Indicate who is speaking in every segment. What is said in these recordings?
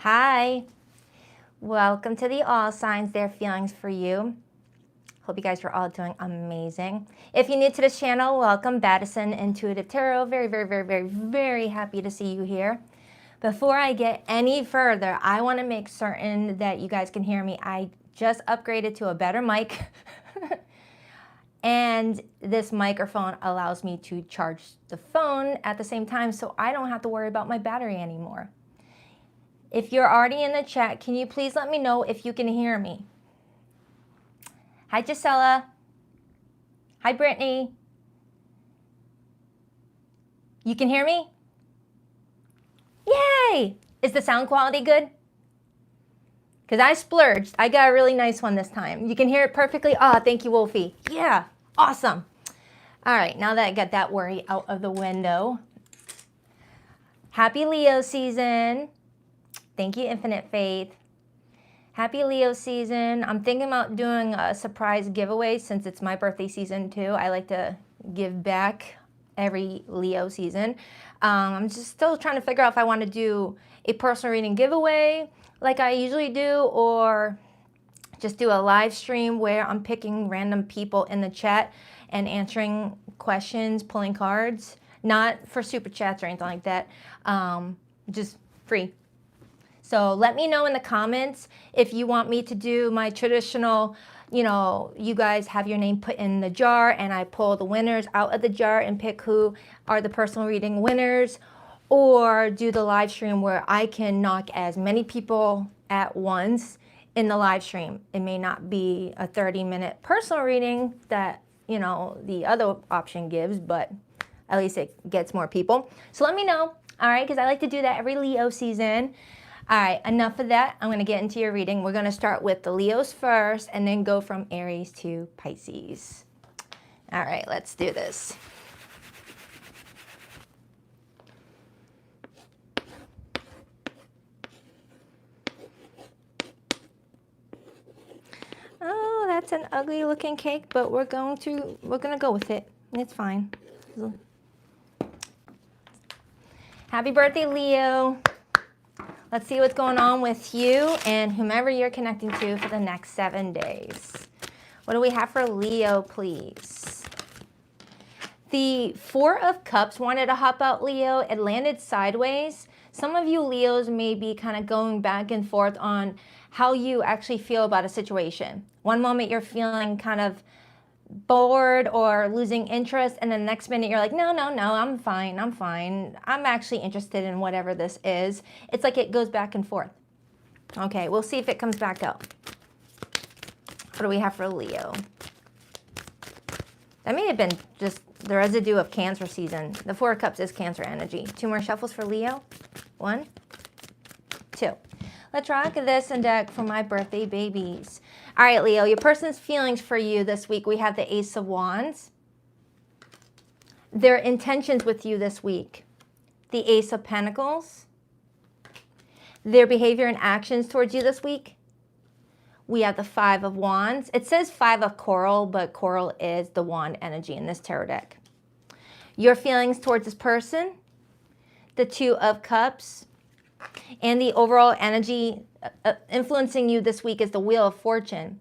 Speaker 1: Hi, welcome to the All Signs, Their Feelings for You. Hope you guys are all doing amazing. If you're new to this channel, welcome. Baddison, Intuitive Tarot. Very happy to see you here. Before I get any further, I want to make certain that you guys can hear me. I just upgraded to a better mic. And this microphone allows me to charge the phone at the same time, so I don't have to worry about my battery anymore. If you're already in the chat, can you please let me know if you can hear me? Hi, Gisela. Hi, Brittany. You can hear me? Yay! Is the sound quality good? Because I splurged. I got a really nice one this time. You can hear it perfectly? Ah, thank you, Wolfie. Yeah, awesome. All right, now that I got that worry out of the window. Happy Leo season. Thank you, Infinite Faith. Happy Leo season. I'm thinking about doing a surprise giveaway since it's my birthday season too. I like to give back every Leo season. I'm just still trying to figure out if I want to do a personal reading giveaway like I usually do, or just do a live stream where I'm picking random people in the chat and answering questions, pulling cards. Not for super chats or anything like that. Just free. So let me know in the comments if you want me to do my traditional, you guys have your name put in the jar and I pull the winners out of the jar and pick who are the personal reading winners, or do the live stream where I can knock as many people at once in the live stream. It may not be a 30-minute personal reading that, the other option gives, but at least it gets more people. So let me know, all right, because I like to do that every Leo season. All right, enough of that. I'm going to get into your reading. We're going to start with the Leos first and then go from Aries to Pisces. All right, let's do this. Oh, that's an ugly looking cake, but we're going to go with it. It's fine. Happy birthday, Leo. Let's see what's going on with you and whomever you're connecting to for the next 7 days. What do we have for Leo, please? The Four of Cups wanted to hop out, Leo. It landed sideways. Some of you Leos may be kind of going back and forth on how you actually feel about a situation. One moment you're feeling kind of bored or losing interest, and the next minute you're like, no, I'm fine. I'm actually interested in whatever this is. It's like it goes back and forth. Okay, we'll see if it comes back up. What do we have for Leo? That may have been just the residue of Cancer season. The Four of Cups is Cancer energy. 2 more shuffles for Leo. 1, 2. Let's rock this deck for my birthday babies. All right, Leo, your person's feelings for you this week. We have the Ace of Wands. Their intentions with you this week. The Ace of Pentacles. Their behavior and actions towards you this week. We have the Five of Wands. It says 5 of Coral, but Coral is the wand energy in this tarot deck. Your feelings towards this person. The Two of Cups. And the overall energy influencing you this week is the Wheel of Fortune.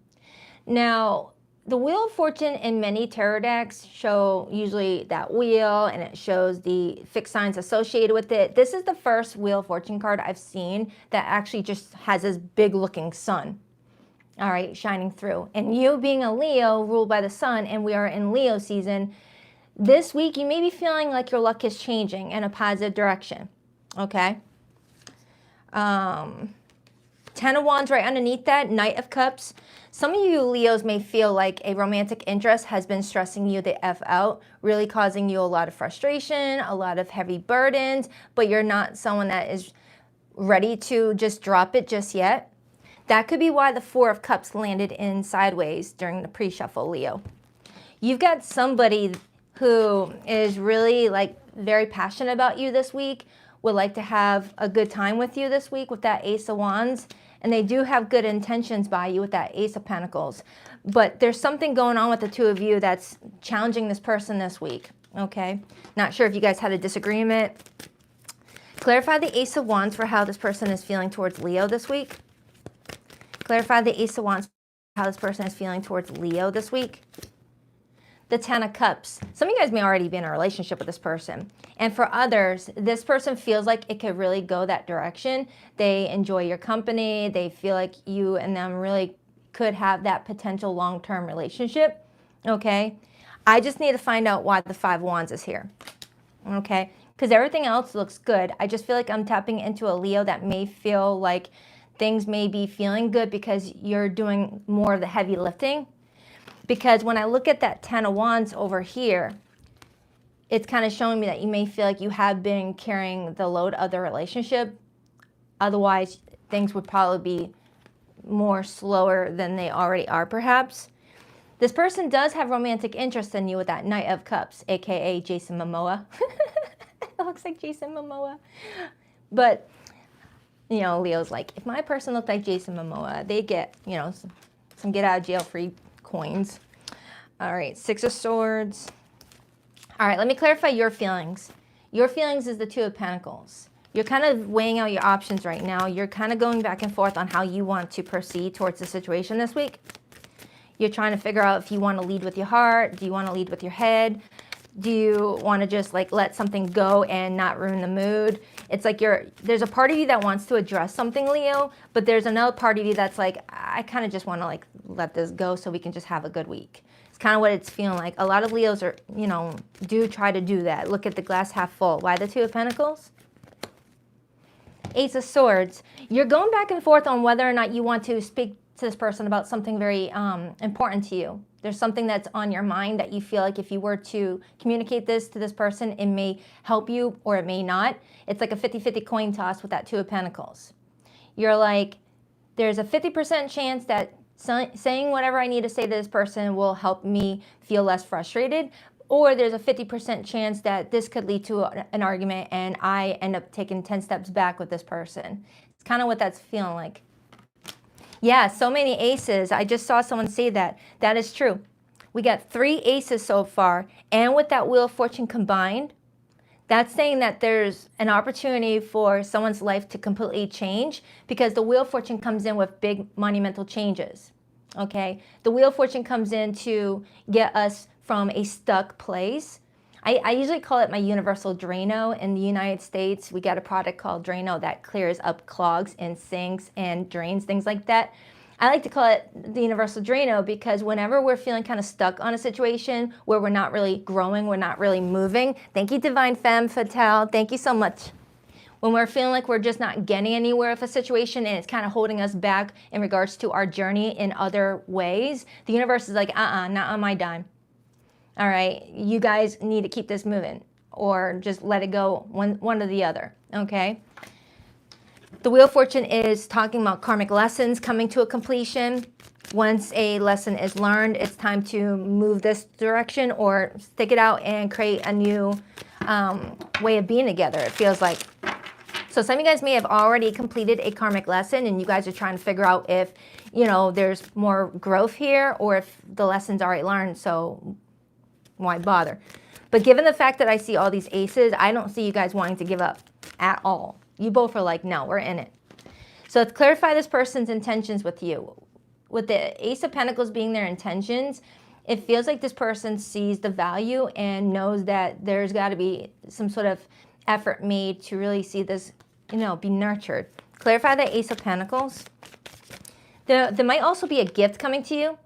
Speaker 1: Now, the Wheel of Fortune in many tarot decks show usually that wheel, and it shows the fixed signs associated with it. This is the first Wheel of Fortune card I've seen that actually just has this big looking sun, all right, shining through. And you being a Leo ruled by the sun, and we are in Leo season, this week you may be feeling like your luck is changing in a positive direction, okay? 10 of Wands right underneath that, Knight of Cups. Some of you Leos may feel like a romantic interest has been stressing you the F out, really causing you a lot of frustration, a lot of heavy burdens, but you're not someone that is ready to just drop it just yet. That could be why the Four of Cups landed in sideways during the pre-shuffle, Leo. You've got somebody who is really very passionate about you this week, would like to have a good time with you this week with that Ace of Wands, and they do have good intentions by you with that Ace of Pentacles. But there's something going on with the two of you that's challenging this person this week, okay? Not sure if you guys had a disagreement. Clarify the Ace of Wands for how this person is feeling towards Leo this week. Clarify the Ace of Wands for how this person is feeling towards Leo this week. The Ten of Cups. Some of you guys may already be in a relationship with this person. And for others, this person feels like it could really go that direction. They enjoy your company. They feel like you and them really could have that potential long-term relationship. Okay? I just need to find out why the Five of Wands is here. Okay? Because everything else looks good. I just feel like I'm tapping into a Leo that may feel like things may be feeling good because you're doing more of the heavy lifting. Because when I look at that Ten of Wands over here, it's kind of showing me that you may feel like you have been carrying the load of the relationship. Otherwise, things would probably be more slower than they already are, perhaps. This person does have romantic interest in you with that Knight of Cups, aka Jason Momoa. It looks like Jason Momoa. But, you know, Leo's like, if my person looked like Jason Momoa, they get, you know, some get out of jail free coins. All right, Six of Swords. All right, let me clarify your feelings. Your feelings is the Two of Pentacles. You're kind of weighing out your options right now. You're kind of going back and forth on how you want to proceed towards the situation this week. You're trying to figure out if you want to lead with your heart. Do you want to lead with your head? Do you want to just like let something go and not ruin the mood? It's like there's a part of you that wants to address something, Leo, but there's another part of you that's like, I kind of just want to like let this go so we can just have a good week. It's kind of what it's feeling like. A lot of Leos are, you know, do try to do that. Look at the glass half full. Why the Two of Pentacles? Ace of Swords. You're going back and forth on whether or not you want to speak to this person about something very important to you. There's something that's on your mind that you feel like if you were to communicate this to this person, it may help you or it may not. It's like a 50-50 coin toss with that Two of Pentacles. You're like, there's a 50% chance that saying whatever I need to say to this person will help me feel less frustrated, or there's a 50% chance that this could lead to an argument and I end up taking 10 steps back with this person. It's kind of what that's feeling like. Yeah, so many aces. I just saw someone say that. That is true. We got 3 aces so far, and with that Wheel of Fortune combined, that's saying that there's an opportunity for someone's life to completely change, because the Wheel of Fortune comes in with big monumental changes, okay? The Wheel of Fortune comes in to get us from a stuck place. I usually call it my universal Drano. In the United States, we got a product called Drano that clears up clogs in sinks and drains, things like that. I like to call it the universal Drano because whenever we're feeling kind of stuck on a situation where we're not really growing, we're not really moving. Thank you, Divine Femme Fatale. Thank you so much. When we're feeling like we're just not getting anywhere with a situation and it's kind of holding us back in regards to our journey in other ways, the universe is like, not on my dime. All right, you guys need to keep this moving or just let it go, one or the other, okay? The Wheel of Fortune is talking about karmic lessons coming to a completion. Once a lesson is learned, it's time to move this direction or stick it out and create a new way of being together, it feels like. So some of you guys may have already completed a karmic lesson and you guys are trying to figure out if, you know, there's more growth here or if the lesson's already learned, so why bother? But given the fact that I see all these aces, I don't see you guys wanting to give up at all. You both are like, no, we're in it. So let's clarify this person's intentions with you. With the Ace of Pentacles being their intentions, it feels like this person sees the value and knows that there's got to be some sort of effort made to really see this, you know, be nurtured. Clarify the Ace of Pentacles. There might also be a gift coming to you,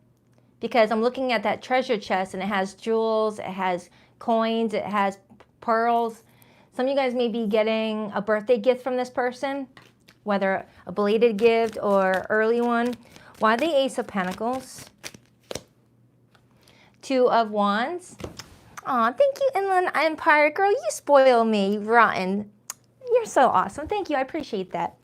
Speaker 1: because I'm looking at that treasure chest and it has jewels, it has coins, it has pearls. Some of you guys may be getting a birthday gift from this person, whether a belated gift or early one. Why the Ace of Pentacles? Two of Wands. Aw, thank you, Inland Empire. Girl, you spoil me, rotten. You're so awesome. Thank you, I appreciate that.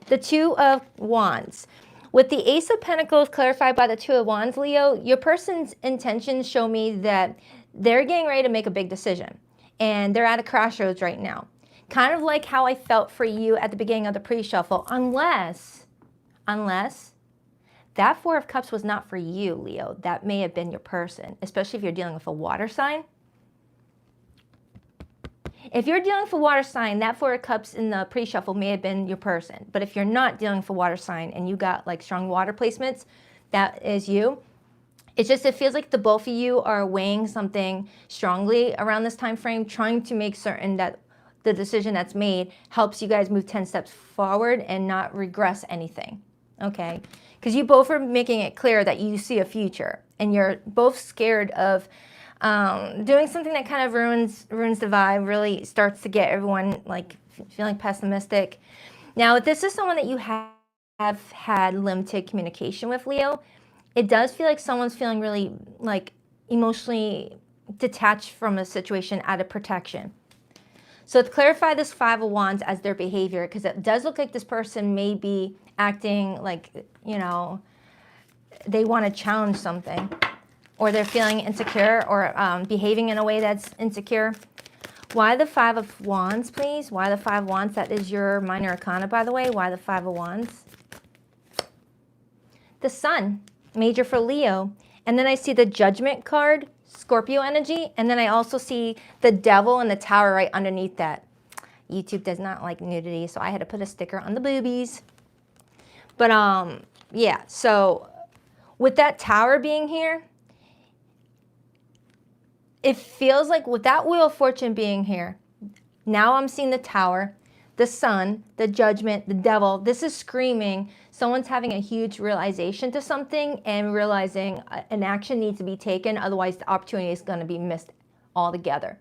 Speaker 1: The Two of Wands. With the Ace of Pentacles clarified by the Two of Wands, Leo, your person's intentions show me that they're getting ready to make a big decision. And they're at a crossroads right now. Kind of like how I felt for you at the beginning of the pre-shuffle. Unless that Four of Cups was not for you, Leo. That may have been your person, especially if you're dealing with a water sign. If you're dealing with a water sign, that Four of Cups in the pre-shuffle may have been your person. But if you're not dealing with a water sign and you got like strong water placements, that is you. It's just, it feels like the both of you are weighing something strongly around this time frame, trying to make certain that the decision that's made helps you guys move 10 steps forward and not regress anything, okay? Because you both are making it clear that you see a future, and you're both scared of doing something that kind of ruins the vibe, really starts to get everyone like feeling pessimistic. Now, if this is someone that you have had limited communication with, Leo, it does feel like someone's feeling really like emotionally detached from a situation out of protection. So to clarify this Five of Wands as their behavior, because it does look like this person may be acting like, you know, they want to challenge something, or they're feeling insecure, or behaving in a way that's insecure. Why the Five of Wands, please? Why the Five of Wands? That is your minor arcana, by the way. Why the Five of Wands? The Sun, major for Leo. And then I see the Judgment card, Scorpio energy, and then I also see the Devil and the Tower right underneath that. YouTube does not like nudity, so I had to put a sticker on the boobies. But yeah, so with that Tower being here, it feels like with that Wheel of Fortune being here, now I'm seeing the Tower, the Sun, the Judgment, the Devil. This is screaming someone's having a huge realization to something and realizing an action needs to be taken, otherwise the opportunity is going to be missed altogether.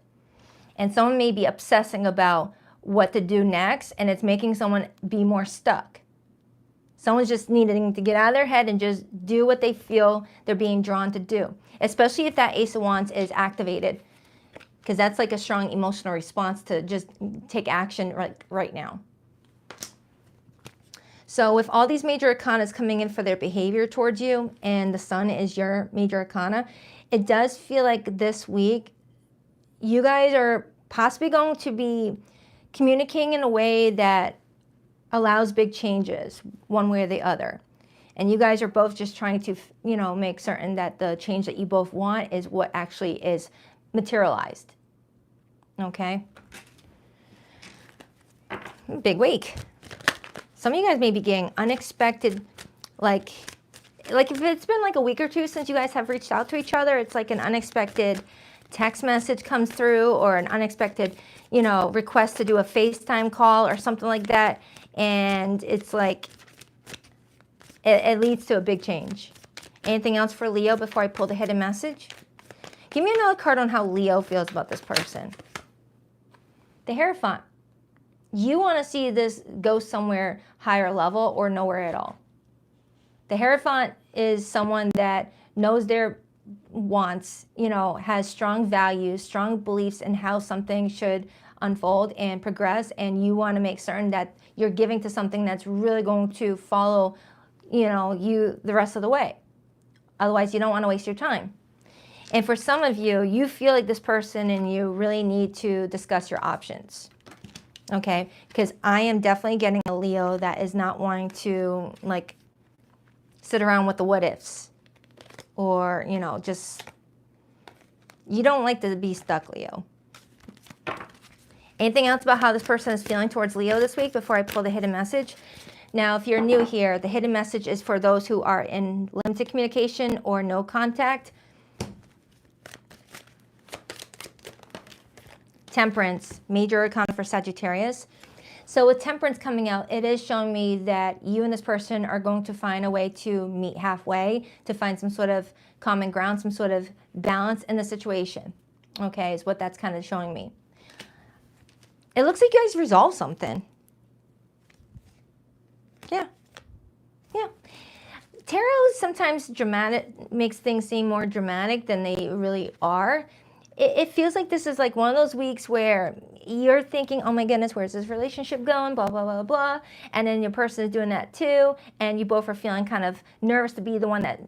Speaker 1: And someone may be obsessing about what to do next, and it's making someone be more stuck. Someone's just needing to get out of their head and just do what they feel they're being drawn to do, especially if that Ace of Wands is activated, because that's like a strong emotional response to just take action right now. So with all these major arcanas coming in for their behavior towards you, and the Sun is your major arcana, it does feel like this week you guys are possibly going to be communicating in a way that allows big changes one way or the other. And you guys are both just trying to, you know, make certain that the change that you both want is what actually is materialized. Okay? Big week. Some of you guys may be getting unexpected, like if it's been like a week or two since you guys have reached out to each other, it's like an unexpected text message comes through, or an unexpected, you know, request to do a FaceTime call or something like that. And it's like, it leads to a big change. Anything else for Leo before I pull the hidden message? Give me another card on how Leo feels about this person. The Hierophant. You want to see this go somewhere higher level or nowhere at all. The Hierophant is someone that knows their wants, you know, has strong values, strong beliefs in how something should unfold and progress, and you want to make certain that you're giving to something that's really going to follow, you know, you the rest of the way. Otherwise, you don't want to waste your time. And for some of you, you feel like this person and you really need to discuss your options. Okay, because I am definitely getting a Leo that is not wanting to like sit around with the what ifs, or, you know, just, you don't like to be stuck, Leo. Anything else about how this person is feeling towards Leo this week before I pull the hidden message? Now, if you're new here, the hidden message is for those who are in limited communication or no contact. Temperance, major arcana for Sagittarius. So with Temperance coming out, it is showing me that you and this person are going to find a way to meet halfway, to find some sort of common ground, some sort of balance in the situation. Okay, is what that's kind of showing me. It looks like you guys resolve something. Yeah. Tarot sometimes dramatic, makes things seem more dramatic than they really are. It feels like this is like one of those weeks where you're thinking, oh my goodness, where's this relationship going, blah, blah, blah, blah. And then your person is doing that too. And you both are feeling kind of nervous to be the one that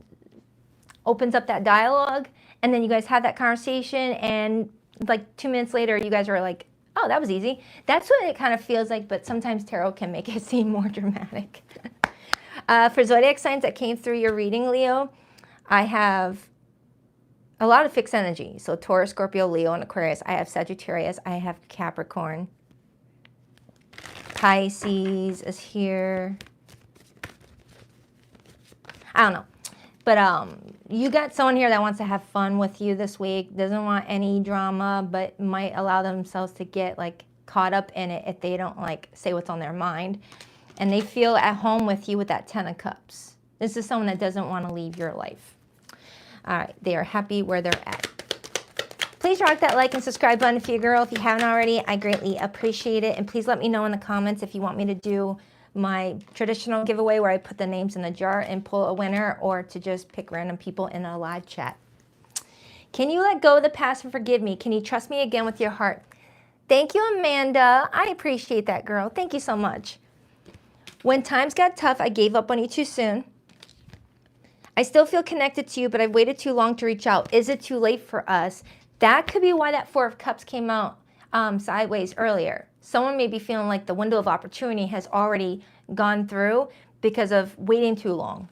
Speaker 1: opens up that dialogue. And then you guys have that conversation. And like 2 minutes later, you guys are like, oh, that was easy. That's what it kind of feels like. But sometimes tarot can make it seem more dramatic. For zodiac signs that came through your reading, Leo, I have a lot of fixed energy. So Taurus, Scorpio, Leo, and Aquarius. I have Sagittarius. I have Capricorn. Pisces is here. I don't know. But you got someone here that wants to have fun with you this week, doesn't want any drama, but might allow themselves to get like caught up in it if they don't like say what's on their mind. And they feel at home with you with that 10 of Cups. This is someone that doesn't want to leave your life. All right, they are happy where they're at. Please rock that like and subscribe button for your girl if you haven't already. I greatly appreciate it. And please let me know in the comments if you want me to do my traditional giveaway where I put the names in the jar and pull a winner, or to just pick random people in a live chat. Can you let go of the past and forgive me? Can you trust me again with your heart? Thank you, Amanda. I appreciate that, girl. Thank you so much. When times got tough, I gave up on you too soon. I still feel connected to you, but I've waited too long to reach out. Is it too late for us? That could be why that Four of Cups came out sideways earlier. Someone may be feeling like the window of opportunity has already gone through because of waiting too long.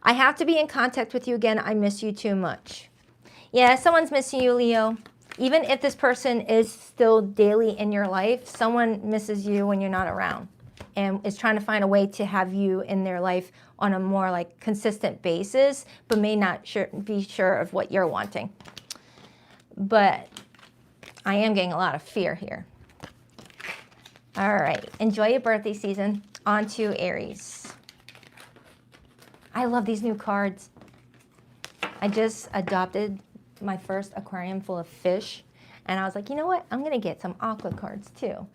Speaker 1: I have to be in contact with you again. I miss you too much. Yeah, someone's missing you, Leo. Even if this person is still daily in your life, someone misses you when you're not around and is trying to find a way to have you in their life on a more like consistent basis, but may not be sure of what you're wanting. But I am getting a lot of fear here. All right, enjoy your birthday season. On to Aries. I love these new cards. I just adopted my first aquarium full of fish, and I was like, you know what? I'm gonna get some aqua cards too.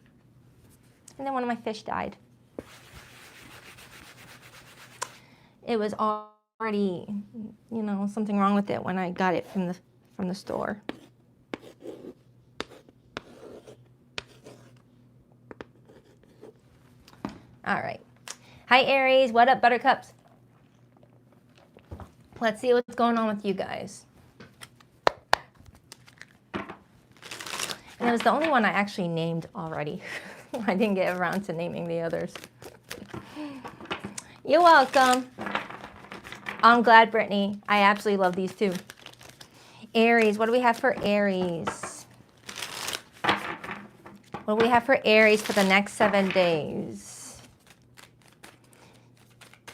Speaker 1: And then one of my fish died. It was already, you know, something wrong with it when I got it from the store. All right. Hi, Aries. What up, Buttercups? Let's see what's going on with you guys. And it was the only one I actually named already. I didn't get around to naming the others. You're welcome. I'm glad, Brittany. I absolutely love these too. Aries, what do we have for Aries? What do we have for Aries for the next 7 days?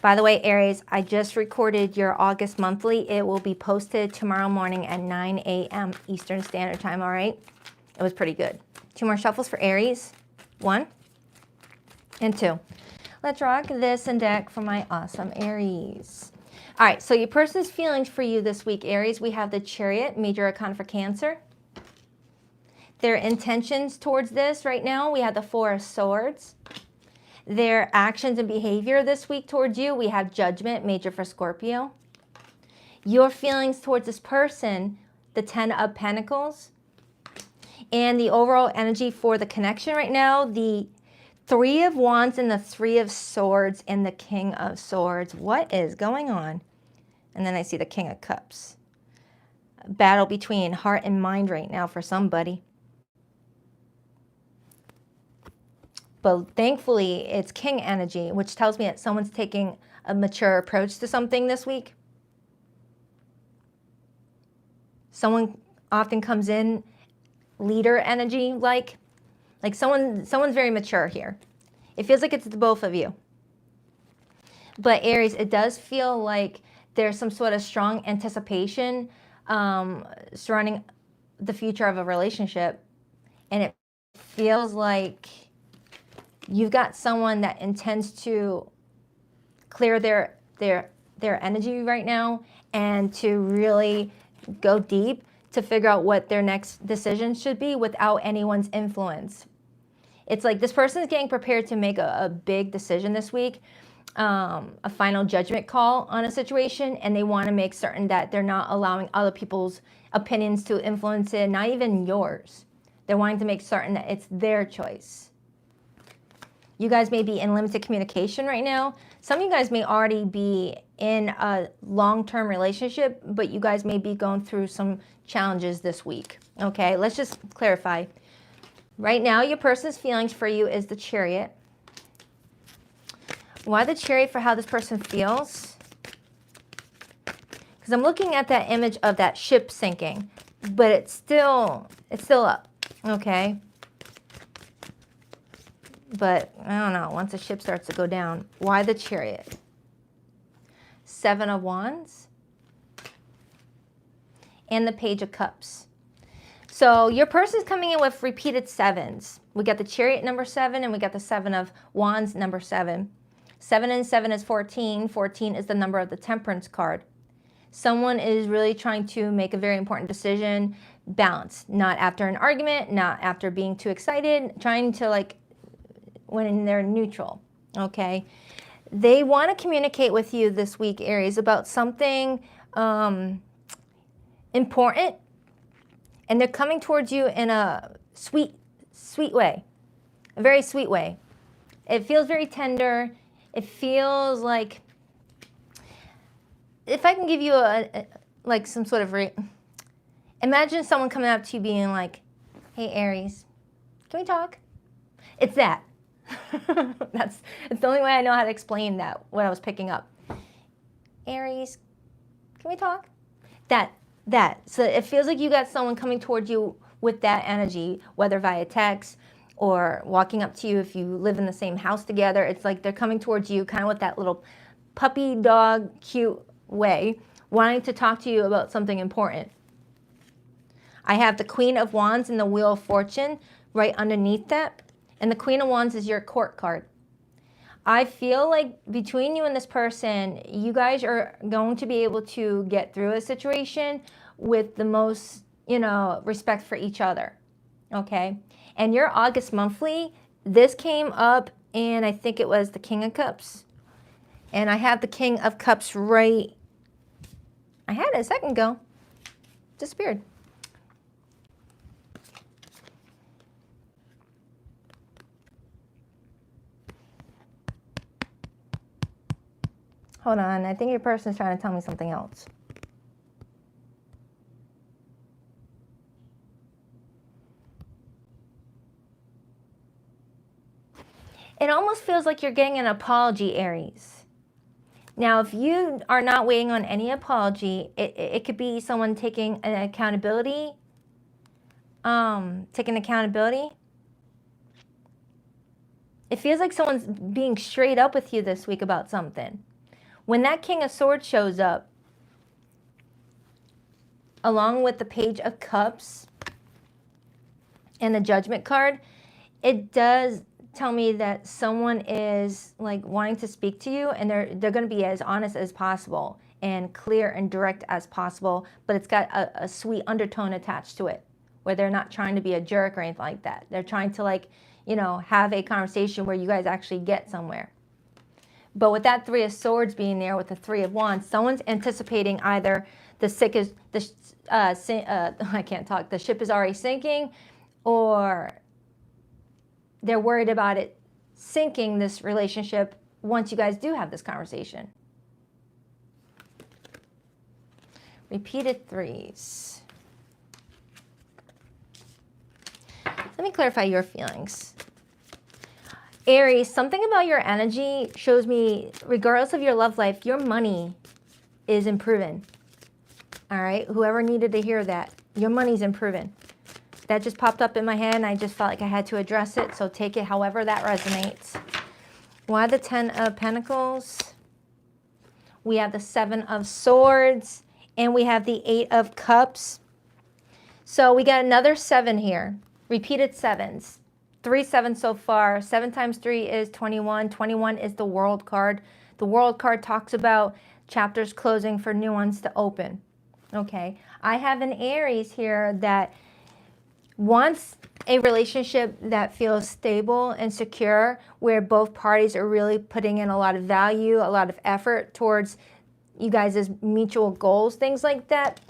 Speaker 1: By the way, Aries, I just recorded your August monthly. It will be posted tomorrow morning at 9 a.m. Eastern Standard Time, all right? It was pretty good. 2 more shuffles for Aries. 1 and 2. Let's rock this and deck for my awesome Aries. All right, so your person's feelings for you this week, Aries. We have the Chariot, major arcana for Cancer. Their intentions towards this right now, we have the Four of Swords. Their actions and behavior this week towards you, we have Judgment, major for Scorpio. Your feelings towards this person, the 10 of Pentacles. And the overall energy for the connection right now, the 3 of Wands and the 3 of Swords and the King of Swords. What is going on? And then I see the King of Cups. Battle between heart and mind right now for somebody. But thankfully, it's King energy, which tells me that someone's taking a mature approach to something this week. Someone often comes in leader energy, like someone's very mature here. It feels like it's the both of you. But Aries, it does feel like there's some sort of strong anticipation surrounding the future of a relationship. And it feels like you've got someone that intends to clear their energy right now and to really go deep to figure out what their next decision should be without anyone's influence. It's like this person is getting prepared to make a big decision this week, a final judgment call on a situation, and they want to make certain that they're not allowing other people's opinions to influence it, not even yours. They're wanting to make certain that it's their choice. You guys may be in limited communication right now. Some of you guys may already be in a long-term relationship, but you guys may be going through some challenges this week. Okay, let's just clarify. Right now, your person's feelings for you is the Chariot. Why the Chariot for how this person feels? Because Because I'm looking at that image of that ship sinking, but it's still up, okay? But I don't know, once the ship starts to go down, why the Chariot? 7 of Wands and the Page of Cups. So your person's coming in with repeated sevens. We got the Chariot number 7 and we got the 7 of Wands number 7. 7 and 7 is 14. 14 is the number of the Temperance card. Someone is really trying to make a very important decision, balance, not after an argument, not after being too excited, trying to like when they're neutral, okay? They want to communicate with you this week, Aries, about something important, and they're coming towards you in a sweet way, a very sweet way. It feels very tender. It feels like, if I can give you like some sort of, imagine someone coming up to you being like, hey Aries, can we talk? It's that. It's the only way I know how to explain that, what I was picking up. Aries, can we talk? That. So it feels like you got someone coming towards you with that energy, whether via text or walking up to you if you live in the same house together. It's like they're coming towards you kind of with that little puppy dog cute way, wanting to talk to you about something important. I have the Queen of Wands and the Wheel of Fortune right underneath that. And the Queen of Wands is your court card. I feel like between you and this person, you guys are going to be able to get through a situation with the most, respect for each other, okay? And your August monthly, this came up, and I think it was the King of Cups. And I have the King of Cups right, I had it a second ago, disappeared. Hold on, I think your person's trying to tell me something else. It almost feels like you're getting an apology, Aries. Now, if you are not waiting on any apology, it could be someone taking an accountability. It feels like someone's being straight up with you this week about something. When that King of Swords shows up, along with the Page of Cups and the Judgment card, it does tell me that someone is like wanting to speak to you, and they're going to be as honest as possible and clear and direct as possible, but it's got a sweet undertone attached to it, where they're not trying to be a jerk or anything like that. They're trying to have a conversation where you guys actually get somewhere. But with that 3 of Swords being there with the 3 of Wands, someone's anticipating either the ship is already sinking, or they're worried about it sinking, this relationship, once you guys do have this conversation. Repeated 3s. Let me clarify your feelings. Aries, something about your energy shows me, regardless of your love life, your money is improving. All right? Whoever needed to hear that, your money's improving. That just popped up in my head, and I just felt like I had to address it, so take it however that resonates. Why the 10 of Pentacles? We have the 7 of Swords, and we have the 8 of Cups. So we got another 7 here. Repeated 7s. 3 7s so far. 7 times 3 is 21. 21 is the World card. The World card talks about chapters closing for new ones to open. Okay. I have an Aries here that wants a relationship that feels stable and secure, where both parties are really putting in a lot of value, a lot of effort towards you guys' mutual goals, things like that.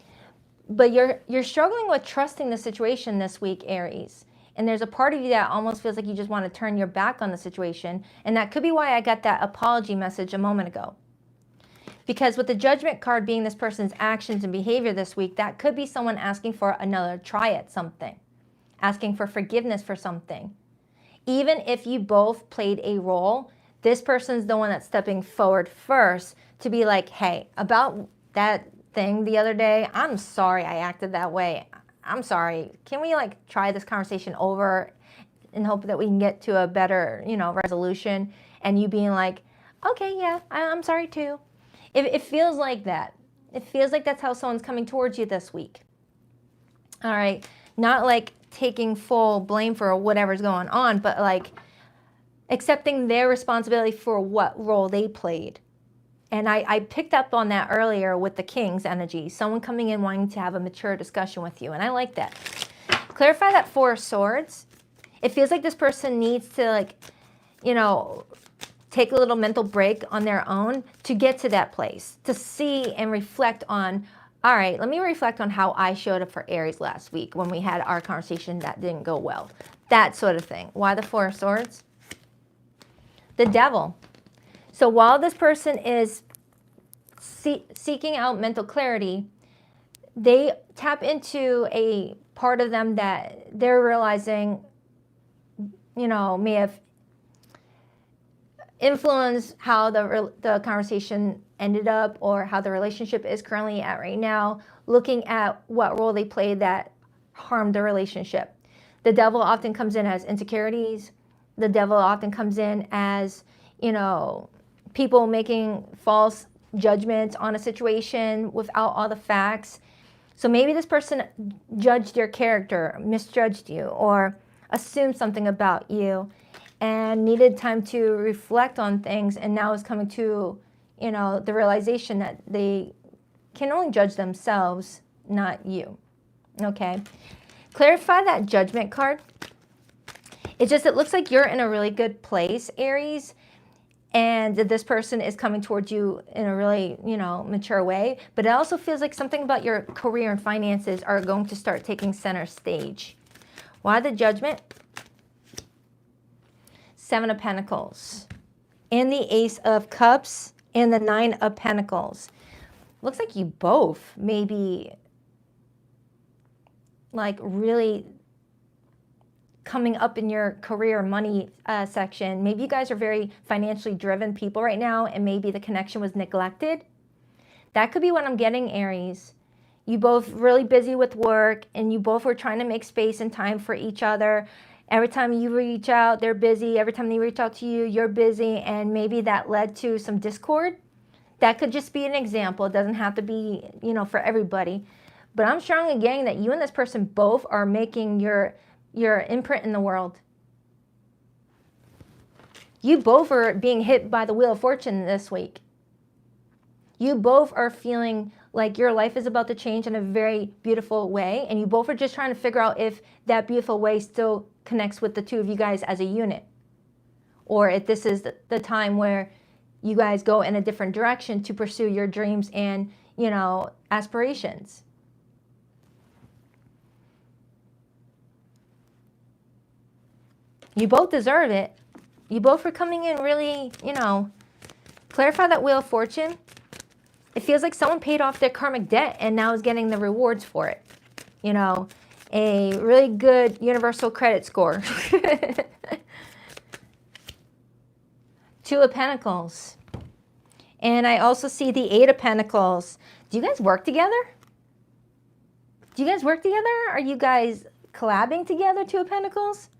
Speaker 1: But you're struggling with trusting the situation this week, Aries. And there's a part of you that almost feels like you just want to turn your back on the situation. And that could be why I got that apology message a moment ago. Because with the Judgment card being this person's actions and behavior this week, that could be someone asking for another try at something. Asking for forgiveness for something. Even if you both played a role, this person's the one that's stepping forward first to be like, hey, about that thing the other day. I'm sorry I acted that way. I'm sorry. Can we like try this conversation over and hope that we can get to a better, resolution? And you being like, okay, yeah, I'm sorry too. It feels like that. It feels like that's how someone's coming towards you this week. All right. Not like taking full blame for whatever's going on, but like accepting their responsibility for what role they played. And I picked up on that earlier with the King's energy. Someone coming in wanting to have a mature discussion with you. And I like that. Clarify that Four of Swords. It feels like this person needs to like, take a little mental break on their own to get to that place. To see and reflect on, all right, let me reflect on how I showed up for Aries last week when we had our conversation that didn't go well. That sort of thing. Why the Four of Swords? The Devil. So while this person is seeking out mental clarity, they tap into a part of them that they're realizing, may have influenced how the conversation ended up or how the relationship is currently at right now, looking at what role they played that harmed the relationship. The Devil often comes in as insecurities. The Devil often comes in as, people making false judgments on a situation without all the facts. So maybe this person judged your character, misjudged you, or assumed something about you and needed time to reflect on things, and now is coming to, the realization that they can only judge themselves, not you. Okay? Clarify that Judgment card. It looks like you're in a really good place, Aries, and that this person is coming towards you in a really, mature way. But it also feels like something about your career and finances are going to start taking center stage. Why the Judgment? Seven of Pentacles. And the Ace of Cups and the Nine of Pentacles. Looks like you both maybe like really coming up in your career money section. Maybe you guys are very financially driven people right now, and maybe the connection was neglected. That could be what I'm getting, Aries. You both really busy with work, and you both were trying to make space and time for each other. Every time you reach out, they're busy. Every time they reach out to you, you're busy, and maybe that led to some discord. That could just be an example. It doesn't have to be, for everybody. But I'm strongly getting that you and this person both are making your imprint in the world. You both are being hit by the Wheel of Fortune this week. You both are feeling like your life is about to change in a very beautiful way, and you both are just trying to figure out if that beautiful way still connects with the two of you guys as a unit, or if this is the time where you guys go in a different direction to pursue your dreams and, aspirations. You both deserve it. You both are coming in really, clarify that Wheel of Fortune. It feels like someone paid off their karmic debt and now is getting the rewards for it. A really good universal credit score. Two of Pentacles. And I also see the Eight of Pentacles. Do you guys work together? Do you guys work together? Are you guys collabing together, Two of Pentacles?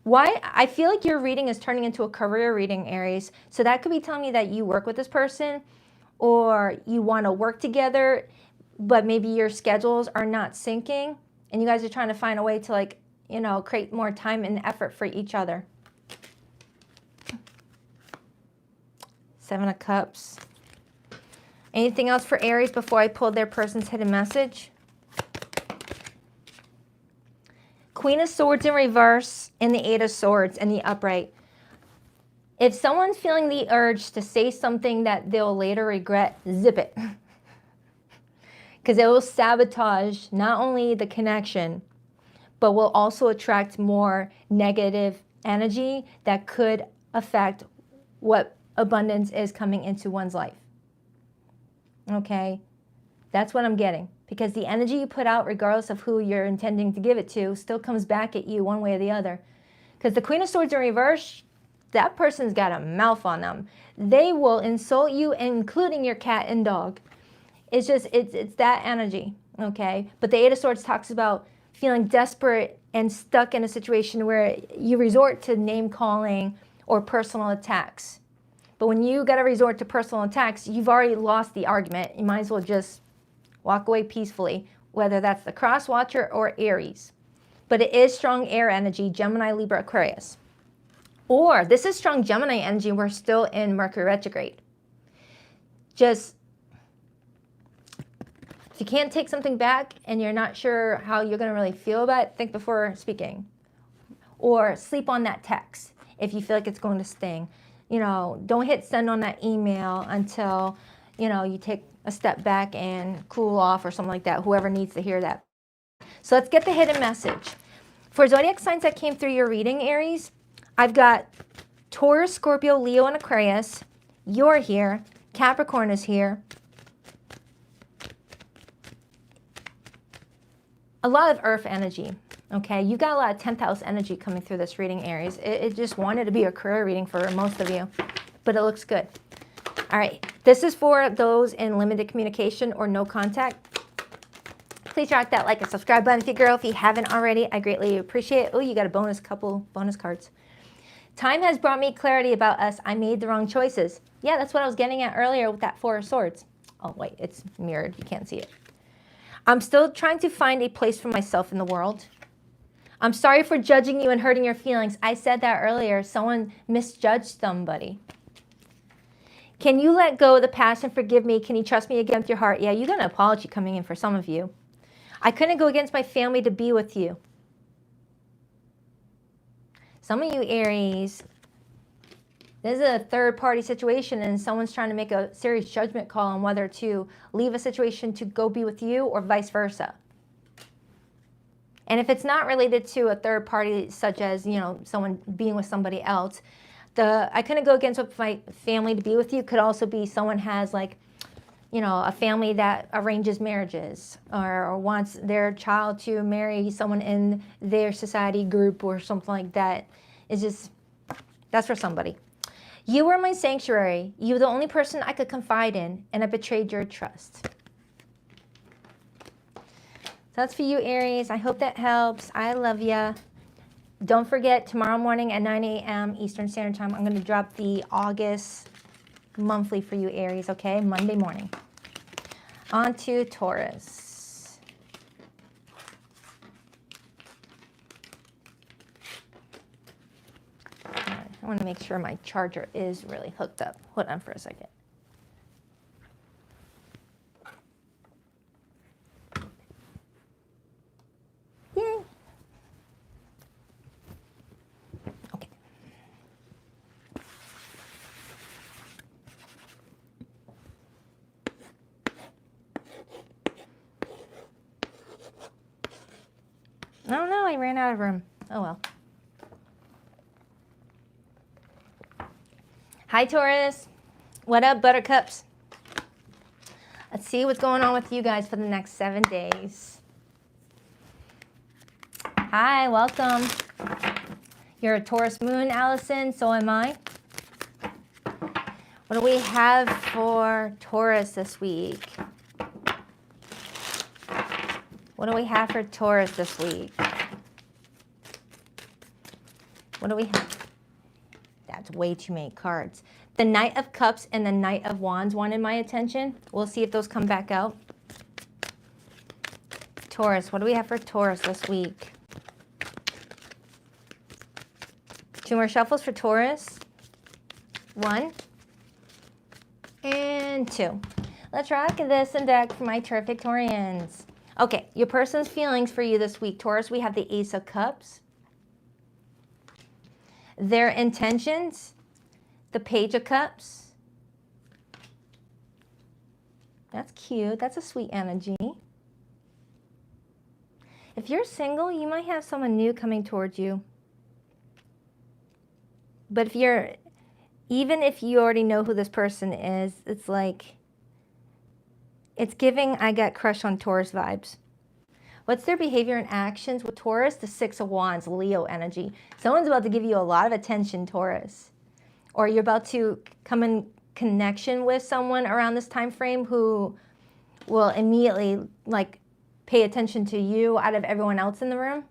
Speaker 1: Why? I feel like your reading is turning into a career reading, Aries. So that could be telling me that you work with this person, or you want to work together, but maybe your schedules are not syncing, and you guys are trying to find a way to create more time and effort for each other. Seven of Cups. Anything else for Aries before I pull their person's hidden message? Queen of Swords in reverse and the Eight of Swords in the upright. If someone's feeling the urge to say something that they'll later regret, zip it. Because it will sabotage not only the connection, but will also attract more negative energy that could affect what abundance is coming into one's life. Okay? That's what I'm getting. Because the energy you put out, regardless of who you're intending to give it to, still comes back at you one way or the other. Because the Queen of Swords in reverse, that person's got a mouth on them. They will insult you, including your cat and dog. It's just, it's that energy, okay? But the Eight of Swords talks about feeling desperate and stuck in a situation where you resort to name calling or personal attacks. But when you got to resort to personal attacks, you've already lost the argument. You might as well just walk away peacefully, whether that's the Cross Watcher or Aries. But it is strong air energy, Gemini, Libra, Aquarius. Or this is strong Gemini energy, we're still in Mercury retrograde. Just, if you can't take something back and you're not sure how you're going to really feel about it, think before speaking. Or sleep on that text if you feel like it's going to sting. You know, don't hit send on that email until, you know, you take a step back and cool off or something like that, whoever needs to hear that. So let's get the hidden message. For zodiac signs that came through your reading, Aries, I've got Taurus, Scorpio, Leo, and Aquarius. You're here. Capricorn is here. A lot of earth energy, okay? You've got a lot of 10th house energy coming through this reading, Aries. It just wanted to be a career reading for most of you, but it looks good. All right, this is for those in limited communication or no contact. Please rock that like and subscribe button if you girl. If you haven't already, I greatly appreciate it. Oh, you got a couple bonus cards. Time has brought me clarity about us. I made the wrong choices. Yeah, that's what I was getting at earlier with that Four of Swords. Oh, wait, it's mirrored. You can't see it. I'm still trying to find a place for myself in the world. I'm sorry for judging you and hurting your feelings. I said that earlier. Someone misjudged somebody. Can you let go of the past and forgive me? Can you trust me again with your heart? Yeah, you got an apology coming in for some of you. I couldn't go against my family to be with you. Some of you, Aries, this is a third-party situation and someone's trying to make a serious judgment call on whether to leave a situation to go be with you or vice versa. And if it's not related to a third party, such as, you know, someone being with somebody else, I couldn't go against my family to be with you could also be someone has, like, you know, a family that arranges marriages or wants their child to marry someone in their society group or something like that. It's just, that's for somebody. You were my sanctuary. You were the only person I could confide in, and I betrayed your trust. So that's for you, Aries. I hope that helps. I love ya. Don't forget, tomorrow morning at 9 a.m. Eastern Standard Time, I'm going to drop the August monthly for you, Aries, okay? Monday morning. On to Taurus. Right, I want to make sure my charger is really hooked up. Hold on for a second. Yay! Okay. Oh no, I ran out of room. Oh well. Hi, Taurus. What up, buttercups? Let's see what's going on with you guys for the next 7 days. Hi, welcome. You're a Taurus moon, Allison. So am I. What do we have for Taurus this week? What do we have for Taurus this week? What do we have? That's way too many cards. The Knight of Cups and the Knight of Wands wanted my attention. We'll see if those come back out. Taurus, what do we have for Taurus this week? 2 more shuffles for Taurus. 1 and 2. Let's rock this and deck for my terrific Taurians. Okay, your person's feelings for you this week. Taurus, we have the Ace of Cups. Their intentions, the Page of Cups. That's cute. That's a sweet energy. If you're single, you might have someone new coming towards you. But if you're, even if you already know who this person is, it's like, it's giving I got crush on Taurus vibes. What's their behavior and actions with Taurus? The 6 of Wands, Leo energy. Someone's about to give you a lot of attention, Taurus. Or you're about to come in connection with someone around this time frame who will immediately like pay attention to you out of everyone else in the room.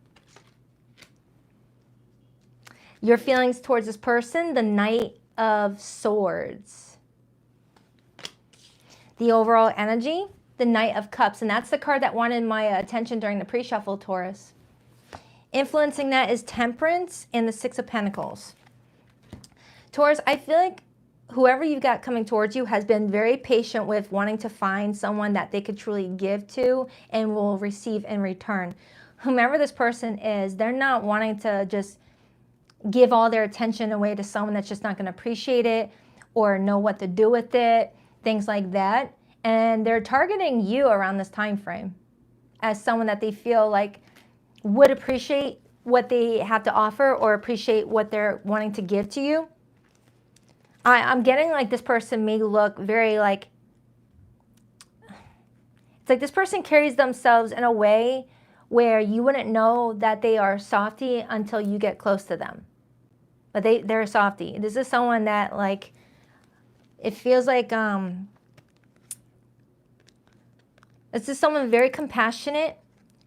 Speaker 1: Your feelings towards this person, the Knight of Swords. The overall energy, the Knight of Cups. And that's the card that wanted my attention during the pre-shuffle, Taurus. Influencing that is Temperance and the Six of Pentacles. Taurus, I feel like whoever you've got coming towards you has been very patient with wanting to find someone that they could truly give to and will receive in return. Whomever this person is, they're not wanting to just give all their attention away to someone that's just not going to appreciate it or know what to do with it, things like that. And they're targeting you around this time frame as someone that they feel like would appreciate what they have to offer or appreciate what they're wanting to give to you. I'm getting like this person may look very like, it's like this person carries themselves in a way where you wouldn't know that they are softy until you get close to them. But they're a softy. This is someone that like, it feels like, this is someone very compassionate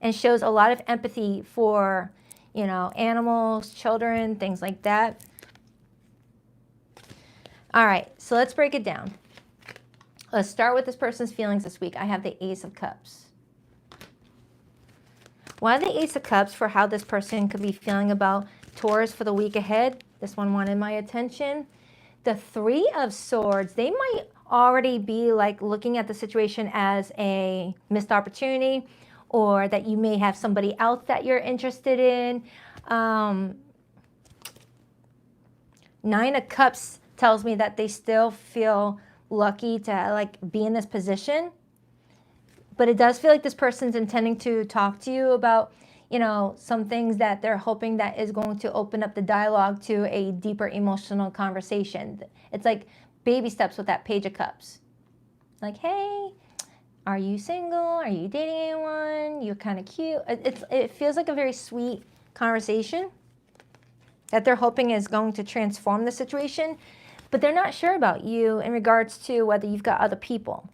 Speaker 1: and shows a lot of empathy for, you know, animals, children, things like that. All right, so let's break it down. Let's start with this person's feelings this week. I have the Ace of Cups. Why the Ace of Cups for how this person could be feeling about Taurus for the week ahead? This one wanted my attention. The Three of Swords, they might already be like looking at the situation as a missed opportunity, or that you may have somebody else that you're interested in. Nine of Cups tells me that they still feel lucky to like be in this position. But it does feel like this person's intending to talk to you about, you know, some things that they're hoping that is going to open up the dialogue to a deeper emotional conversation. It's like baby steps with that Page of Cups. Like, hey, are you single? Are you dating anyone? You're kind of cute. It feels like a very sweet conversation that they're hoping is going to transform the situation. But they're not sure about you in regards to whether you've got other people.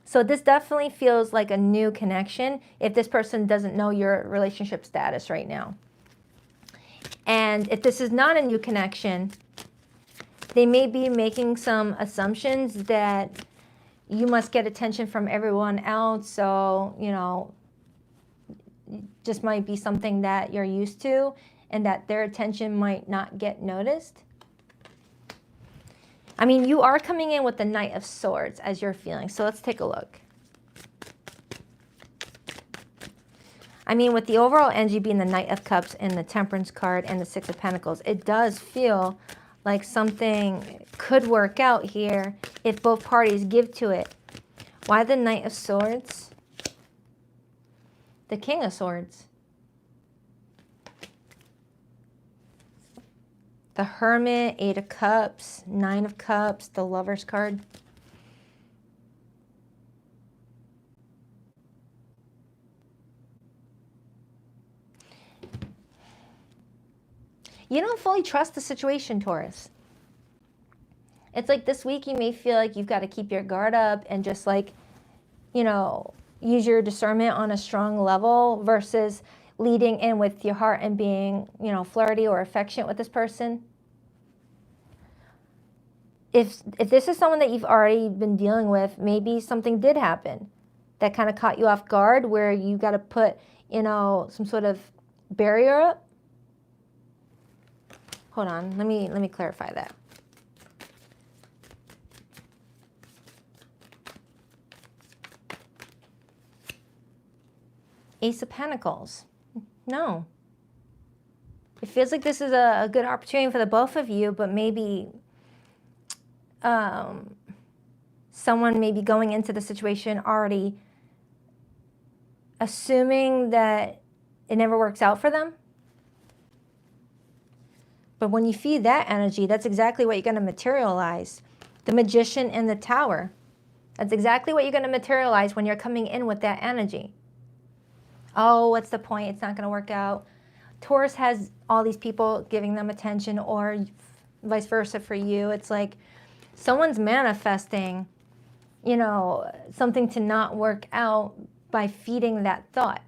Speaker 1: So this definitely feels like a new connection if this person doesn't know your relationship status right now. And if this is not a new connection, they may be making some assumptions that you must get attention from everyone else. So, you know, just might be something that you're used to, and that their attention might not get noticed. I mean, you are coming in with the Knight of Swords as your feeling. So let's take a look. I mean, with the overall energy being the Knight of Cups and the Temperance card and the Six of Pentacles, it does feel like something could work out here if both parties give to it. Why the Knight of Swords? The King of Swords. The Hermit, Eight of Cups, Nine of Cups, the Lover's card. You don't fully trust the situation, Taurus. It's like this week you may feel like you've got to keep your guard up and just like, you know, use your discernment on a strong level versus leading in with your heart and being, you know, flirty or affectionate with this person. If this is someone that you've already been dealing with, maybe something did happen that kind of caught you off guard where you got to put, you know, some sort of barrier up. Hold on, let me clarify that. Ace of Pentacles. No. It feels like this is a good opportunity for the both of you, but maybe someone may be going into the situation already assuming that it never works out for them. But when you feed that energy, that's exactly what you're going to materialize. The Magician and the Tower. That's exactly what you're going to materialize when you're coming in with that energy. Oh, what's the point? It's not going to work out. Taurus has all these people giving them attention, or vice versa for you. It's like someone's manifesting you know, something to not work out by feeding that thought.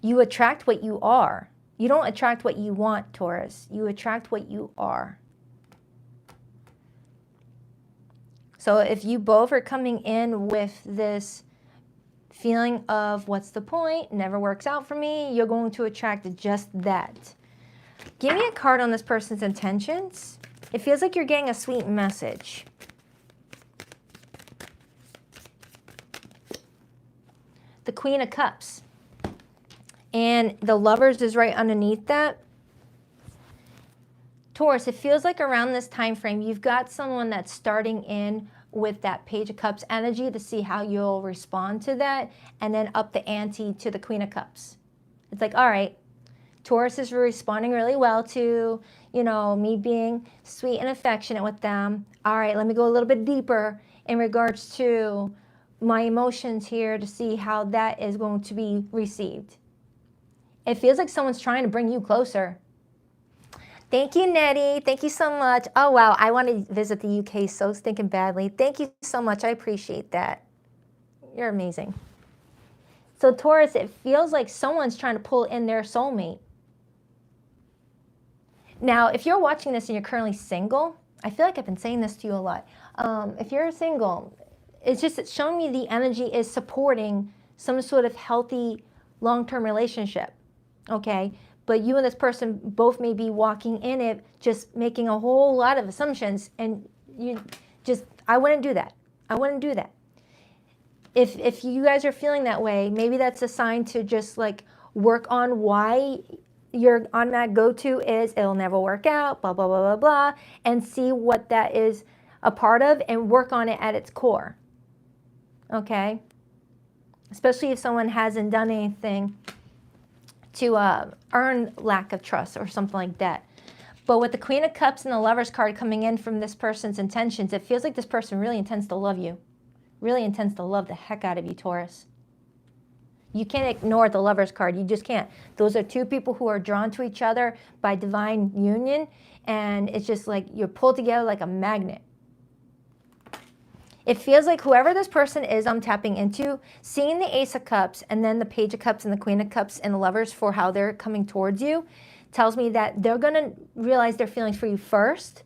Speaker 1: You attract what you are. You don't attract what you want, Taurus. You attract what you are. So if you both are coming in with this feeling of what's the point, never works out for me, you're going to attract just that. Give me a card on this person's intentions. It feels like you're getting a sweet message. The Queen of Cups. And the Lovers is right underneath that. Taurus, it feels like around this time frame, you've got someone that's starting in with that Page of Cups energy to see how you'll respond to that, and then up the ante to the Queen of Cups. It's like, all right, Taurus is responding really well to, you know, me being sweet and affectionate with them. All right, let me go a little bit deeper in regards to my emotions here to see how that is going to be received. It feels like someone's trying to bring you closer. Thank you, Nettie. Thank you so much. Oh, wow. I want to visit the UK so stinking badly. Thank you so much. I appreciate that. You're amazing. So, Taurus, it feels like someone's trying to pull in their soulmate. Now, if you're watching this and you're currently single, I feel like I've been saying this to you a lot. If you're single, it's showing me the energy is supporting some sort of healthy long-term relationship, okay? But you and this person both may be walking in it, just making a whole lot of assumptions, and I wouldn't do that. I wouldn't do that. If you guys are feeling that way, maybe that's a sign to just like work on why your automatic go-to is it'll never work out, blah, blah, blah, blah, blah, and see what that is a part of and work on it at its core, okay? Especially if someone hasn't done anything to earn lack of trust or something like that. But with the Queen of Cups and the Lovers card coming in from this person's intentions, it feels like this person really intends to love you. Really intends to love the heck out of you, Taurus. You can't ignore the Lovers card. You just can't. Those are two people who are drawn to each other by divine union, and it's just like you're pulled together like a magnet. It feels like whoever this person is I'm tapping into, seeing the Ace of Cups and then the Page of Cups and the Queen of Cups and the Lovers for how they're coming towards you, tells me that they're going to realize their feelings for you first,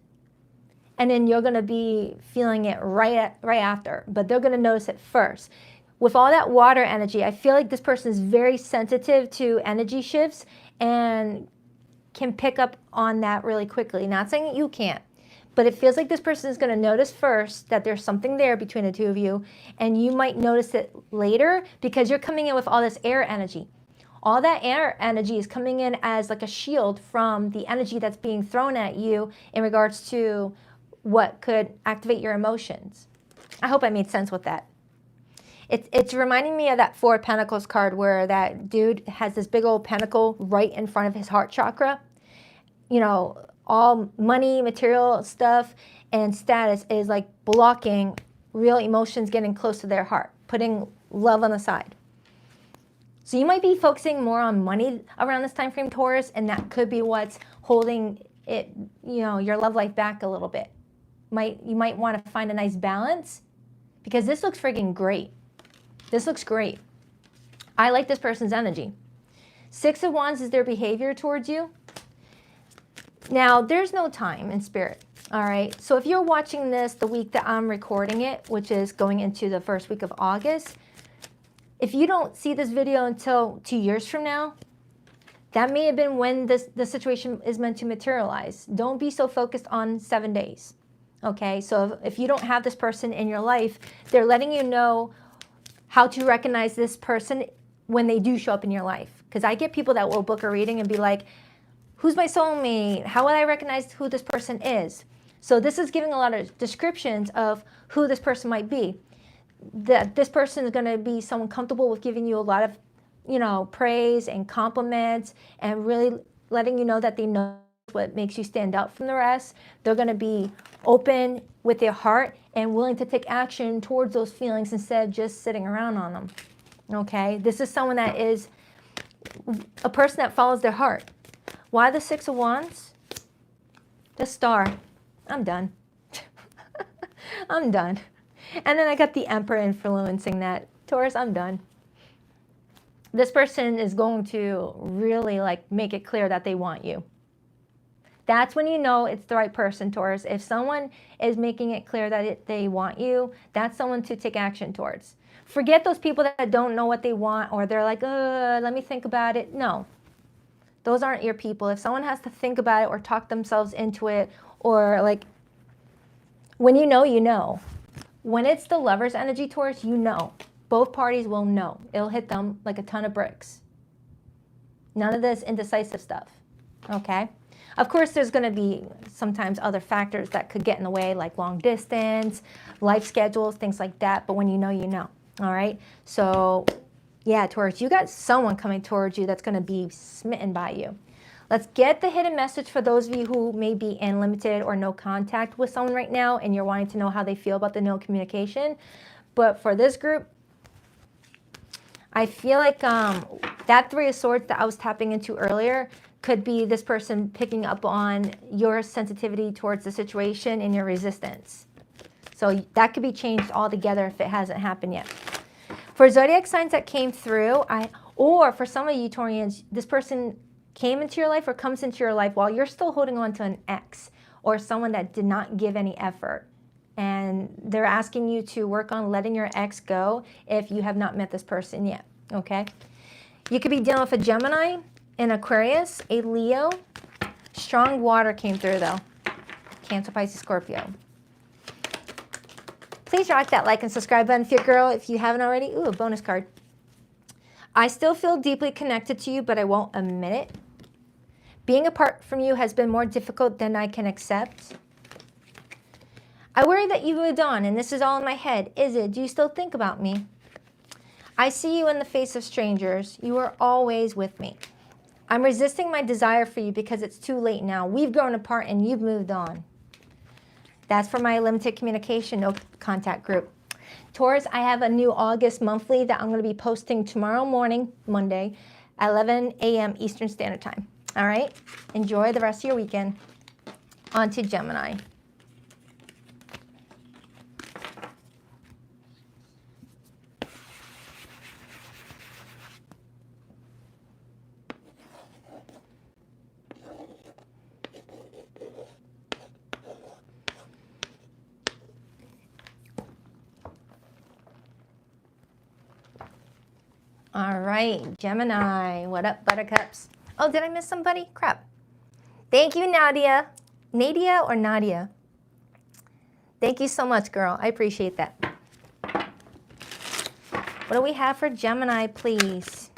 Speaker 1: and then you're going to be feeling it right after, but they're going to notice it first. With all that water energy, I feel like this person is very sensitive to energy shifts and can pick up on that really quickly. Not saying that you can't. But it feels like this person is going to notice first that there's something there between the two of you, and you might notice it later because you're coming in with all this air energy. All that air energy is coming in as like a shield from the energy that's being thrown at you in regards to what could activate your emotions. I hope I made sense with that. It's reminding me of that Four of Pentacles card where that dude has this big old pentacle right in front of his heart chakra. You know, all money, material stuff, and status is like blocking real emotions getting close to their heart, putting love on the side. So you might be focusing more on money around this time frame, Taurus, and that could be what's holding it, you know, your love life back a little bit. You might want to find a nice balance because this looks freaking great. This looks great. I like this person's energy. Six of Wands is their behavior towards you. Now, there's no time in spirit, all right? So if you're watching this the week that I'm recording it, which is going into the first week of August, if you don't see this video until 2 years from now, that may have been when the situation is meant to materialize. Don't be so focused on 7 days, okay? So if you don't have this person in your life, they're letting you know how to recognize this person when they do show up in your life. Because I get people that will book a reading and be like, who's my soulmate? How will I recognize who this person is? So this is giving a lot of descriptions of who this person might be. That this person is going to be someone comfortable with giving you a lot of, you know, praise and compliments and really letting you know that they know what makes you stand out from the rest. They're going to be open with their heart and willing to take action towards those feelings instead of just sitting around on them. Okay? This is someone that is a person that follows their heart. Why the Six of Wands? The Star. I'm done. I'm done. And then I got the Emperor influencing that. Taurus, I'm done. This person is going to really like make it clear that they want you. That's when you know it's the right person, Taurus. If someone is making it clear that they want you, that's someone to take action towards. Forget those people that don't know what they want, or they're like, let me think about it. No, those aren't your people. If someone has to think about it or talk themselves into it, or like, when you know, you know. When it's the Lover's energy, Taurus, you know. Both parties will know. It'll hit them like a ton of bricks. None of this indecisive stuff, okay? Of course, there's going to be sometimes other factors that could get in the way, like long distance, life schedules, things like that. But when you know, you know. All right? So, yeah, Taurus, you got someone coming towards you that's going to be smitten by you. Let's get the hidden message for those of you who may be in limited or no contact with someone right now and you're wanting to know how they feel about the no communication. But for this group, I feel like that Three of Swords that I was tapping into earlier could be this person picking up on your sensitivity towards the situation and your resistance. So that could be changed altogether if it hasn't happened yet. For zodiac signs that came through, or for some of you Taurians, this person came into your life or comes into your life while you're still holding on to an ex or someone that did not give any effort. And they're asking you to work on letting your ex go if you have not met this person yet, okay? You could be dealing with a Gemini, an Aquarius, a Leo. Strong water came through though. Cancer, Pisces, Scorpio. Please rock that like and subscribe button if you're a girl if you haven't already. Ooh, a bonus card. I still feel deeply connected to you, but I won't admit it. Being apart from you has been more difficult than I can accept. I worry that you moved on and this is all in my head. Is it? Do you still think about me? I see you in the face of strangers. You are always with me. I'm resisting my desire for you because it's too late now. We've grown apart and you've moved on. That's for my limited communication, no contact group. Taurus, I have a new August monthly that I'm going to be posting tomorrow morning, Monday, at 11 a.m. Eastern Standard Time. All right? Enjoy the rest of your weekend. On to Gemini. All right, Gemini. What up, buttercups? Oh, did I miss somebody? Crap. Thank you, Nadia. Nadia or Nadia? Thank you so much, girl. I appreciate that. What do we have for Gemini, please?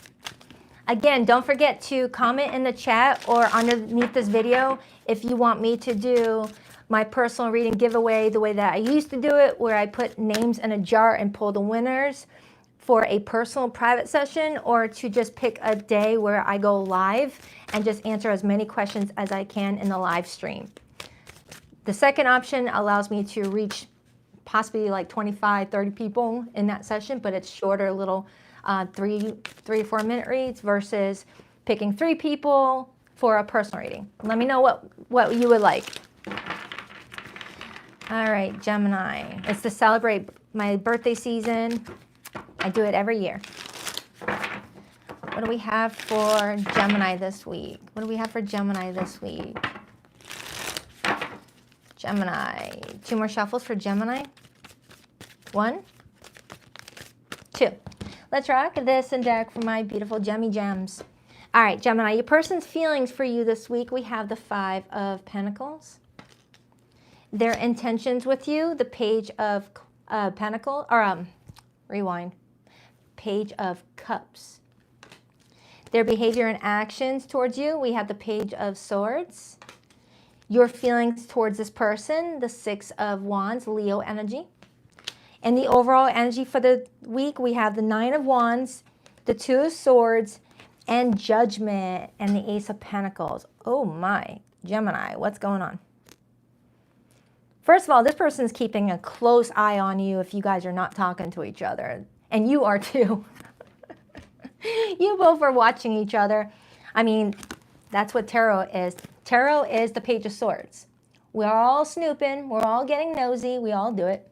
Speaker 1: Again, don't forget to comment in the chat or underneath this video if you want me to do my personal reading giveaway the way that I used to do it, where I put names in a jar and pull the winners for a personal private session, or to just pick a day where I go live and just answer as many questions as I can in the live stream. The second option allows me to reach possibly like 25, 30 people in that session, but it's shorter little 3 or 4 minute reads versus picking 3 people for a personal reading. Let me know what you would like. All right, Gemini. It's to celebrate my birthday season. I do it every year. What do we have for Gemini this week? What do we have for Gemini this week? Gemini. 2 more shuffles for Gemini. 1, 2. Let's rock this and deck for my beautiful Gemmy Gems. All right, Gemini, your person's feelings for you this week. We have the 5 of Pentacles. Their intentions with you, the Page of Pentacles, or rewind. Page of Cups. Their behavior and actions towards you, we have the Page of Swords. Your feelings towards this person, the 6 of Wands, Leo energy. And the overall energy for the week, we have the 9 of Wands, the 2 of Swords, and Judgment, and the Ace of Pentacles. Oh my, Gemini, what's going on? First of all, this person's keeping a close eye on you if you guys are not talking to each other. And you are too. You both are watching each other. I mean, that's what tarot is. Tarot is the Page of Swords. We're all snooping. We're all getting nosy. We all do it.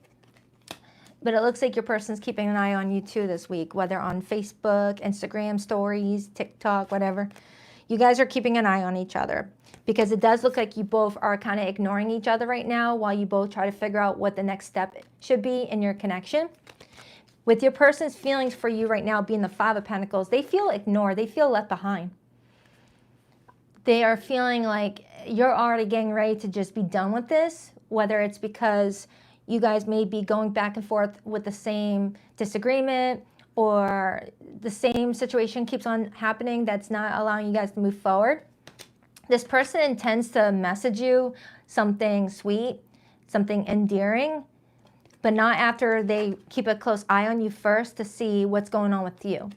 Speaker 1: But it looks like your person's keeping an eye on you too this week, whether on Facebook, Instagram stories, TikTok, whatever. You guys are keeping an eye on each other because it does look like you both are kind of ignoring each other right now while you both try to figure out what the next step should be in your connection. With your person's feelings for you right now being the Five of Pentacles, they feel ignored. They feel left behind. They are feeling like you're already getting ready to just be done with this, whether it's because you guys may be going back and forth with the same disagreement or the same situation keeps on happening that's not allowing you guys to move forward. This person intends to message you something sweet, something endearing, but not after they keep a close eye on you first to see what's going on with you.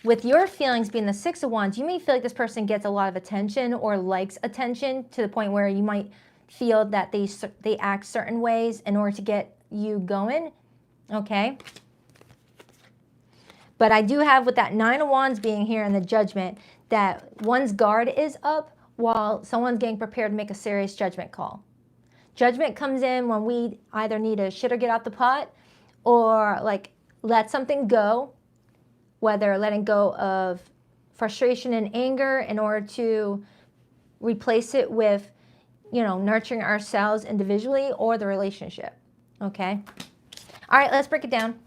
Speaker 1: With your feelings being the Six of Wands, you may feel like this person gets a lot of attention or likes attention to the point where you might feel that they act certain ways in order to get you going, okay? But I do have with that Nine of Wands being here in the Judgment that one's guard is up while someone's getting prepared to make a serious judgment call. Judgment comes in when we either need to shit or get out the pot or like let something go, whether letting go of frustration and anger in order to replace it with, you know, nurturing ourselves individually or the relationship, okay? All right, let's break it down.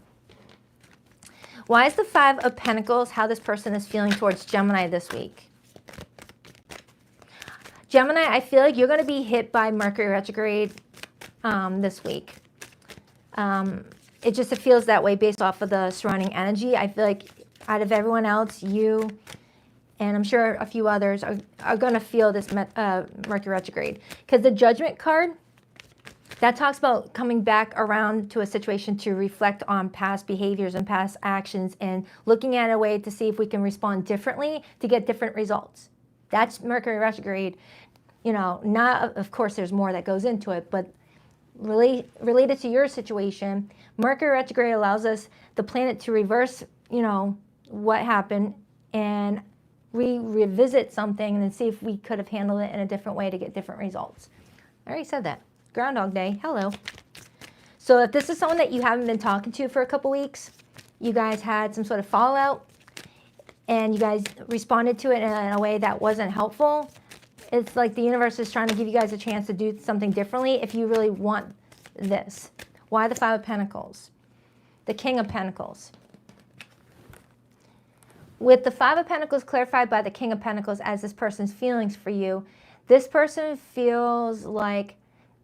Speaker 1: Why is the Five of Pentacles how this person is feeling towards Gemini this week? Gemini, I feel like you're going to be hit by Mercury retrograde this week. It just feels that way based off of the surrounding energy. I feel like out of everyone else, you and I'm sure a few others are going to feel this Mercury retrograde. Because the Judgment card, that talks about coming back around to a situation to reflect on past behaviors and past actions and looking at a way to see if we can respond differently to get different results. That's Mercury retrograde. You know, not, of course, there's more that goes into it, but related to your situation, Mercury retrograde allows us, the planet, to reverse, you know, what happened and revisit something and see if we could have handled it in a different way to get different results. I already said that. Groundhog Day. Hello. So if this is someone that you haven't been talking to for a couple weeks, you guys had some sort of fallout and you guys responded to it in a way that wasn't helpful, it's like the universe is trying to give you guys a chance to do something differently if you really want this. Why the Five of Pentacles? The King of Pentacles. With the Five of Pentacles clarified by the King of Pentacles as this person's feelings for you, this person feels like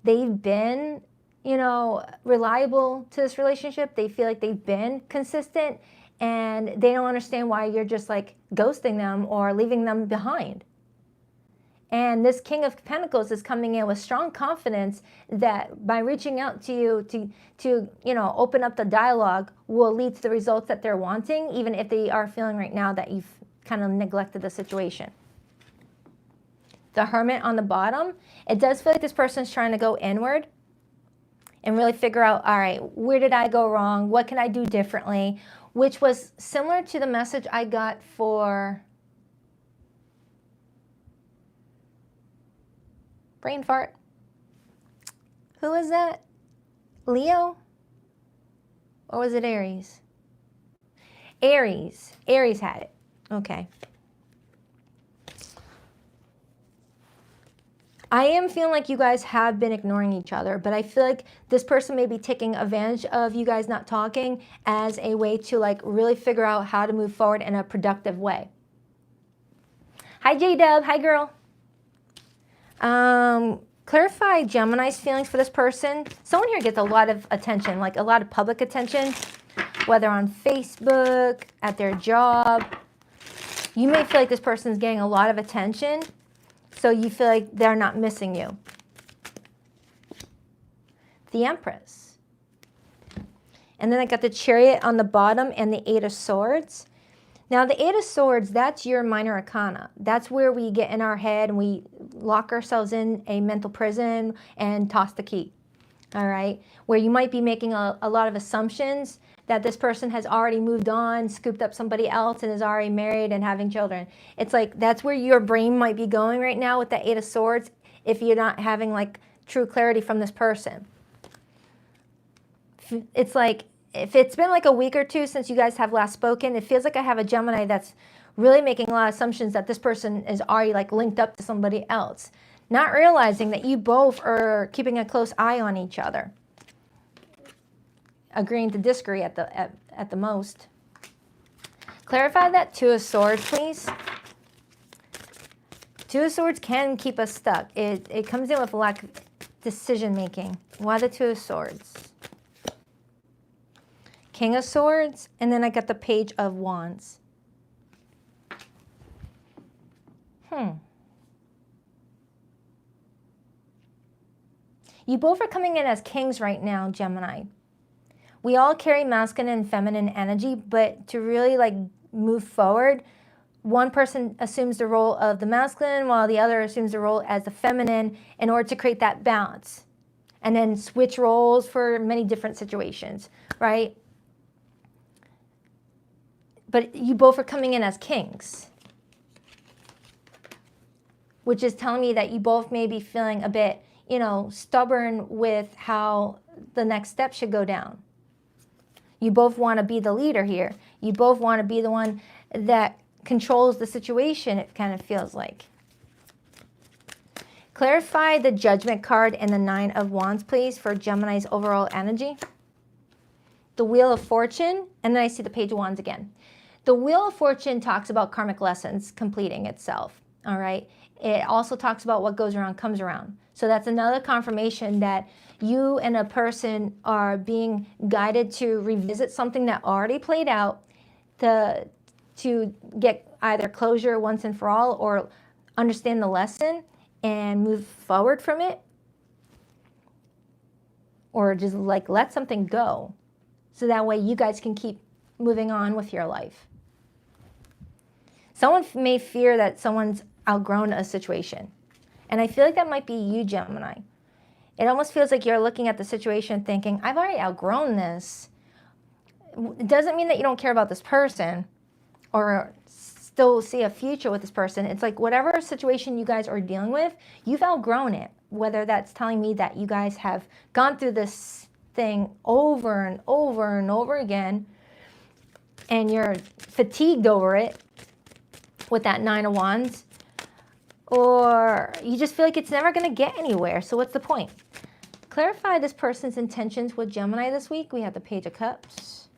Speaker 1: they've been, you know, reliable to this relationship. They feel like they've been consistent and they don't understand why you're just like ghosting them or leaving them behind. And this King of Pentacles is coming in with strong confidence that by reaching out to you to you know, open up the dialogue will lead to the results that they're wanting, even if they are feeling right now that you've kind of neglected the situation. The Hermit on the bottom, it does feel like this person's trying to go inward and really figure out, all right, where did I go wrong? What can I do differently? Which was similar to the message I got for brain fart. Who was that? Leo? Or was it Aries? Aries. Aries had it. Okay. I am feeling like you guys have been ignoring each other, but I feel like this person may be taking advantage of you guys not talking as a way to like really figure out how to move forward in a productive way. Hi, J-Dub. Hi, girl. Clarify Gemini's feelings for this person. Someone here gets a lot of attention, like a lot of public attention, whether on Facebook, at their job. You may feel like this person's getting a lot of attention, so you feel like they're not missing you. The Empress. And then I got the Chariot on the bottom and the Eight of Swords. Now, the Eight of Swords, that's your minor arcana. That's where we get in our head and we lock ourselves in a mental prison and toss the key, all right? Where you might be making a lot of assumptions that this person has already moved on, scooped up somebody else, and is already married and having children. It's like that's where your brain might be going right now with the Eight of Swords if you're not having like true clarity from this person. it's like, if it's been like a week or two since you guys have last spoken, it feels like I have a Gemini that's really making a lot of assumptions that this person is already like linked up to somebody else, not realizing that you both are keeping a close eye on each other, agreeing to disagree at the most. Clarify that Two of Swords, please. Two of Swords can keep us stuck. It comes in with a lack of decision making. Why the Two of Swords? King of Swords, and then I got the Page of Wands. You both are coming in as kings right now, Gemini. We all carry masculine and feminine energy, but to really like move forward, one person assumes the role of the masculine while the other assumes the role as the feminine in order to create that balance. And then switch roles for many different situations, right? But you both are coming in as kings, which is telling me that you both may be feeling a bit, you know, stubborn with how the next step should go down. You both want to be the leader here. You both want to be the one that controls the situation, it kind of feels like. Clarify the Judgment card and the Nine of Wands, please, for Gemini's overall energy. The Wheel of Fortune, and then I see the Page of Wands again. The Wheel of Fortune talks about karmic lessons completing itself, all right? It also talks about what goes around comes around. So that's another confirmation that you and a person are being guided to revisit something that already played out, to get either closure once and for all or understand the lesson and move forward from it, or just like let something go so that way you guys can keep moving on with your life. Someone may fear that someone's outgrown a situation, and I feel like that might be you, Gemini. It almost feels like you're looking at the situation thinking, I've already outgrown this. It doesn't mean that you don't care about this person or still see a future with this person. It's like whatever situation you guys are dealing with, you've outgrown it. Whether that's telling me that you guys have gone through this thing over and over and over again, and you're fatigued over it with that Nine of Wands, or you just feel like it's never going to get anywhere. So what's the point? Clarify this person's intentions with Gemini this week. We have the Page of Cups.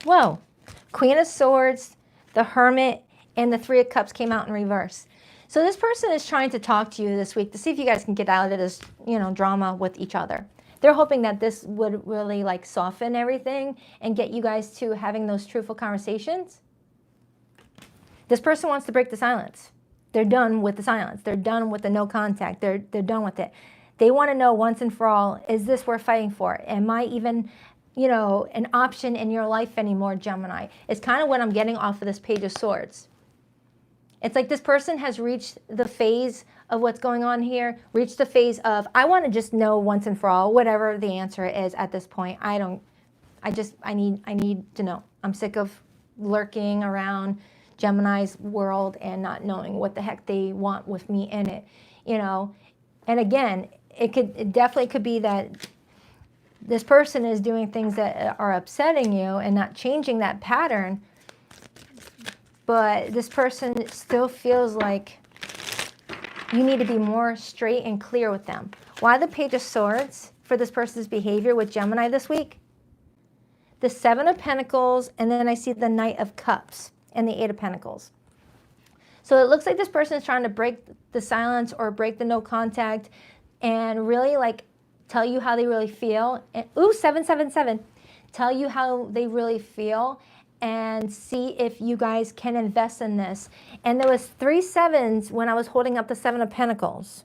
Speaker 1: Whoa. Queen of Swords, the Hermit, and the Three of Cups came out in reverse. So this person is trying to talk to you this week to see if you guys can get out of this, you know, drama with each other. They're hoping that this would really like soften everything and get you guys to having those truthful conversations. This person wants to break the silence. They're done with the silence. They're done with the no contact. They're done with it. They want to know once and for all, is this worth fighting for? Am I even, you know, an option in your life anymore, Gemini? It's kind of what I'm getting off of this Page of Swords. It's like this person has reached the phase of what's going on here, reached the phase of, I want to just know once and for all, whatever the answer is at this point. I need to know. I'm sick of lurking around Gemini's world and not knowing what the heck they want with me in it, you know? And again, it definitely could be that this person is doing things that are upsetting you and not changing that pattern, but this person still feels like you need to be more straight and clear with them. Why the Page of Swords for this person's behavior with Gemini this week? The Seven of Pentacles, and then I see the Knight of Cups and the Eight of Pentacles. So it looks like this person is trying to break the silence or break the no contact and really like tell you how they really feel. And, ooh, 777. Tell you how they really feel and see if you guys can invest in this. And there was 3 sevens when I was holding up the Seven of Pentacles.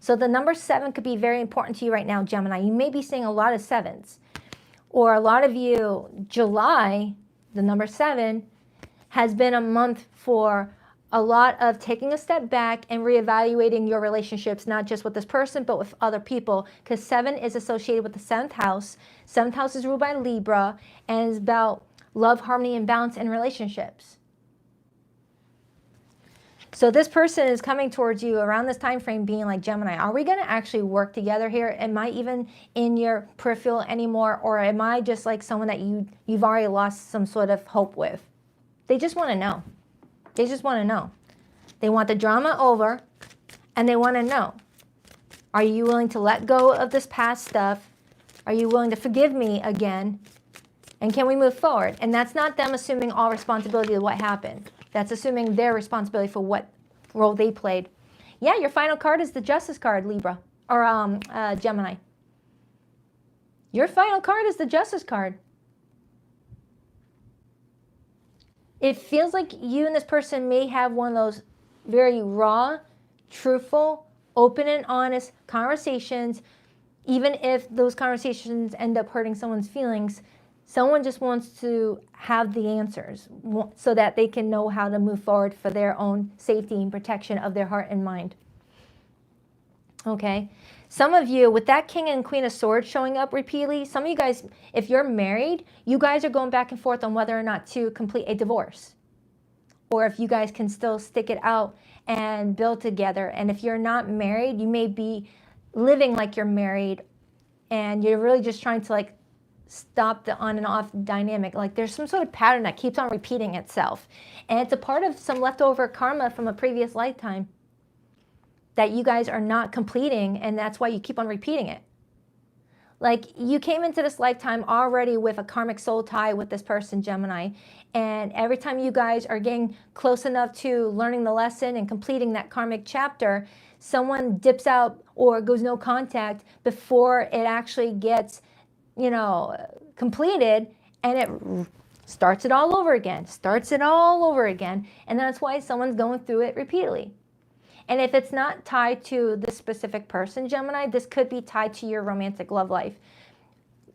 Speaker 1: So the number 7 could be very important to you right now, Gemini. You may be seeing a lot of 7s. Or a lot of you, July, the number 7, has been a month for a lot of taking a step back and reevaluating your relationships, not just with this person, but with other people. Because 7 is associated with the 7th house. 7th house is ruled by Libra and is about love, harmony, and balance in relationships. So this person is coming towards you around this time frame being like, Gemini, are we going to actually work together here? Am I even in your peripheral anymore? Or am I just like someone that you've already lost some sort of hope with? They just want to know. They just want to know. They want the drama over, and they want to know, are you willing to let go of this past stuff? Are you willing to forgive me again? And can we move forward? And that's not them assuming all responsibility of what happened. That's assuming their responsibility for what role they played. Yeah, your final card is the Justice card, Libra, or Gemini. Your final card is the Justice card. It feels like you and this person may have one of those very raw, truthful, open and honest conversations. Even if those conversations end up hurting someone's feelings, someone just wants to have the answers so that they can know how to move forward for their own safety and protection of their heart and mind. Okay? Some of you, with that King and Queen of Swords showing up repeatedly, some of you guys, if you're married, you guys are going back and forth on whether or not to complete a divorce. Or if you guys can still stick it out and build together. And if you're not married, you may be living like you're married and you're really just trying to like stop the on and off dynamic. Like there's some sort of pattern that keeps on repeating itself. And it's a part of some leftover karma from a previous lifetime that you guys are not completing, and that's why you keep on repeating it. Like you came into this lifetime already with a karmic soul tie with this person, Gemini, and every time you guys are getting close enough to learning the lesson and completing that karmic chapter, someone dips out or goes no contact before it actually gets, you know, completed, and it starts it all over again, and that's why someone's going through it repeatedly. And if it's not tied to this specific person, Gemini, this could be tied to your romantic love life.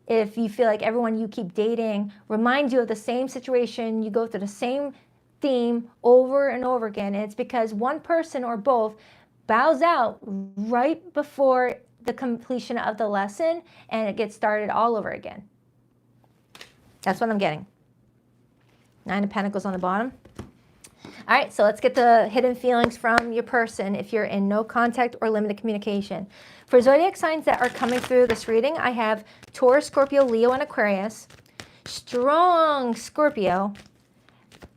Speaker 1: If you feel like everyone you keep dating reminds you of the same situation, you go through the same theme over and over again, and it's because one person or both bows out right before the completion of the lesson, and it gets started all over again. That's what I'm getting. 9 of Pentacles on the bottom. All right, so let's get the hidden feelings from your person if you're in no contact or limited communication. For zodiac signs that are coming through this reading, I have Taurus, Scorpio, Leo, and Aquarius. Strong Scorpio.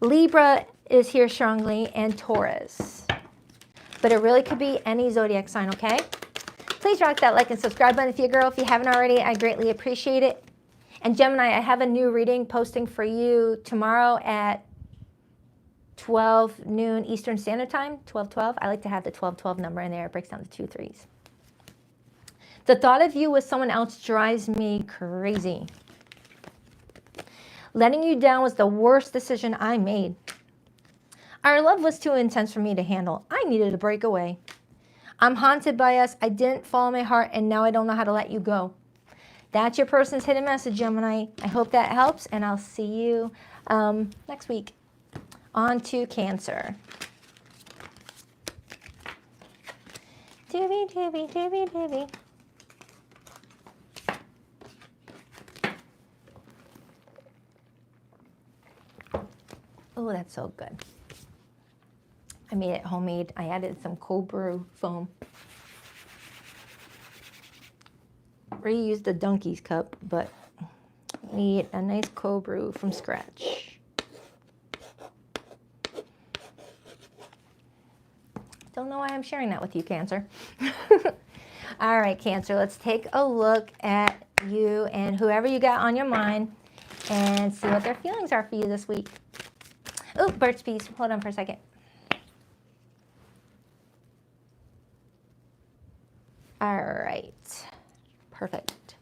Speaker 1: Libra is here strongly, and Taurus. But it really could be any zodiac sign, okay? Please rock that like and subscribe button if you're a girl. If you haven't already, I greatly appreciate it. And Gemini, I have a new reading posting for you tomorrow at 12 noon Eastern Standard Time, 12:12. I like to have the 12:12 number in there. It breaks down to 2 3s. The thought of you with someone else drives me crazy. Letting you down was the worst decision I made. Our love was too intense for me to handle. I needed a break away. I'm haunted by us. I didn't follow my heart, and now I don't know how to let you go. That's your person's hidden message, Gemini. I hope that helps, and I'll see you next week. On to Cancer. Doobie, doobie, doobie, doobie. Oh, that's so good. I made it homemade. I added some cold brew foam. Reused the donkey's cup, but made a nice cold brew from scratch. Don't know why I'm sharing that with you, Cancer. All right, Cancer, let's take a look at you and whoever you got on your mind and see what their feelings are for you this week. Oh, Birch Bees, hold on for a second. All right, perfect.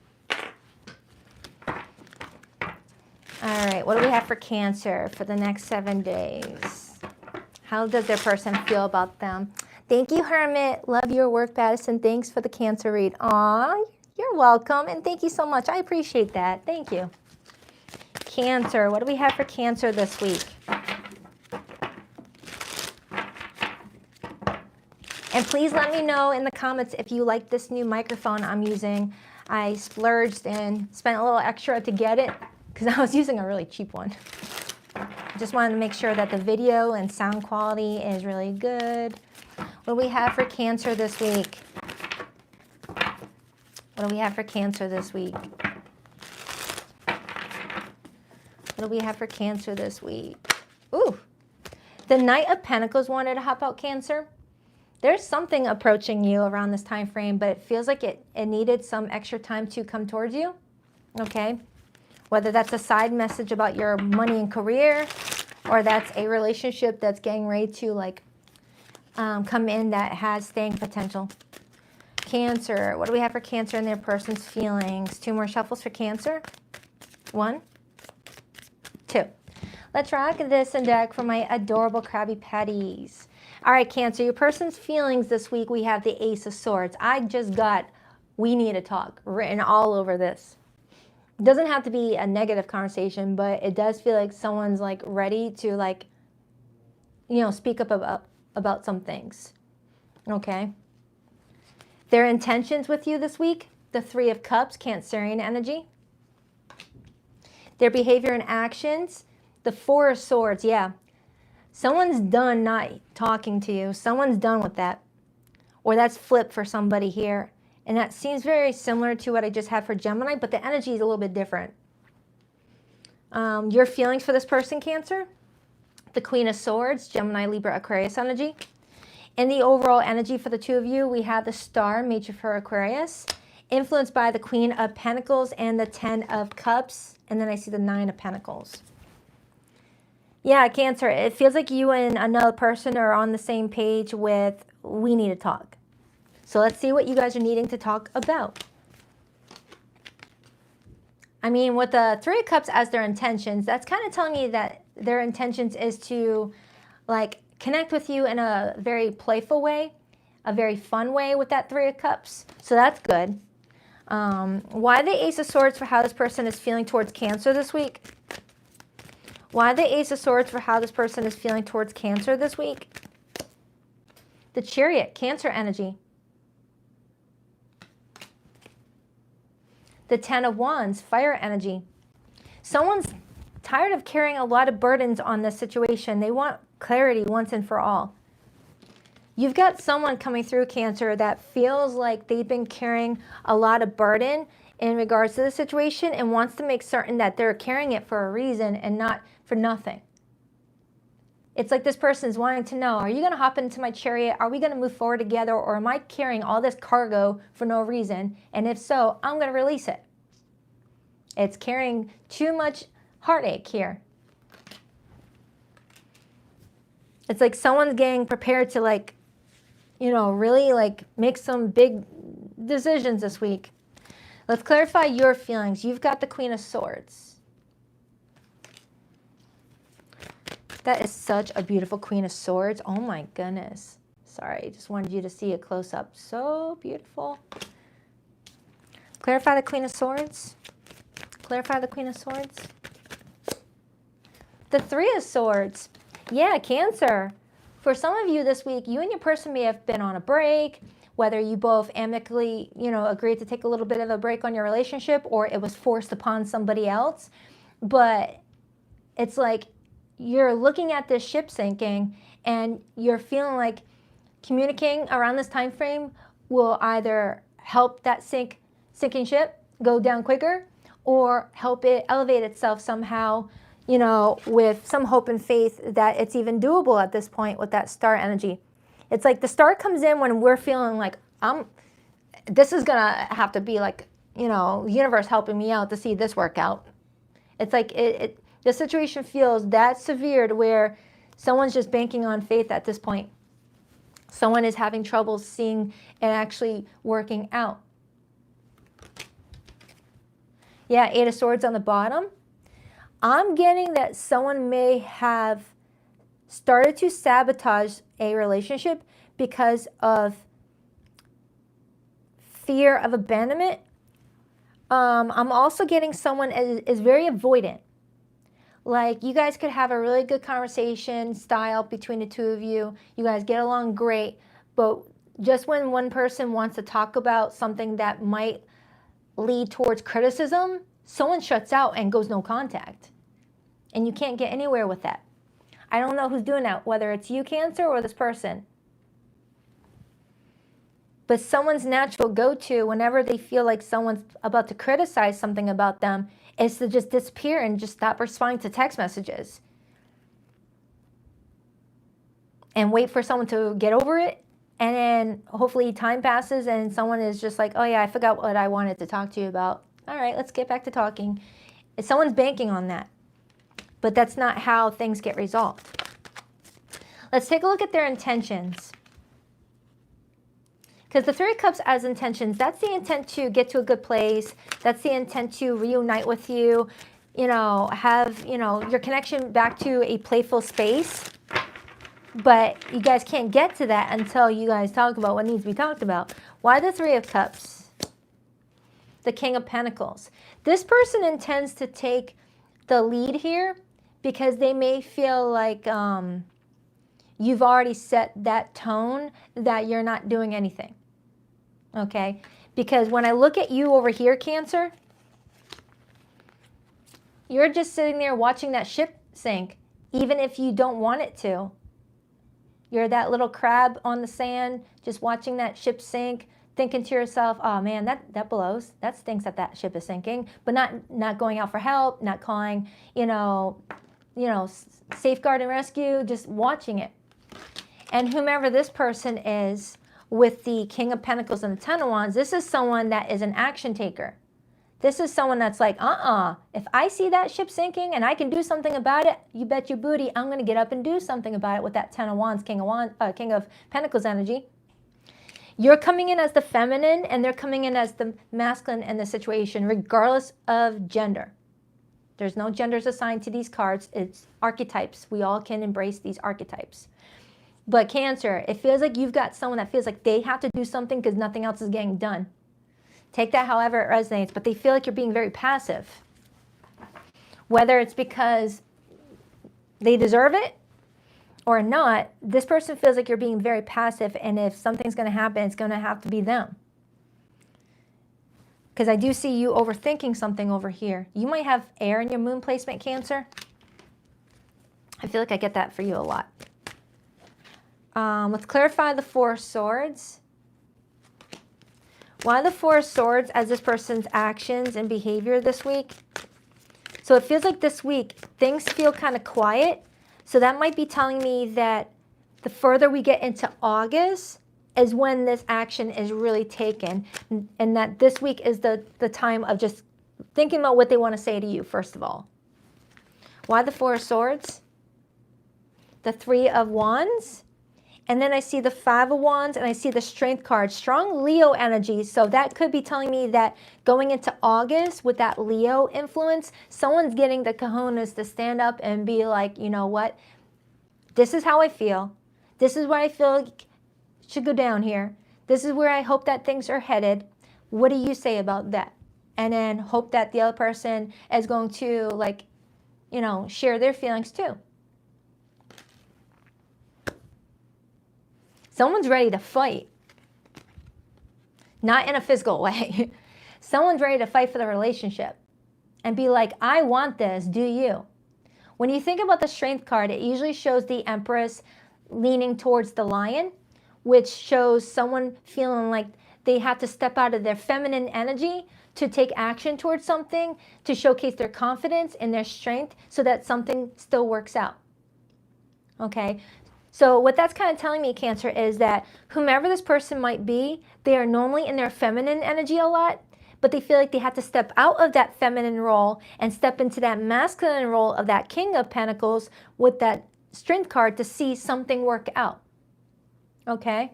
Speaker 1: All right, what do we have for Cancer for the next 7 days? How does their person feel about them? Thank you, Hermit. Love your work, Baddison. Thanks for the Cancer read. Aw, you're welcome, and thank you so much. I appreciate that. Thank you. Cancer, what do we have for Cancer this week? And please let me know in the comments if you like this new microphone I'm using. I splurged and spent a little extra to get it because I was using a really cheap one. Just wanted to make sure that the video and sound quality is really good. What do we have for Cancer this week? What do we have for Cancer this week? What do we have for Cancer this week? Ooh, the Knight of Pentacles wanted to hop out, Cancer. There's something approaching you around this time frame, but it feels like it needed some extra time to come towards you, okay? Whether that's a side message about your money and career, or that's a relationship that's getting ready to like come in that has staying potential. Cancer, what do we have for Cancer and their person's feelings? 2 more shuffles for Cancer. 1, 2. Let's rock this and deck for my adorable Krabby Patties. All right, Cancer, your person's feelings this week, we have the Ace of Swords. I just got "we need to talk" written all over this. It doesn't have to be a negative conversation, but it does feel like someone's like ready to like, you know, speak up about some things, okay? Their intentions with you this week, the 3 of Cups, Cancerian energy. Their behavior and actions, the 4 of Swords, yeah. Someone's done not talking to you. Someone's done with that. Or that's flipped for somebody here. And that seems very similar to what I just had for Gemini, but the energy is a little bit different. Your feelings for this person, Cancer, the Queen of Swords, Gemini, Libra, Aquarius energy. In the overall energy for the 2 of you, we have the Star, major for Aquarius, influenced by the Queen of Pentacles and the 10 of Cups, and then I see the 9 of Pentacles. Yeah, Cancer, it feels like you and another person are on the same page with "we need to talk." So let's see what you guys are needing to talk about. I mean, with the 3 of Cups as their intentions, that's kind of telling me that their intentions is to like connect with you in a very playful way, a very fun way with that 3 of Cups. So that's good. Why the Ace of Swords for how this person is feeling towards Cancer this week? Why the Ace of Swords for how this person is feeling towards Cancer this week? The Chariot, Cancer energy. The 10 of Wands, fire energy. Someone's tired of carrying a lot of burdens on this situation. They want clarity once and for all. You've got someone coming through, Cancer, that feels like they've been carrying a lot of burden in regards to the situation and wants to make certain that they're carrying it for a reason and not for nothing. It's like this person's wanting to know, are you going to hop into my chariot? Are we going to move forward together? Or am I carrying all this cargo for no reason? And if so, I'm going to release it. It's carrying too much heartache here. It's like someone's getting prepared to like, you know, really like make some big decisions this week. Let's clarify your feelings. You've got the Queen of Swords. That is such a beautiful Queen of Swords. Oh my goodness. Sorry, just wanted you to see a close-up. So beautiful. Clarify the Queen of Swords. Clarify the Queen of Swords. The 3 of Swords. Yeah, Cancer. For some of you this week, you and your person may have been on a break, whether you both amicably, you know, agreed to take a little bit of a break on your relationship or it was forced upon somebody else. But it's like you're looking at this ship sinking and you're feeling like communicating around this time frame will either help that sinking ship go down quicker or help it elevate itself somehow, you know, with some hope and faith that it's even doable at this point with that star energy. It's like the star comes in when we're feeling like, this is going to have to be like, you know, the universe helping me out to see this work out. It's like the situation feels that severe to where someone's just banking on faith at this point. Someone is having trouble seeing it actually working out. Yeah, 8 of Swords on the bottom. I'm getting that someone may have started to sabotage a relationship because of fear of abandonment. I'm also getting someone is very avoidant. Like you guys could have a really good conversation style between the 2 of you. You guys get along great, but just when one person wants to talk about something that might lead towards criticism, someone shuts out and goes no contact. And you can't get anywhere with that. I don't know who's doing that, whether it's you, Cancer, or this person. But someone's natural go-to whenever they feel like someone's about to criticize something about them is to just disappear and just stop responding to text messages. And wait for someone to get over it. And then hopefully time passes and someone is just like, oh yeah, I forgot what I wanted to talk to you about. All right, let's get back to talking. Someone's banking on that. But that's not how things get resolved. Let's take a look at their intentions. Because the Three of Cups as intentions, that's the intent to get to a good place. That's the intent to reunite with you, have, your connection back to a playful space. But you guys can't get to that until you guys talk about what needs to be talked about. Why the Three of Cups? The King of Pentacles. This person intends to take the lead here because they may feel like you've already set that tone that you're not doing anything. Okay? Because when I look at you over here, Cancer, you're just sitting there watching that ship sink, even if you don't want it to. You're that little crab on the sand, just watching that ship sink, thinking to yourself, oh man, that blows. That stinks that ship is sinking. But not going out for help, not calling, safeguard and rescue, just watching it. And whomever this person is with the King of Pentacles and the Ten of Wands, this is someone that is an action taker. This is someone that's like, if I see that ship sinking and I can do something about it, you bet your booty I'm going to get up and do something about it with that Ten of Wands, King of Pentacles energy. You're coming in as the feminine and they're coming in as the masculine in the situation, regardless of gender. There's no genders assigned to these cards. It's archetypes. We all can embrace these archetypes. But Cancer, it feels like you've got someone that feels like they have to do something because nothing else is getting done. Take that however it resonates, but they feel like you're being very passive. Whether it's because they deserve it or not, this person feels like you're being very passive, and if something's going to happen, it's going to have to be them. Because I do see you overthinking something over here. You might have air in your moon placement, Cancer. I feel like I get that for you a lot. Let's clarify the Four of Swords. Why the Four of Swords as this person's actions and behavior this week? So it feels like this week things feel kind of quiet. So that might be telling me that the further we get into August is when this action is really taken. And that this week is the time of just thinking about what they want to say to you, first of all. Why the Four of Swords? The Three of Wands. And then I see the Five of Wands and I see the Strength card. Strong Leo energy. So that could be telling me that going into August with that Leo influence, someone's getting the cojones to stand up and be like, you know what? This is how I feel. This is what I feel like should go down here. This is where I hope that things are headed. What do you say about that? And then hope that the other person is going to, like, share their feelings too. Someone's ready to fight. Not in a physical way. Someone's ready to fight for the relationship and be like, I want this, do you? When you think about the Strength card, it usually shows the Empress leaning towards the Lion, which shows someone feeling like they have to step out of their feminine energy to take action towards something, to showcase their confidence and their strength so that something still works out. Okay? So what that's kind of telling me, Cancer, is that whomever this person might be, they are normally in their feminine energy a lot, but they feel like they have to step out of that feminine role and step into that masculine role of that King of Pentacles with that Strength card to see something work out. Okay?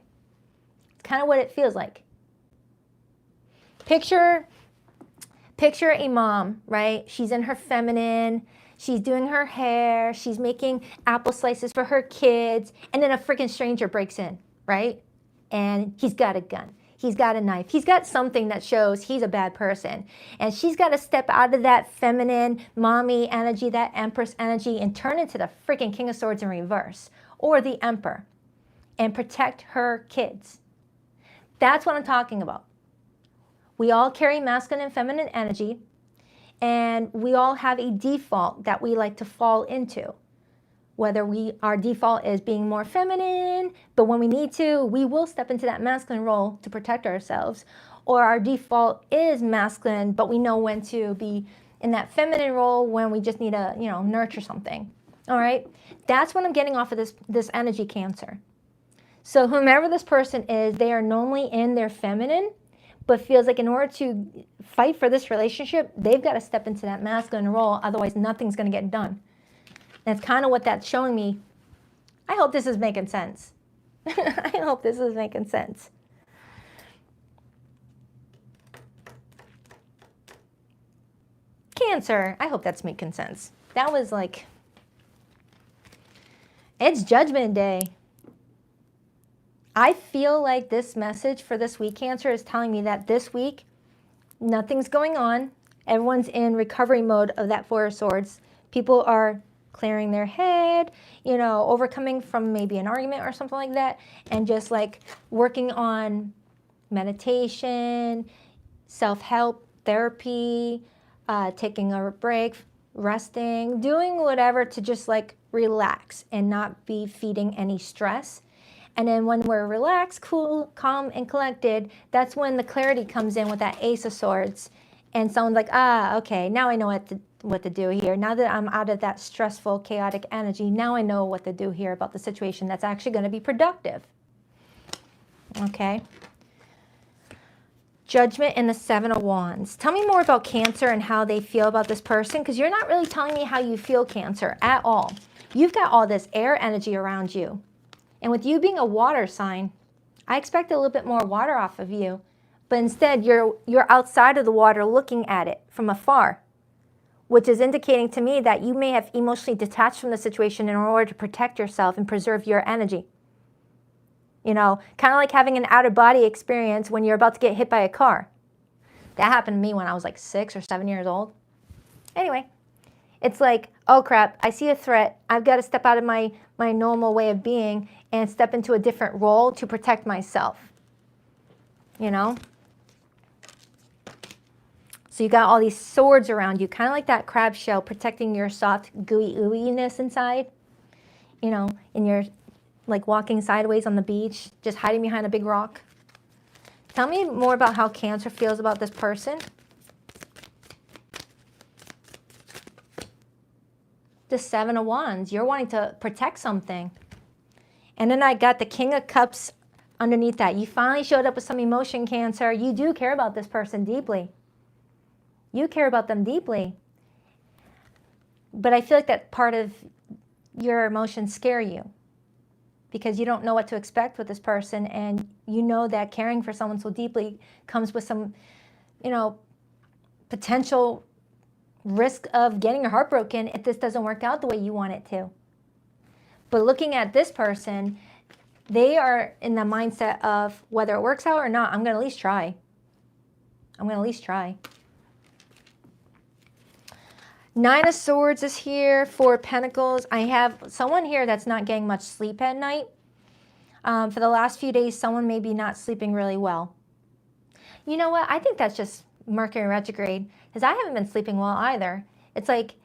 Speaker 1: It's kind of what it feels like. Picture a mom, right? She's in her feminine. She's doing her hair, she's making apple slices for her kids, and then a freaking stranger breaks in, right? And he's got a gun, he's got a knife, he's got something that shows he's a bad person. And she's got to step out of that feminine, mommy energy, that Empress energy, and turn into the freaking King of Swords in reverse, or the Emperor, and protect her kids. That's what I'm talking about. We all carry masculine and feminine energy. And we all have a default that we like to fall into. Whether our default is being more feminine, but when we need to, we will step into that masculine role to protect ourselves. Or our default is masculine, but we know when to be in that feminine role when we just need to, nurture something. All right? That's what I'm getting off of this energy, Cancer. So whomever this person is, they are normally in their feminine, but feels like in order to fight for this relationship, they've got to step into that masculine role. Otherwise, nothing's going to get done. That's kind of what that's showing me. I hope this is making sense. I hope this is making sense. Cancer, I hope that's making sense. That was like, it's Judgment Day. I feel like this message for this week, Cancer, is telling me that this week, nothing's going on. Everyone's in recovery mode of that Four of Swords. People are clearing their head, overcoming from maybe an argument or something like that, and just like working on meditation, self-help, therapy, taking a break, resting, doing whatever to just like relax and not be feeding any stress. And then when we're relaxed, cool, calm, and collected, that's when the clarity comes in with that Ace of Swords. And someone's like, okay, now I know what to do here. Now that I'm out of that stressful, chaotic energy, now I know what to do here about the situation that's actually going to be productive. Okay. Judgment and the Seven of Wands. Tell me more about Cancer and how they feel about this person, because you're not really telling me how you feel, Cancer, at all. You've got all this air energy around you. And with you being a water sign, I expect a little bit more water off of you. But instead, you're outside of the water looking at it from afar, which is indicating to me that you may have emotionally detached from the situation in order to protect yourself and preserve your energy. Kind of like having an out-of-body experience when you're about to get hit by a car. That happened to me when I was like 6 or 7 years old. Anyway, it's like, oh crap, I see a threat. I've got to step out of my normal way of being and step into a different role to protect myself. So you got all these swords around you, kind of like that crab shell protecting your soft, gooey ooey-ness inside. In your, like walking sideways on the beach, just hiding behind a big rock. Tell me more about how Cancer feels about this person. The Seven of Wands, you're wanting to protect something. And then I got the King of Cups underneath that. You finally showed up with some emotion, Cancer. You do care about this person deeply. You care about them deeply. But I feel like that part of your emotions scare you because you don't know what to expect with this person, and you know that caring for someone so deeply comes with some, potential risk of getting your heart broken if this doesn't work out the way you want it to. But looking at this person, they are in the mindset of whether it works out or not, I'm going to at least try. I'm going to at least try. Nine of Swords is here. Four of Pentacles. I have someone here that's not getting much sleep at night. For the last few days, someone may be not sleeping really well. You know what? I think that's just Mercury retrograde, because I haven't been sleeping well either. It's like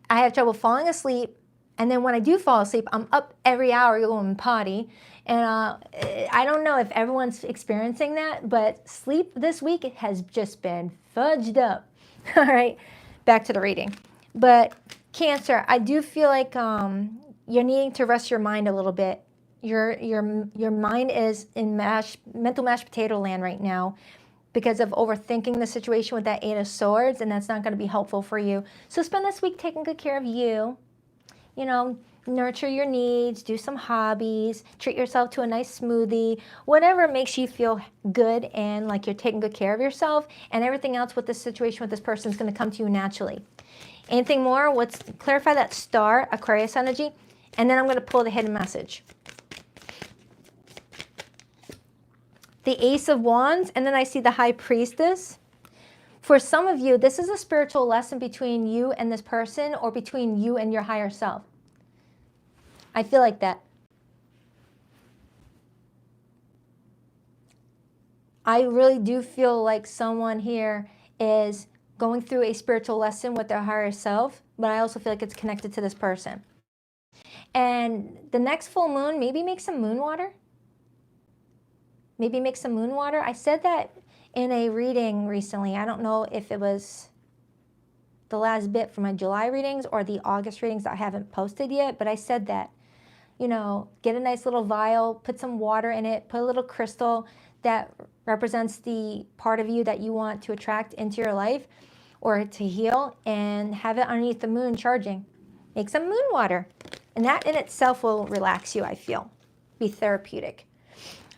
Speaker 1: I have trouble falling asleep, and then when I do fall asleep, I'm up every hour going potty. And I don't know if everyone's experiencing that, but sleep this week has just been fudged up. All right. Back to the reading. But Cancer, I do feel like you're needing to rest your mind a little bit. Your mind is in mental mashed potato land right now because of overthinking the situation with that Eight of Swords, and that's not going to be helpful for you. So spend this week taking good care of you. Nurture your needs, do some hobbies, treat yourself to a nice smoothie, whatever makes you feel good and like you're taking good care of yourself, and everything else with this situation with this person is going to come to you naturally. Anything more? Let's clarify that star, Aquarius energy, and then I'm going to pull the hidden message. The Ace of Wands, and then I see the High Priestess. For some of you, this is a spiritual lesson between you and this person, or between you and your higher self. I feel like that. I really do feel like someone here is going through a spiritual lesson with their higher self, but I also feel like it's connected to this person. And the next full moon, maybe make some moon water. Maybe make some moon water. I said that in a reading recently. I don't know if it was the last bit from my July readings or the August readings that I haven't posted yet, but I said that, you know, get a nice little vial, put some water in it, put a little crystal that represents the part of you that you want to attract into your life or to heal, and have it underneath the moon charging. Make some moon water. And that in itself will relax you, I feel. Be therapeutic.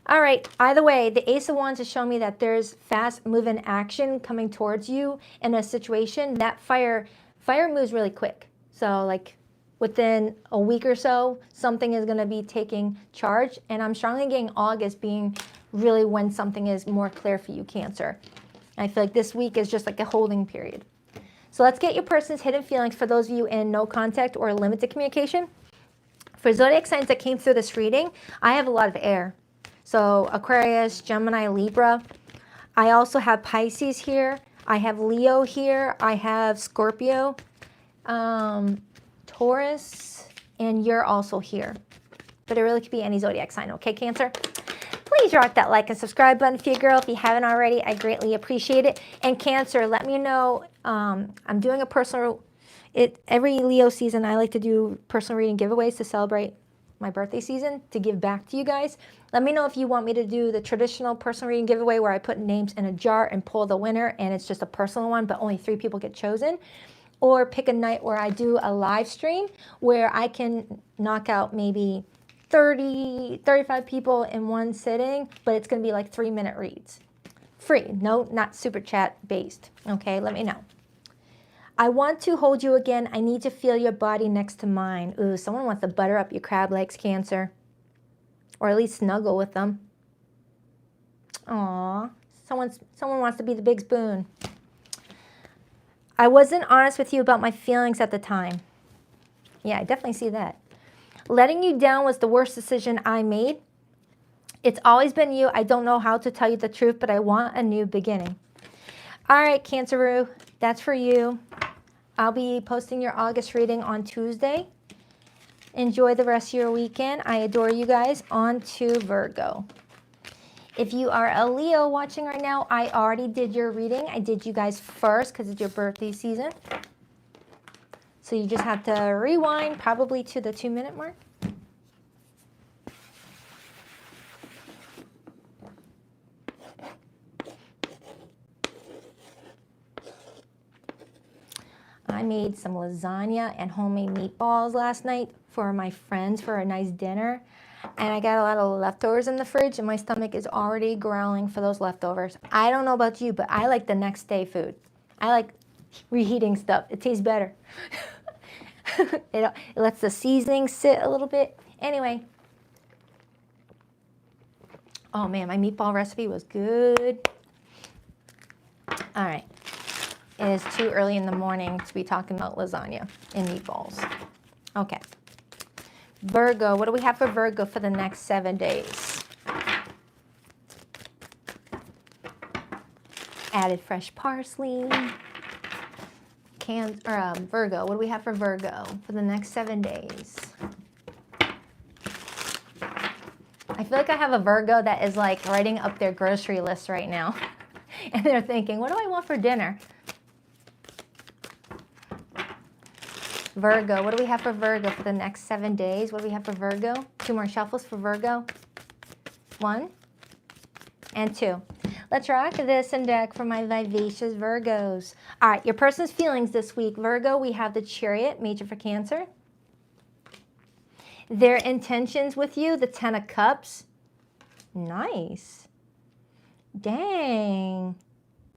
Speaker 1: All right, either way, the Ace of Wands is showing me that there's fast moving action coming towards you in a situation. That fire moves really quick. So like within a week or so, something is going to be taking charge. And I'm strongly getting August being really when something is more clear for you, Cancer. I feel like this week is just like a holding period. So let's get your person's hidden feelings for those of you in no contact or limited communication. For zodiac signs that came through this reading, I have a lot of air. So Aquarius, Gemini, Libra. I also have Pisces here. I have Leo here. I have Scorpio, Taurus, and you're also here. But it really could be any zodiac sign, okay, Cancer? Please rock that like and subscribe button for your girl if you haven't already. I greatly appreciate it. And Cancer, let me know. I'm doing a personal... Every Leo season, I like to do personal reading giveaways to celebrate my birthday season, to give back to you guys. Let me know if you want me to do the traditional personal reading giveaway where I put names in a jar and pull the winner, and it's just a personal one, but only 3 people get chosen. Or pick a night where I do a live stream where I can knock out maybe 30, 35 people in one sitting, but it's going to be like 3-minute reads. Free, no, not super chat based. Okay, let me know. I want to hold you again. I need to feel your body next to mine. Ooh, someone wants to butter up your crab legs, Cancer. Or at least snuggle with them. Aw, someone wants to be the big spoon. I wasn't honest with you about my feelings at the time. Yeah, I definitely see that. Letting you down was the worst decision I made. It's always been you. I don't know how to tell you the truth, but I want a new beginning. All right, Canceroo, that's for you. I'll be posting your August reading on Tuesday. Enjoy the rest of your weekend. I adore you guys. On to Virgo. If you are a Leo watching right now, I already did your reading. I did you guys first because it's your birthday season. So you just have to rewind probably to the 2-minute mark. I made some lasagna and homemade meatballs last night for my friends for a nice dinner. And I got a lot of leftovers in the fridge, and my stomach is already growling for those leftovers. I don't know about you, but I like the next day food. I like reheating stuff. It tastes better. It lets the seasoning sit a little bit. Anyway. Oh man, my meatball recipe was good. All right. It is too early in the morning to be talking about lasagna and meatballs. Okay. Virgo, what do we have for Virgo for the next 7 days? Added fresh parsley. Virgo, what do we have for Virgo for the next 7 days? I feel like I have a Virgo that is like writing up their grocery list right now. And they're thinking, what do I want for dinner? Virgo, what do we have for Virgo for the next 7 days? What do we have for Virgo? 2 more shuffles for Virgo. 1 and 2. Let's rock this and deck for my vivacious Virgos. All right, your person's feelings this week. Virgo, we have the Chariot, major for Cancer. Their intentions with you, the 10 of Cups. Nice. Dang.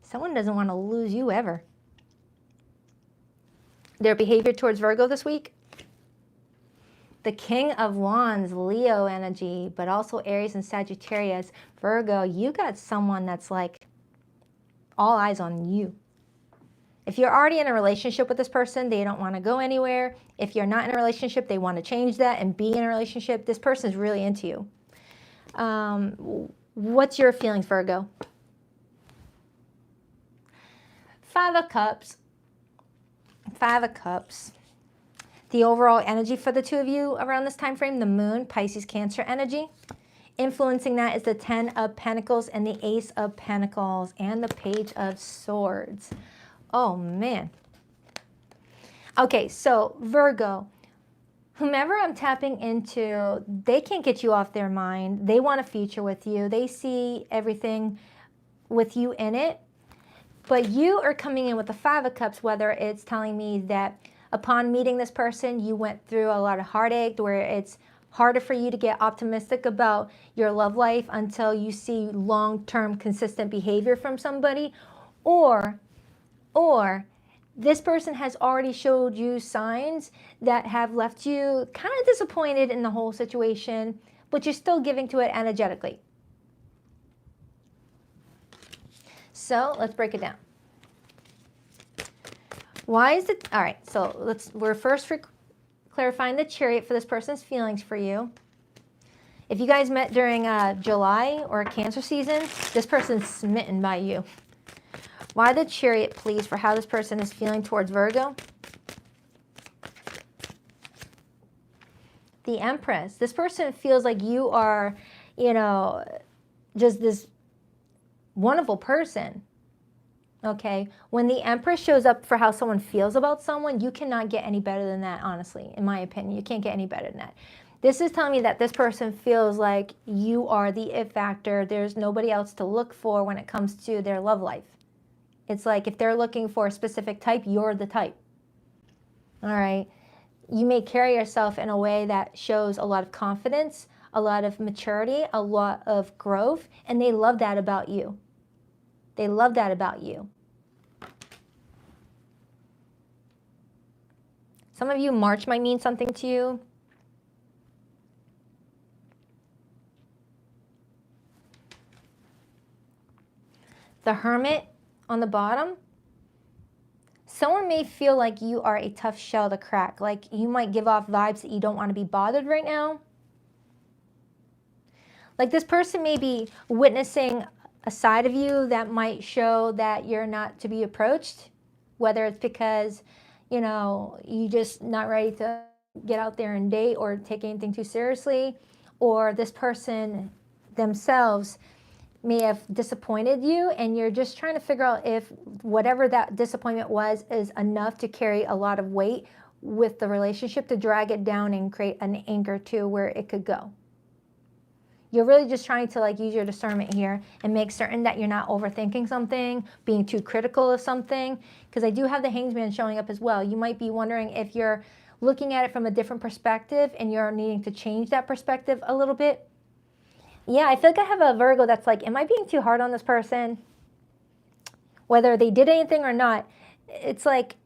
Speaker 1: Someone doesn't want to lose you ever. Their behavior towards Virgo this week. The King of Wands, Leo energy, but also Aries and Sagittarius. Virgo, you got someone that's like all eyes on you. If you're already in a relationship with this person, they don't want to go anywhere. If you're not in a relationship, they want to change that and be in a relationship. This person's really into you. What's your feelings, Virgo? 5 of Cups. 5 of Cups. The overall energy for the two of you around this time frame, the moon, Pisces, Cancer energy. Influencing that is the 10 of Pentacles and the Ace of Pentacles and the Page of Swords. Oh, man. Okay, so Virgo, whomever I'm tapping into, they can't get you off their mind. They want a future with you. They see everything with you in it. But you are coming in with the Five of Cups, whether it's telling me that upon meeting this person, you went through a lot of heartache, where it's harder for you to get optimistic about your love life until you see long-term consistent behavior from somebody, or this person has already showed you signs that have left you kind of disappointed in the whole situation, but you're still giving to it energetically. So let's break it down. Why is it, all right, so we're first clarifying the Chariot for this person's feelings for you. If you guys met during July or Cancer season, this person's smitten by you. Why the Chariot, please, for how this person is feeling towards Virgo? The Empress. This person feels like you are, you know, just this wonderful person. Okay, when the Empress shows up for how someone feels about someone, you cannot get any better than that, honestly, in my opinion. You can't get any better than that. This is telling me that this person feels like you are the it factor. There's nobody else to look for when it comes to their love life. It's like if they're looking for a specific type, you're the type. All right, you may carry yourself in a way that shows a lot of confidence, a lot of maturity, a lot of growth, and they love that about you. They love that about you. Some of you, March might mean something to you. The Hermit on the bottom. Someone may feel like you are a tough shell to crack. Like you might give off vibes that you don't want to be bothered right now. Like this person may be witnessing a side of you that might show that you're not to be approached, whether it's because, you know, you just not ready to get out there and date or take anything too seriously, or this person themselves may have disappointed you and you're just trying to figure out if whatever that disappointment was is enough to carry a lot of weight with the relationship to drag it down and create an anchor to where it could go. You're really just trying to like use your discernment here and make certain that you're not overthinking something, being too critical of something, because I do have the Hangman showing up as well. You might be wondering if you're looking at it from a different perspective and you're needing to change that perspective a little bit. Yeah, I feel like I have a Virgo that's like, am I being too hard on this person? Whether they did anything or not, it's like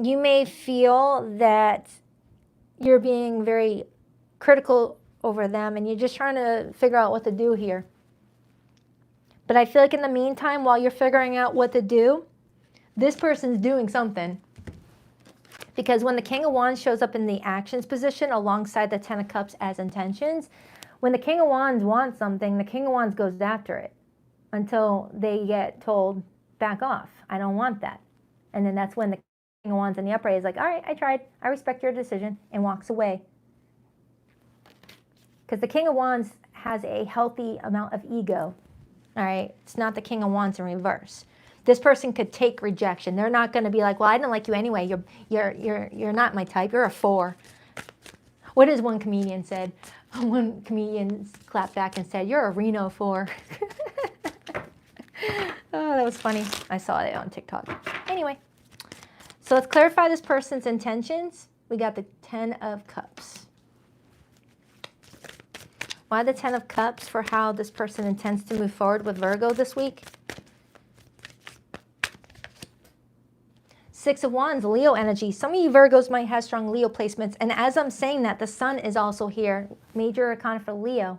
Speaker 1: you may feel that you're being very critical over them and you're just trying to figure out what to do here. But I feel like in the meantime, while you're figuring out what to do, this person's doing something. Because when the King of Wands shows up in the actions position alongside the Ten of Cups as intentions, when the King of Wands wants something, the King of Wands goes after it until they get told, back off, I don't want that. And then that's when the King of Wands in the upright is like, all right, I tried, I respect your decision, and walks away. Because the King of Wands has a healthy amount of ego, all right? It's not the King of Wands in reverse. This person could take rejection. They're not going to be like, well, I didn't like you anyway. You're not my type. You're a 4. What is one comedian said? One comedian clapped back and said, you're a Reno 4. Oh, that was funny. I saw it on TikTok. Anyway, so let's clarify this person's intentions. We got the 10 of Cups. Why the 10 of Cups for how this person intends to move forward with Virgo this week? 6 of Wands, Leo energy. Some of you Virgos might have strong Leo placements. And as I'm saying that, the sun is also here. Major arcana for Leo.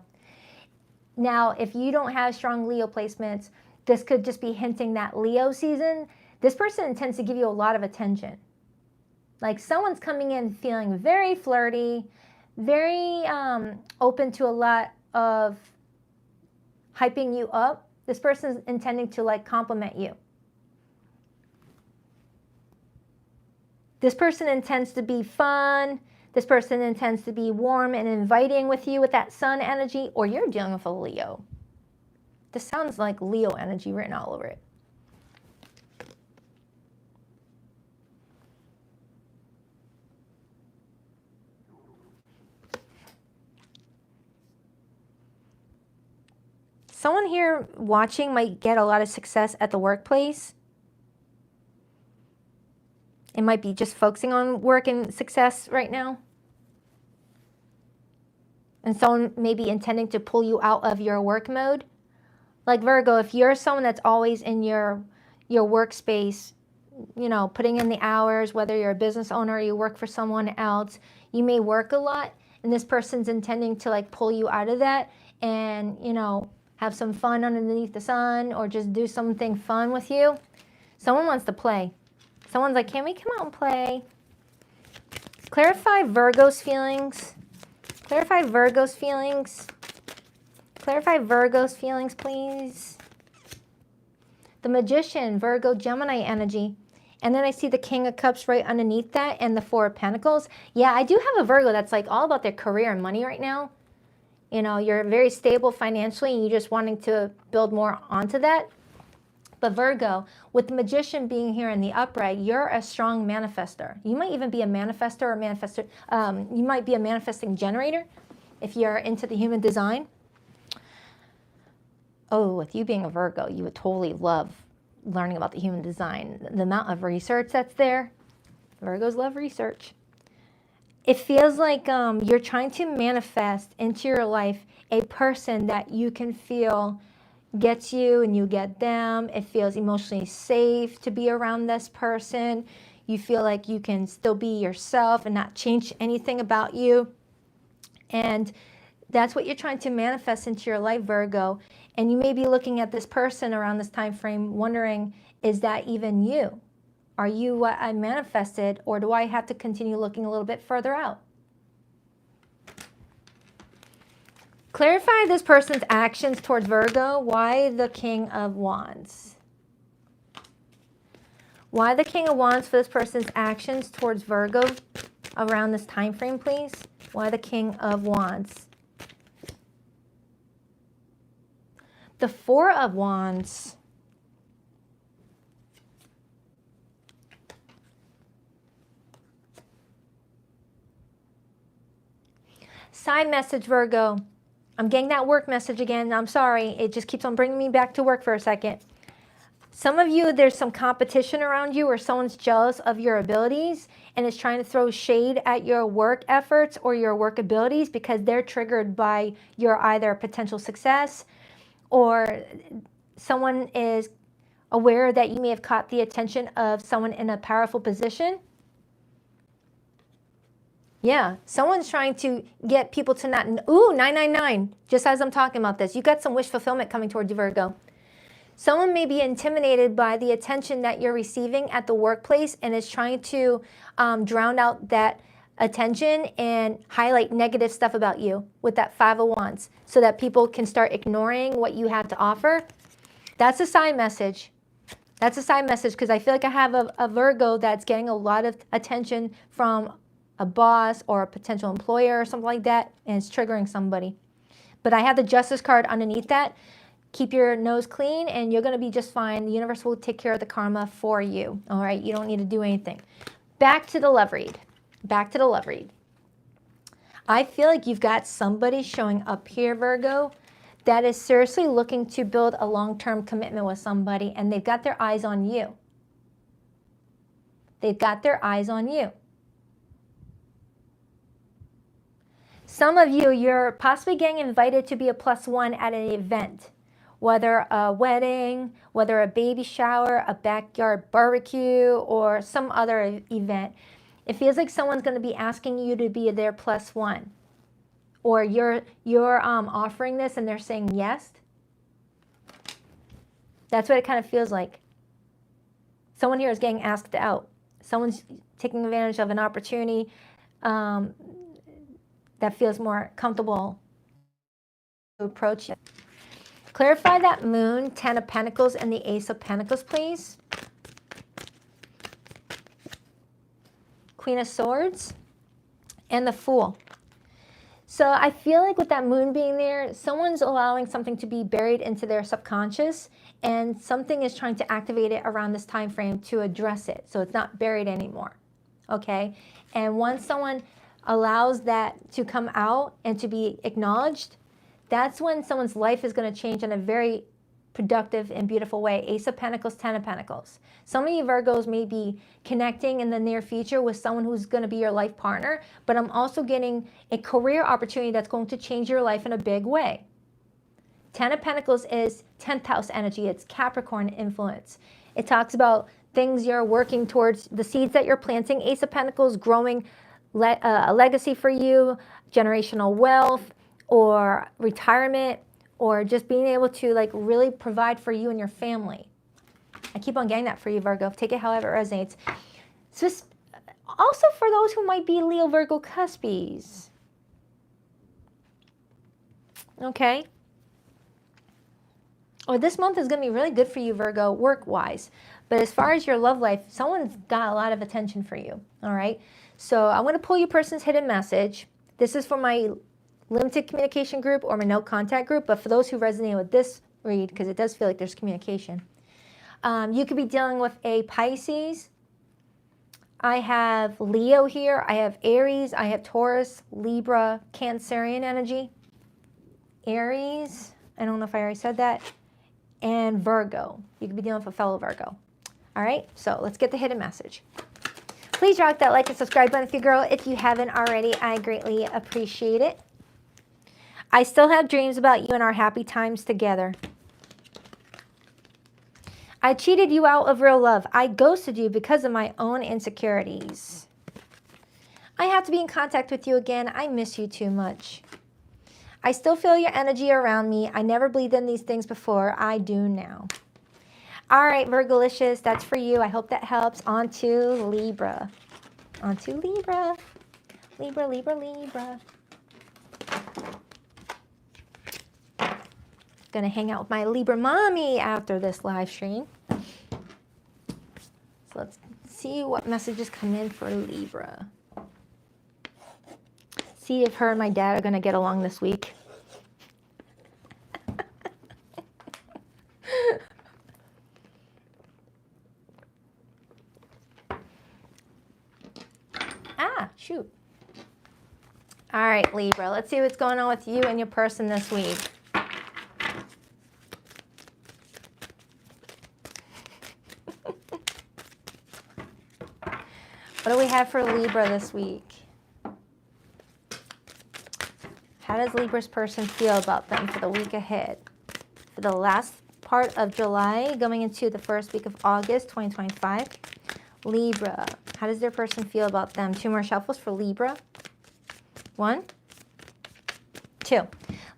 Speaker 1: Now, if you don't have strong Leo placements, this could just be hinting that Leo season, this person intends to give you a lot of attention. Like someone's coming in feeling very flirty, very open to a lot of hyping you up. This person's intending to like compliment you. This person intends to be fun. This person intends to be warm and inviting with you with that sun energy, or you're dealing with a Leo. This sounds like Leo energy written all over it. Someone here watching might get a lot of success at the workplace. It might be just focusing on work and success right now. And someone may be intending to pull you out of your work mode. Like Virgo, if you're someone that's always in your workspace, you know, putting in the hours, whether you're a business owner or you work for someone else, you may work a lot, and this person's intending to like pull you out of that and, you know, have some fun underneath the sun or just do something fun with you. Someone wants to play. Someone's like, can we come out and play? Clarify Virgo's feelings. Clarify Virgo's feelings. Clarify Virgo's feelings, please. The Magician, Virgo, Gemini energy. And then I see the King of Cups right underneath that and the Four of Pentacles. Yeah, I do have a Virgo that's like all about their career and money right now. You know, you're very stable financially and you're just wanting to build more onto that. But Virgo, with the Magician being here in the upright, you're a strong manifester. You might even be a manifester or manifester. You might be a manifesting generator if you're into the human design. Oh, with you being a Virgo, you would totally love learning about the human design. The amount of research that's there. Virgos love research. It feels like you're trying to manifest into your life a person that you can feel gets you and you get them. It feels emotionally safe to be around this person. You feel like you can still be yourself and not change anything about you. And that's what you're trying to manifest into your life, Virgo. And you may be looking at this person around this time frame wondering, is that even you? Are you what I manifested, or do I have to continue looking a little bit further out? Clarify this person's actions towards Virgo. Why the King of Wands? Why the King of Wands for this person's actions towards Virgo around this time frame, please? Why the King of Wands? The Four of Wands. Side message, Virgo. I'm getting that work message again. I'm sorry. It just keeps on bringing me back to work for a second. Some of you, there's some competition around you or someone's jealous of your abilities and is trying to throw shade at your work efforts or your work abilities because they're triggered by your either potential success or someone is aware that you may have caught the attention of someone in a powerful position. Yeah, someone's trying to get people to not, ooh, 999, just as I'm talking about this. You got some wish fulfillment coming towards you, Virgo. Someone may be intimidated by the attention that you're receiving at the workplace and is trying to drown out that attention and highlight negative stuff about you with that Five of Wands so that people can start ignoring what you have to offer. That's a side message. That's a side message because I feel like I have a Virgo that's getting a lot of attention from a boss or a potential employer or something like that, and it's triggering somebody. But I have the Justice card underneath that. Keep your nose clean and you're going to be just fine. The universe will take care of the karma for you. All right, you don't need to do anything. Back to the love read. Back to the love read. I feel like you've got somebody showing up here, Virgo, that is seriously looking to build a long-term commitment with somebody, and they've got their eyes on you. They've got their eyes on you. Some of you, you're possibly getting invited to be a +1 at an event, whether a wedding, whether a baby shower, a backyard barbecue, or some other event. It feels like someone's going to be asking you to be their +1, or you're offering this and they're saying yes. That's what it kind of feels like. Someone here is getting asked out. Someone's taking advantage of an opportunity that feels more comfortable to approach it. Clarify that Moon, 10 of Pentacles, and the Ace of Pentacles, please. Queen of Swords, and the Fool. So I feel like with that moon being there, someone's allowing something to be buried into their subconscious, and something is trying to activate it around this time frame to address it, so it's not buried anymore, okay? And once someone allows that to come out and to be acknowledged, that's when someone's life is going to change in a very productive and beautiful way. Ace of Pentacles, 10 of Pentacles. Some of you Virgos may be connecting in the near future with someone who's going to be your life partner, but I'm also getting a career opportunity that's going to change your life in a big way. 10 of Pentacles is 10th house energy. It's Capricorn influence. It talks about things you're working towards, the seeds that you're planting. Ace of Pentacles, growing a legacy for you, generational wealth, or retirement, or just being able to like really provide for you and your family. I keep on getting that for you, Virgo. Take it however it resonates. So also for those who might be Leo, Virgo cuspies. Okay. Or this month is going to be really good for you, Virgo, work-wise. But as far as your love life, someone's got a lot of attention for you. All right. So I'm going to pull your person's hidden message. This is for my limited communication group or my no contact group, but for those who resonate with this read, because it does feel like there's communication, you could be dealing with a Pisces. I have Leo here, I have Aries, I have Taurus, Libra, Cancerian energy, Aries, I don't know if I already said that, and Virgo. You could be dealing with a fellow Virgo. All right, so let's get the hidden message. Please rock that like and subscribe button if you girl. If you haven't already, I greatly appreciate it. I still have dreams about you and our happy times together. I cheated you out of real love. I ghosted you because of my own insecurities. I have to be in contact with you again. I miss you too much. I still feel your energy around me. I never believed in these things before. I do now. All right, Virgolicious, that's for you. I hope that helps. On to Libra. On to Libra. Libra, Libra, Libra. Gonna hang out with my Libra mommy after this live stream. So let's see what messages come in for Libra. See if her and my dad are gonna get along this week. Shoot. All right, Libra, let's see what's going on with you and your person this week. What do we have for Libra this week? How does Libra's person feel about them for the week ahead? For the last part of July, going into the first week of August, 2025. Libra, how does their person feel about them? 2 more shuffles for Libra. 1, 2.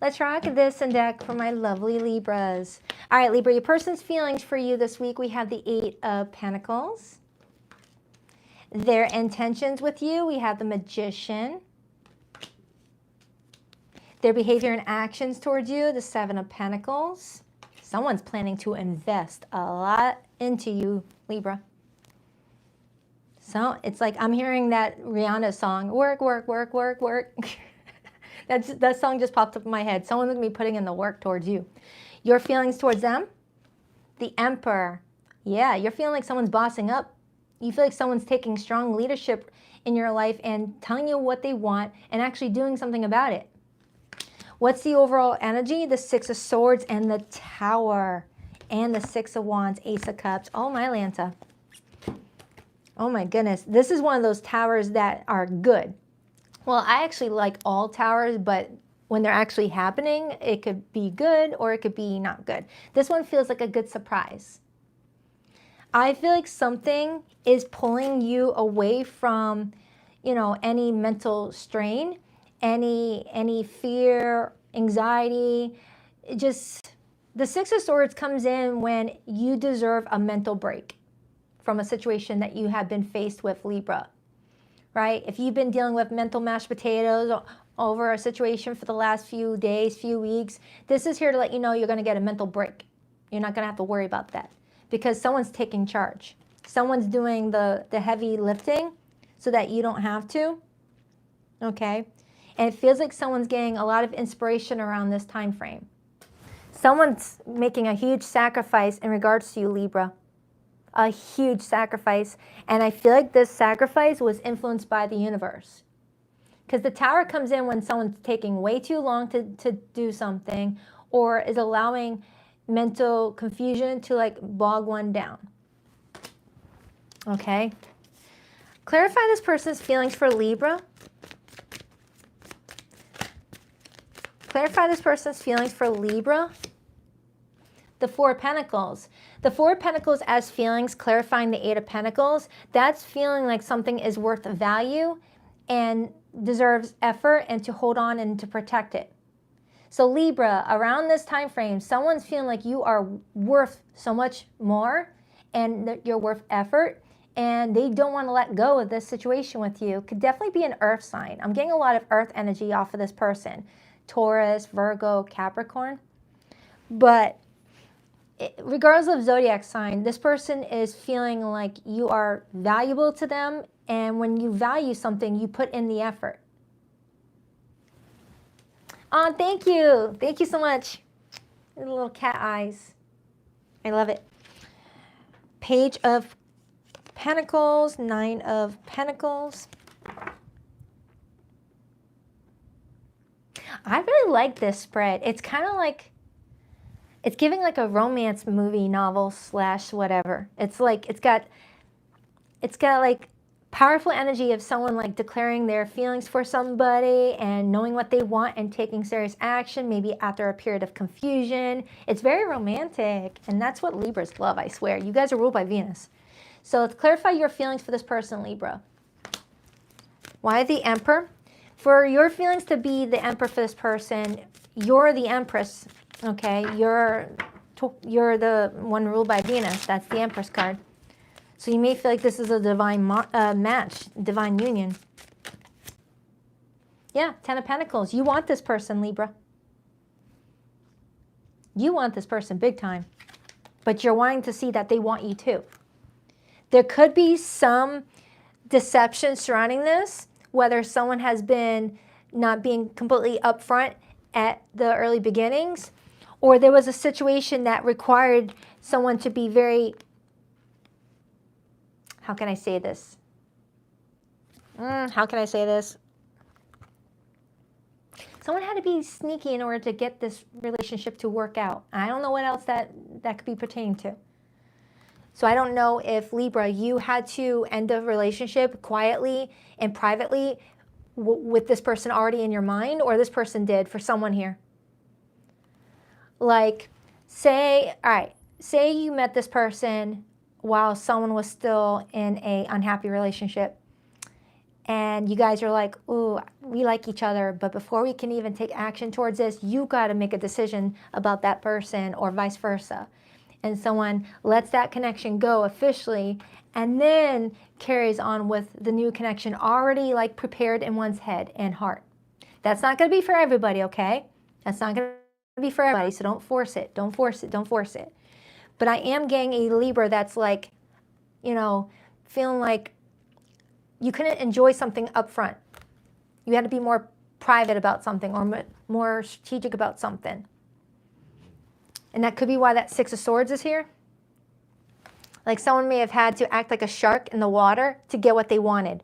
Speaker 1: Let's rock this and deck for my lovely Libras. All right, Libra, your person's feelings for you this week. We have the 8 of Pentacles. Their intentions with you, we have the Magician. Their behavior and actions towards you, the 7 of Pentacles. Someone's planning to invest a lot into you, Libra. So it's like I'm hearing that Rihanna song, work, work, work, work, work. That song just popped up in my head. Someone's going to be putting in the work towards you. Your feelings towards them, the Emperor. Yeah, you're feeling like someone's bossing up. You feel like someone's taking strong leadership in your life and telling you what they want and actually doing something about it. What's the overall energy? The 6 of Swords and the Tower. And the 6 of Wands, Ace of Cups. Oh, my Lanta. Oh my goodness, this is one of those towers that are good. Well, I actually like all towers, but when they're actually happening, it could be good or it could be not good. This one feels like a good surprise. I feel like something is pulling you away from, you know, any mental strain, any fear, anxiety. Just the 6 of Swords comes in when you deserve a mental break from a situation that you have been faced with, Libra, right? If you've been dealing with mental mashed potatoes over a situation for the last few days, few weeks, this is here to let you know you're going to get a mental break. You're not going to have to worry about that because someone's taking charge. Someone's doing the heavy lifting so that you don't have to, okay? And it feels like someone's getting a lot of inspiration around this time frame. Someone's making a huge sacrifice in regards to you, Libra. A huge sacrifice. And I feel like this sacrifice was influenced by the universe. Because the Tower comes in when someone's taking way too long to do something, or is allowing mental confusion to like bog one down. Okay? Clarify this person's feelings for Libra. Clarify this person's feelings for Libra. The Four of Pentacles. The Four of Pentacles as feelings, clarifying the Eight of Pentacles. That's feeling like something is worth value and deserves effort and to hold on and to protect it. So Libra, around this time frame, someone's feeling like you are worth so much more and that you're worth effort, and they don't want to let go of this situation with you. Could definitely be an earth sign. I'm getting a lot of earth energy off of this person. Taurus, Virgo, Capricorn. But regardless of zodiac sign, this person is feeling like you are valuable to them, and when you value something, you put in the effort. Oh, thank you. Thank you so much. Little cat eyes. I love it. Page of Pentacles, Nine of Pentacles. I really like this spread. It's kind of like, it's giving like a romance movie novel slash whatever. It's like, it's got like powerful energy of someone like declaring their feelings for somebody and knowing what they want and taking serious action, maybe after a period of confusion. It's very romantic, and that's what Libras love, I swear. You guys are ruled by Venus. So let's clarify your feelings for this person, Libra. Why the Emperor? For your feelings to be the Emperor for this person, you're the Empress. Okay, you're the one ruled by Venus. That's the Empress card. So you may feel like this is a divine match, divine union. Yeah, Ten of Pentacles. You want this person, Libra. You want this person big time. But you're wanting to see that they want you too. There could be some deception surrounding this, whether someone has been not being completely upfront at the early beginnings, or there was a situation that required someone to be very, how can I say this? How can I say this? Someone had to be sneaky in order to get this relationship to work out. I don't know what else that could be pertaining to. So I don't know if, Libra, you had to end a relationship quietly and privately with this person already in your mind, or this person did for someone here. Like, say you met this person while someone was still in an unhappy relationship, and you guys are like, ooh, we like each other, but before we can even take action towards this, you got to make a decision about that person, or vice versa. And someone lets that connection go officially and then carries on with the new connection already like prepared in one's head and heart. That's not going to be for everybody, okay? That's not going to be for everybody, so don't force it. Don't force it. Don't force it. But I am getting a Libra that's like, you know, feeling like you couldn't enjoy something up front. You had to be more private about something, or more strategic about something. And that could be why that Six of Swords is here. Like someone may have had to act like a shark in the water to get what they wanted.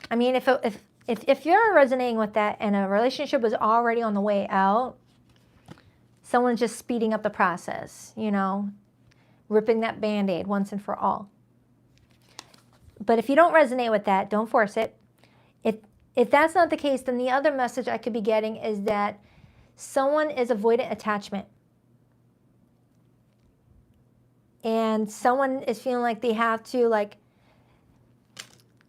Speaker 1: I mean, if you're resonating with that and a relationship was already on the way out, someone's just speeding up the process, you know, ripping that Band-Aid once and for all. But if you don't resonate with that, don't force it. If that's not the case, then the other message I could be getting is that someone is avoidant attachment. And someone is feeling like they have to like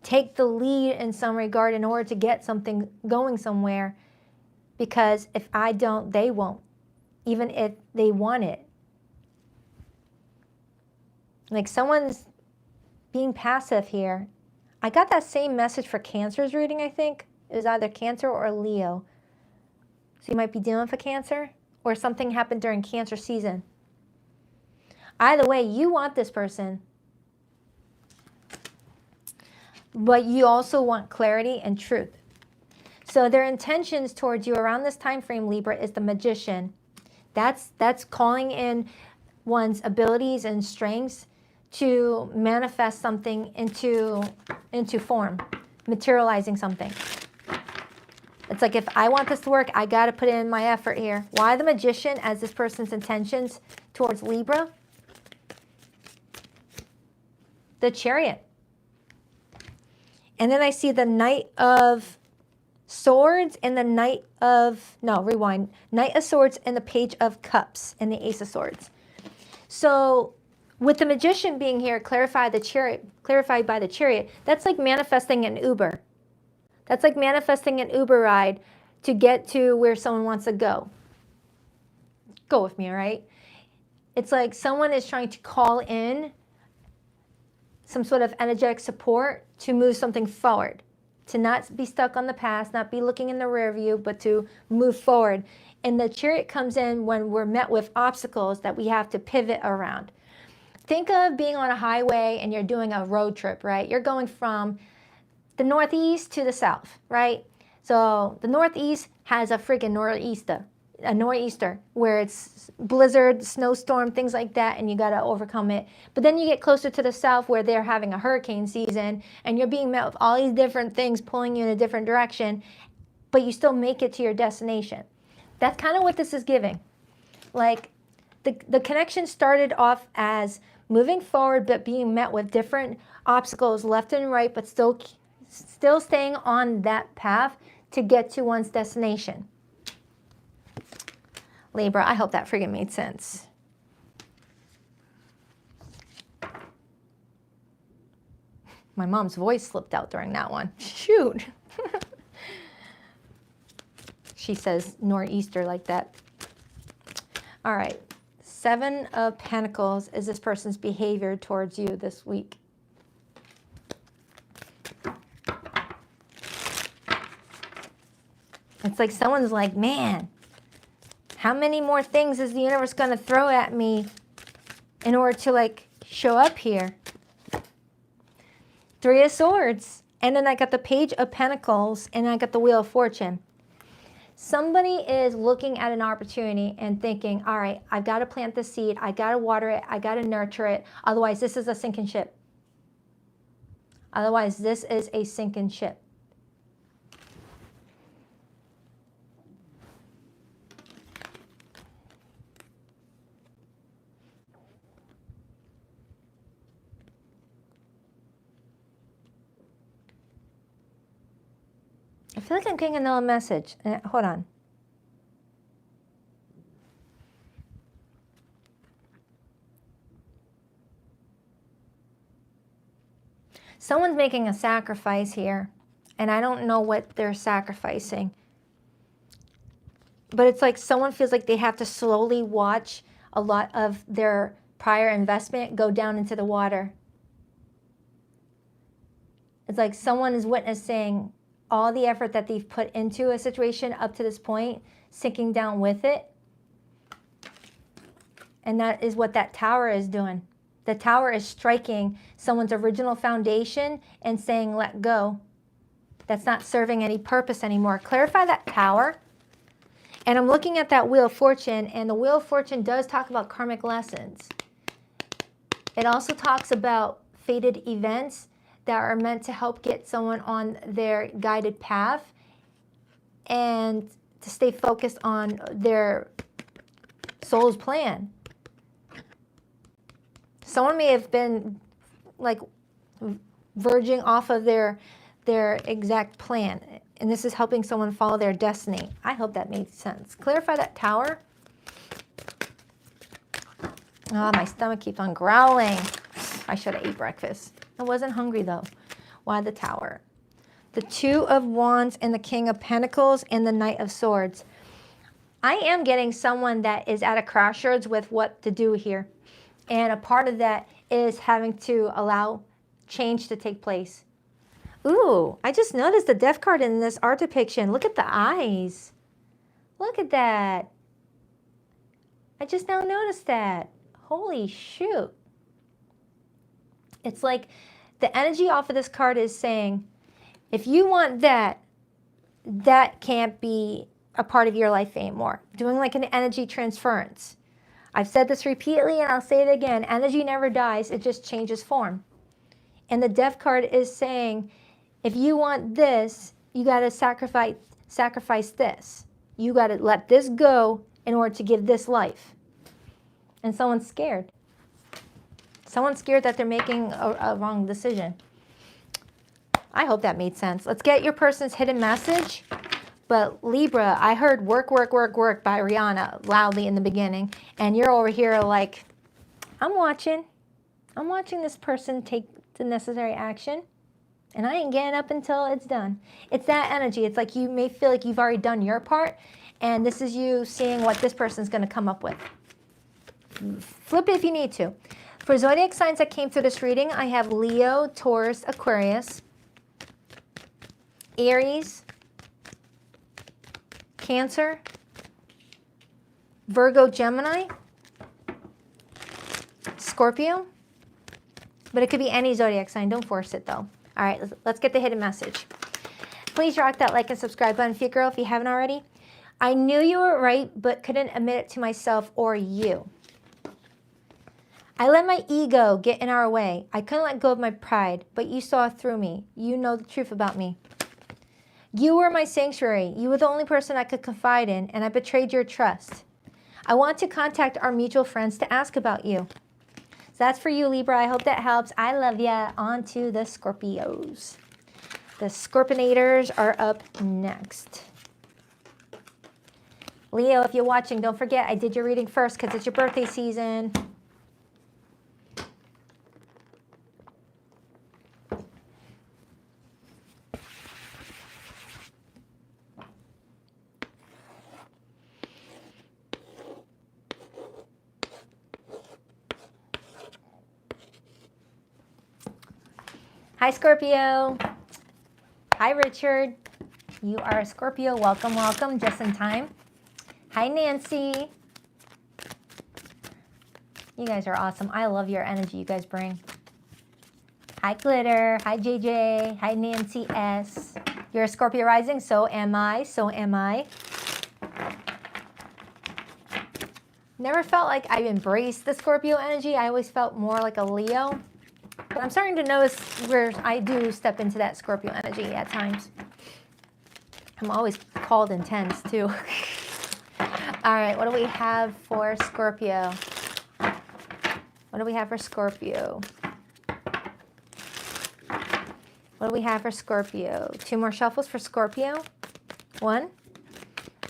Speaker 1: take the lead in some regard in order to get something going somewhere. Because if I don't, they won't. Even if they want it. Like someone's being passive here. I got that same message for Cancer's reading, I think. It was either Cancer or Leo. So you might be dealing with a Cancer or something happened during Cancer season. Either way, you want this person, but you also want clarity and truth. So their intentions towards you around this time frame, Libra, is the Magician. That's calling in one's abilities and strengths to manifest something into form, materializing something. It's like, if I want this to work, I got to put in my effort here. Why the Magician as this person's intentions towards Libra? The Chariot. And then I see the Knight of Swords and the Knight of Swords and the Page of Cups and the Ace of Swords. So with the Magician being here, clarified by the Chariot, that's like manifesting an Uber. That's like manifesting an Uber ride to get to where someone wants to go. Go with me, all right? It's like someone is trying to call in some sort of energetic support to move something forward, to not be stuck on the past, not be looking in the rear view, but to move forward. And the Chariot comes in when we're met with obstacles that we have to pivot around. Think of being on a highway and you're doing a road trip, right? You're going from the northeast to the south, right? So the northeast has a freaking nor'easter where it's blizzard, snowstorm, things like that, and you got to overcome it. But then you get closer to the south where they're having a hurricane season and you're being met with all these different things pulling you in a different direction, but you still make it to your destination. That's kind of what this is giving. Like the connection started off as moving forward, but being met with different obstacles left and right, but still staying on that path to get to one's destination. Libra, I hope that friggin' made sense. My mom's voice slipped out during that one. Shoot. She says nor'easter like that. All right. 7 of Pentacles is this person's behavior towards you this week. It's like someone's like, man, how many more things is the universe going to throw at me in order to like show up here? 3 of Swords. And then I got the Page of Pentacles and I got the Wheel of Fortune. Somebody is looking at an opportunity and thinking, all right, I've got to plant the seed. I got to water it. I got to nurture it. Otherwise, this is a sinking ship. Otherwise, this is a sinking ship. I feel like I'm getting another message. Hold on. Someone's making a sacrifice here, and I don't know what they're sacrificing. But it's like someone feels like they have to slowly watch a lot of their prior investment go down into the water. It's like someone is witnessing all the effort that they've put into a situation up to this point, sinking down with it. And that is what that Tower is doing. The Tower is striking someone's original foundation and saying, let go. That's not serving any purpose anymore. Clarify that Tower. And I'm looking at that Wheel of Fortune, and the Wheel of Fortune does talk about karmic lessons. It also talks about fated events that are meant to help get someone on their guided path and to stay focused on their soul's plan. Someone may have been like verging off of their exact plan, and this is helping someone follow their destiny. I hope that made sense. Clarify that Tower. Oh, my stomach keeps on growling. I should have ate breakfast. I wasn't hungry though. Why the Tower? The 2 of Wands and the King of Pentacles and the Knight of Swords. I am getting someone that is at a crossroads with what to do here. And a part of that is having to allow change to take place. Ooh, I just noticed the Death card in this art depiction. Look at the eyes. Look at that. I just now noticed that. Holy shoot. It's like the energy off of this card is saying, if you want that, that can't be a part of your life anymore. Doing like an energy transference. I've said this repeatedly and I'll say it again. Energy never dies, it just changes form. And the Death card is saying, if you want this, you got to sacrifice this. You got to let this go in order to give this life. And someone's scared. Someone's scared that they're making a wrong decision. I hope that made sense. Let's get your person's hidden message. But Libra, I heard work, work, work, work by Rihanna loudly in the beginning. And you're over here like, I'm watching. I'm watching this person take the necessary action. And I ain't getting up until it's done. It's that energy. It's like you may feel like you've already done your part. And this is you seeing what this person's going to come up with. Flip it if you need to. For zodiac signs that came through this reading, I have Leo, Taurus, Aquarius, Aries, Cancer, Virgo, Gemini, Scorpio. But it could be any zodiac sign. Don't force it, though. All right, let's get the hidden message. Please rock that like and subscribe button for you, girl, if you haven't already. I knew you were right, but couldn't admit it to myself or you. I let my ego get in our way. I couldn't let go of my pride, but you saw through me. You know the truth about me. You were my sanctuary. You were the only person I could confide in, and I betrayed your trust. I want to contact our mutual friends to ask about you. So that's for you, Libra. I hope that helps. I love ya. On to the Scorpios. The Scorpionators are up next. Leo, if you're watching, don't forget I did your reading first because it's your birthday season. Hi, Scorpio. Hi, Richard. You are a Scorpio. Welcome, welcome. Just in time. Hi, Nancy. You guys are awesome. I love your energy you guys bring. Hi, Glitter. Hi, JJ. Hi, Nancy S. You're a Scorpio rising. So am I. So am I. Never felt like I embraced the Scorpio energy. I always felt more like a Leo. But I'm starting to notice where I do step into that Scorpio energy at times. I'm always called intense, too. All right, what do we have for Scorpio? What do we have for Scorpio? What do we have for Scorpio? 2 more shuffles for Scorpio. 1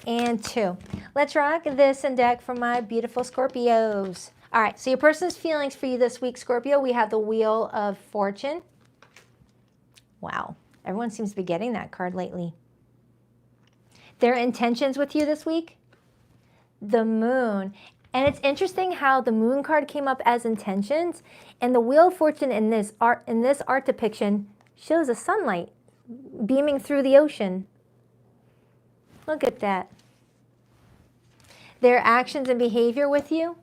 Speaker 1: and 2. Let's rock this and deck for my beautiful Scorpios. All right, so your person's feelings for you this week, Scorpio. We have the Wheel of Fortune. Wow, everyone seems to be getting that card lately. Their intentions with you this week? The Moon. And it's interesting how the Moon card came up as intentions, and the Wheel of Fortune in this art depiction shows the sunlight beaming through the ocean. Look at that. Their actions and behavior with you.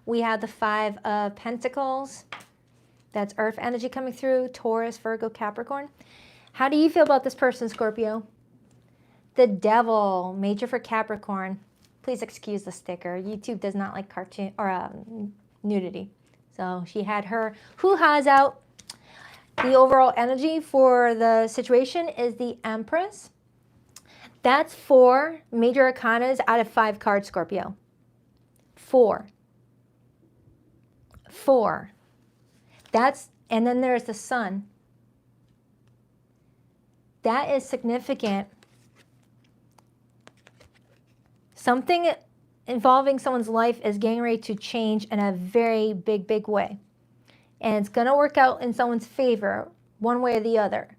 Speaker 1: We have the 5 of Pentacles. That's Earth energy coming through. Taurus, Virgo, Capricorn. How do you feel about this person, Scorpio? The Devil, major for Capricorn. Please excuse the sticker. YouTube does not like cartoon or nudity. So she had her hoo-ha's out. The overall energy for the situation is the Empress. That's 4 major arcanas out of 5 cards, Scorpio. 4. And then there's the Sun. That is significant. Something involving someone's life is getting ready to change in a very big, big way. And it's going to work out in someone's favor, one way or the other.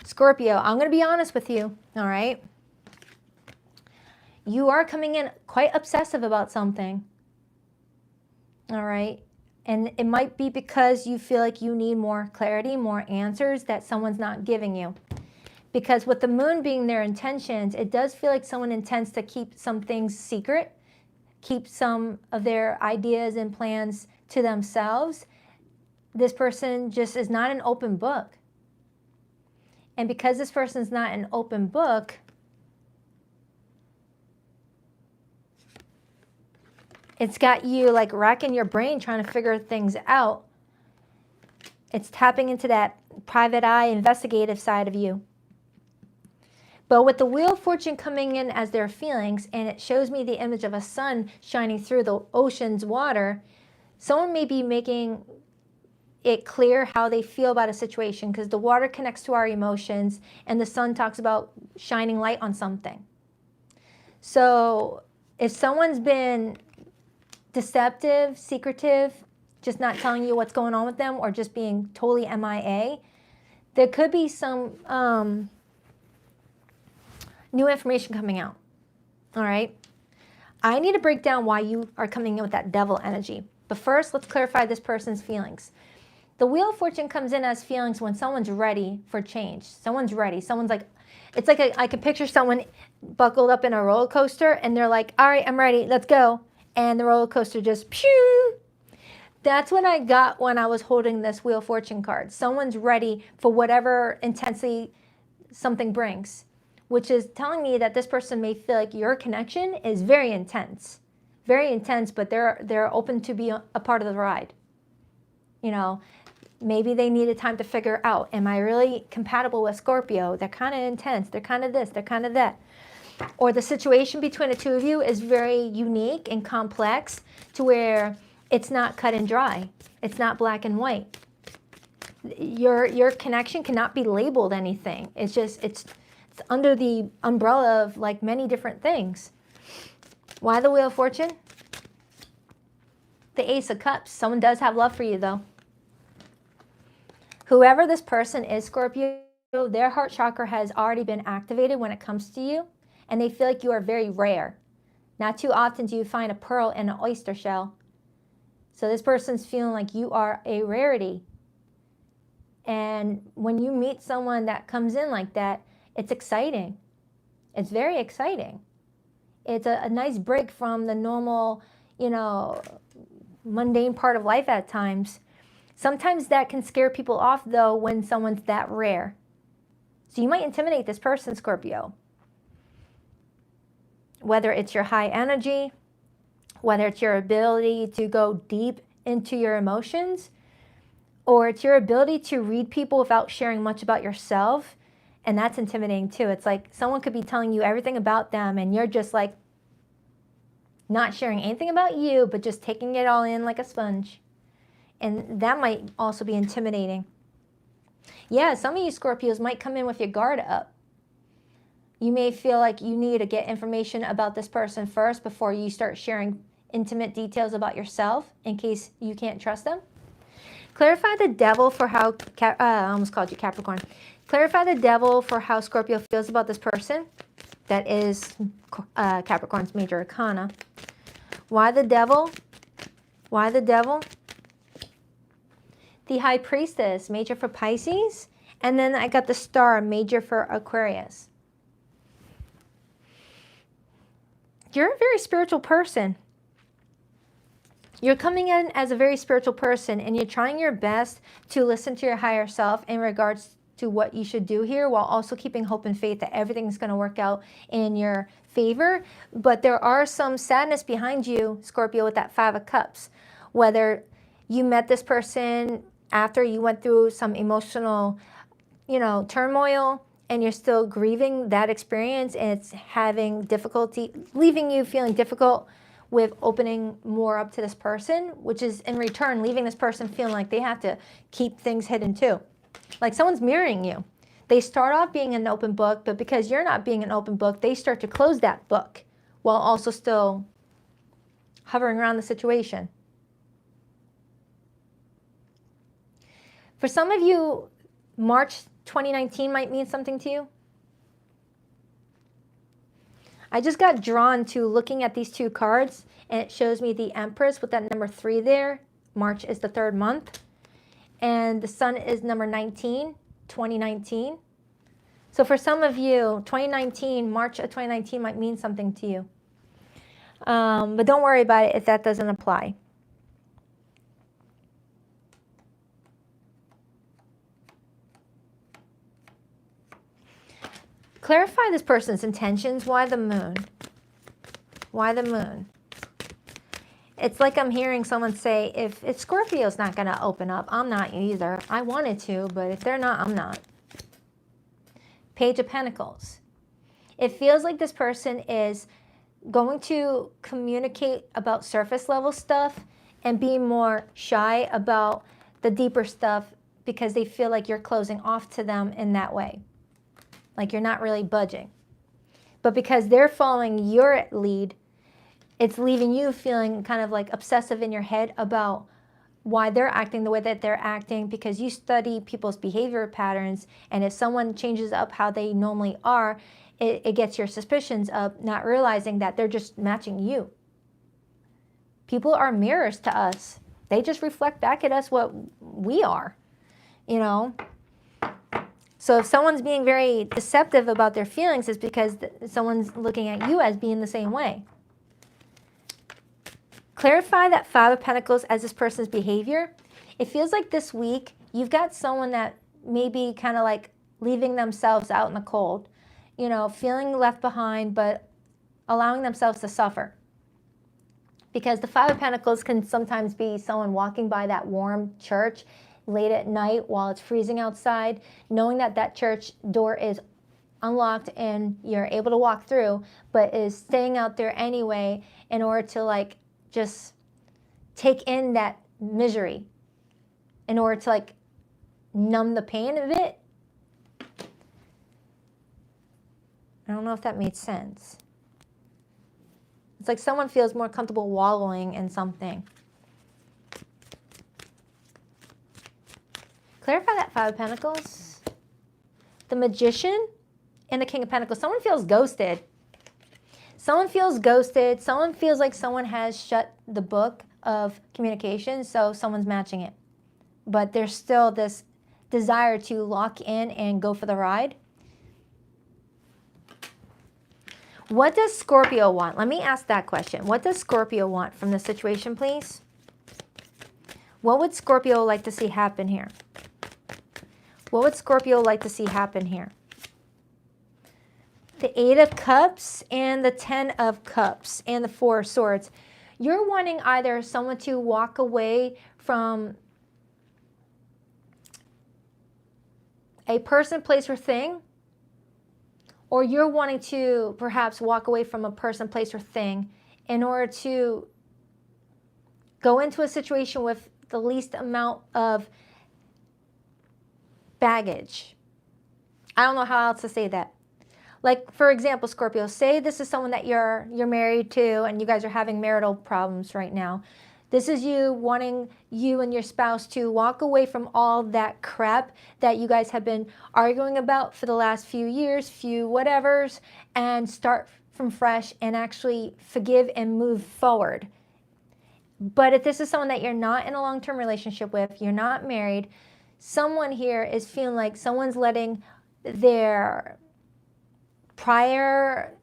Speaker 1: Scorpio, I'm going to be honest with you, all right? You are coming in quite obsessive about something, all right? And it might be because you feel like you need more clarity, more answers that someone's not giving you. Because with the moon being their intentions, it does feel like someone intends to keep some things secret, keep some of their ideas and plans to themselves. This person just is not an open book. And because this person's not an open book, it's got you like racking your brain trying to figure things out. It's tapping into that private eye, investigative side of you. But with the Wheel of Fortune coming in as their feelings, and it shows me the image of a sun shining through the ocean's water, someone may be making it clear how they feel about a situation, because the water connects to our emotions and the sun talks about shining light on something. So if someone's been deceptive, secretive, just not telling you what's going on with them, or just being totally MIA, there could be some new information coming out. All right. I need to break down why you are coming in with that devil energy. But first, let's clarify this person's feelings. The Wheel of Fortune comes in as feelings when someone's ready for change. Someone's ready. Someone's like, it's like I can picture someone buckled up in a roller coaster and they're like, all right, I'm ready. Let's go. And the roller coaster just pew. That's what I got when I was holding this Wheel of Fortune card. Someone's ready for whatever intensity something brings, which is telling me that this person may feel like your connection is very intense, but they're open to be a part of the ride. You know, maybe they needed time to figure out, am I really compatible with Scorpio? They're kind of intense. They're kind of this. They're kind of that. Or the situation between the two of you is very unique and complex to where it's not cut and dry. It's not black and white. Your connection cannot be labeled anything. It's just, it's under the umbrella of like many different things. Why the Wheel of Fortune? The Ace of Cups. Someone does have love for you though. Whoever this person is, Scorpio, their heart chakra has already been activated when it comes to you, and they feel like you are very rare. Not too often do you find a pearl in an oyster shell. So this person's feeling like you are a rarity. And when you meet someone that comes in like that, it's exciting. It's very exciting. It's a nice break from the normal, you know, mundane part of life at times. Sometimes that can scare people off, though, when someone's that rare. So you might intimidate this person, Scorpio. Whether it's your high energy, whether it's your ability to go deep into your emotions, or it's your ability to read people without sharing much about yourself. And that's intimidating too. It's like someone could be telling you everything about them and you're just like not sharing anything about you, but just taking it all in like a sponge. And that might also be intimidating. Yeah, some of you Scorpios might come in with your guard up. You may feel like you need to get information about this person first before you start sharing intimate details about yourself in case you can't trust them. Clarify the devil for how, I almost called you Capricorn. Clarify the devil for how Scorpio feels about this person. That is Capricorn's major arcana. Why the devil? Why the devil? The High Priestess, major for Pisces. And then I got the Star, major for Aquarius. You're a very spiritual person. You're coming in as a very spiritual person and you're trying your best to listen to your higher self in regards to what you should do here, while also keeping hope and faith that everything's going to work out in your favor. But there are some sadness behind you, Scorpio, with that Five of Cups. Whether you met this person after you went through some emotional, you know, turmoil, and you're still grieving that experience, and it's having difficulty, leaving you feeling difficult with opening more up to this person, which is in return leaving this person feeling like they have to keep things hidden too. Like someone's mirroring you. They start off being an open book, but because you're not being an open book, they start to close that book while also still hovering around the situation. For some of you, March 2019 might mean something to you. I just got drawn to looking at these two cards, and it shows me the Empress with that number 3 there. March is the 3rd month. And the Sun is number 19, 2019. So for some of you, 2019, March of 2019 might mean something to you. But don't worry about it if that doesn't apply. Clarify this person's intentions. Why the moon? Why the moon? It's like I'm hearing someone say, if Scorpio's not going to open up, I'm not either. I wanted to, but if they're not, I'm not. Page of Pentacles. It feels like this person is going to communicate about surface level stuff and be more shy about the deeper stuff because they feel like you're closing off to them in that way. Like you're not really budging. But because they're following your lead, it's leaving you feeling kind of like obsessive in your head about why they're acting the way that they're acting, because you study people's behavior patterns, and if someone changes up how they normally are, it gets your suspicions up, not realizing that they're just matching you. People are mirrors to us. They just reflect back at us what we are, you know. So if someone's being very deceptive about their feelings, it's because someone's looking at you as being the same way. Clarify that Five of Pentacles as this person's behavior. It feels like this week you've got someone that may be kind of like leaving themselves out in the cold, you know, feeling left behind, but allowing themselves to suffer. Because the Five of Pentacles can sometimes be someone walking by that warm church late at night while it's freezing outside, knowing that that church door is unlocked and you're able to walk through, but is staying out there anyway in order to like just take in that misery, in order to like numb the pain of it. I don't know if that made sense. It's like someone feels more comfortable wallowing in something. Clarify that Five of Pentacles. The Magician and the King of Pentacles. Someone feels ghosted. Someone feels ghosted. Someone feels like someone has shut the book of communication, so someone's matching it. But there's still this desire to lock in and go for the ride. What does Scorpio want? Let me ask that question. What does Scorpio want from this situation, please? What would Scorpio like to see happen here? What would Scorpio like to see happen here? The Eight of Cups and the Ten of Cups and the Four of Swords. You're wanting either someone to walk away from a person, place, or thing, or you're wanting to perhaps walk away from a person, place, or thing in order to go into a situation with the least amount of baggage. I don't know how else to say that. Like, for example, Scorpio, say this is someone that you're married to and you guys are having marital problems right now. This is you wanting you and your spouse to walk away from all that crap that you guys have been arguing about for the last few years, few whatevers, and start from fresh and actually forgive and move forward. But if this is someone that you're not in a long-term relationship with, you're not married, someone here is feeling like someone's letting their prior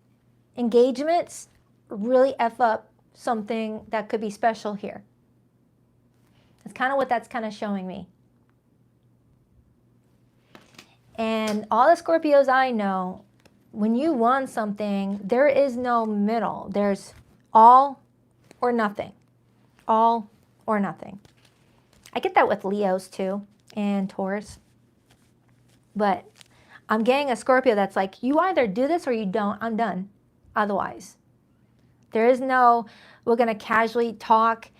Speaker 1: engagements really F up something that could be special here. That's kind of what that's kind of showing me. And all the Scorpios I know, when you want something, there is no middle. There's all or nothing. All or nothing. I get that with Leos too and Taurus. But I'm getting a Scorpio that's like, you either do this or you don't. I'm done. Otherwise. There is no, we're going to casually talk.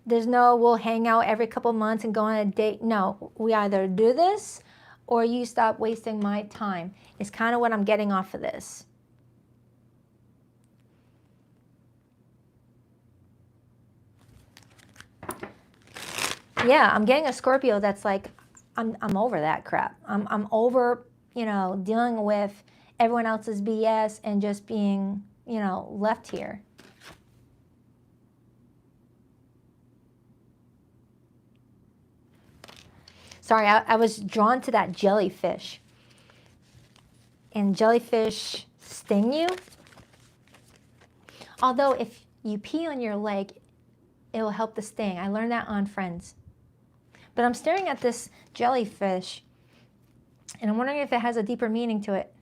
Speaker 1: There's no, we'll hang out every couple months and go on a date. No, we either do this or you stop wasting my time. It's kind of what I'm getting off of this. Yeah, I'm getting a Scorpio that's like, I'm over that crap. I'm over, you know, dealing with everyone else's BS and just being, you know, left here. Sorry, I was drawn to that jellyfish. and jellyfish sting you. Although if you pee on your leg, it will help the sting. I learned that on Friends. But I'm staring at this jellyfish, and I'm wondering if it has a deeper meaning to it.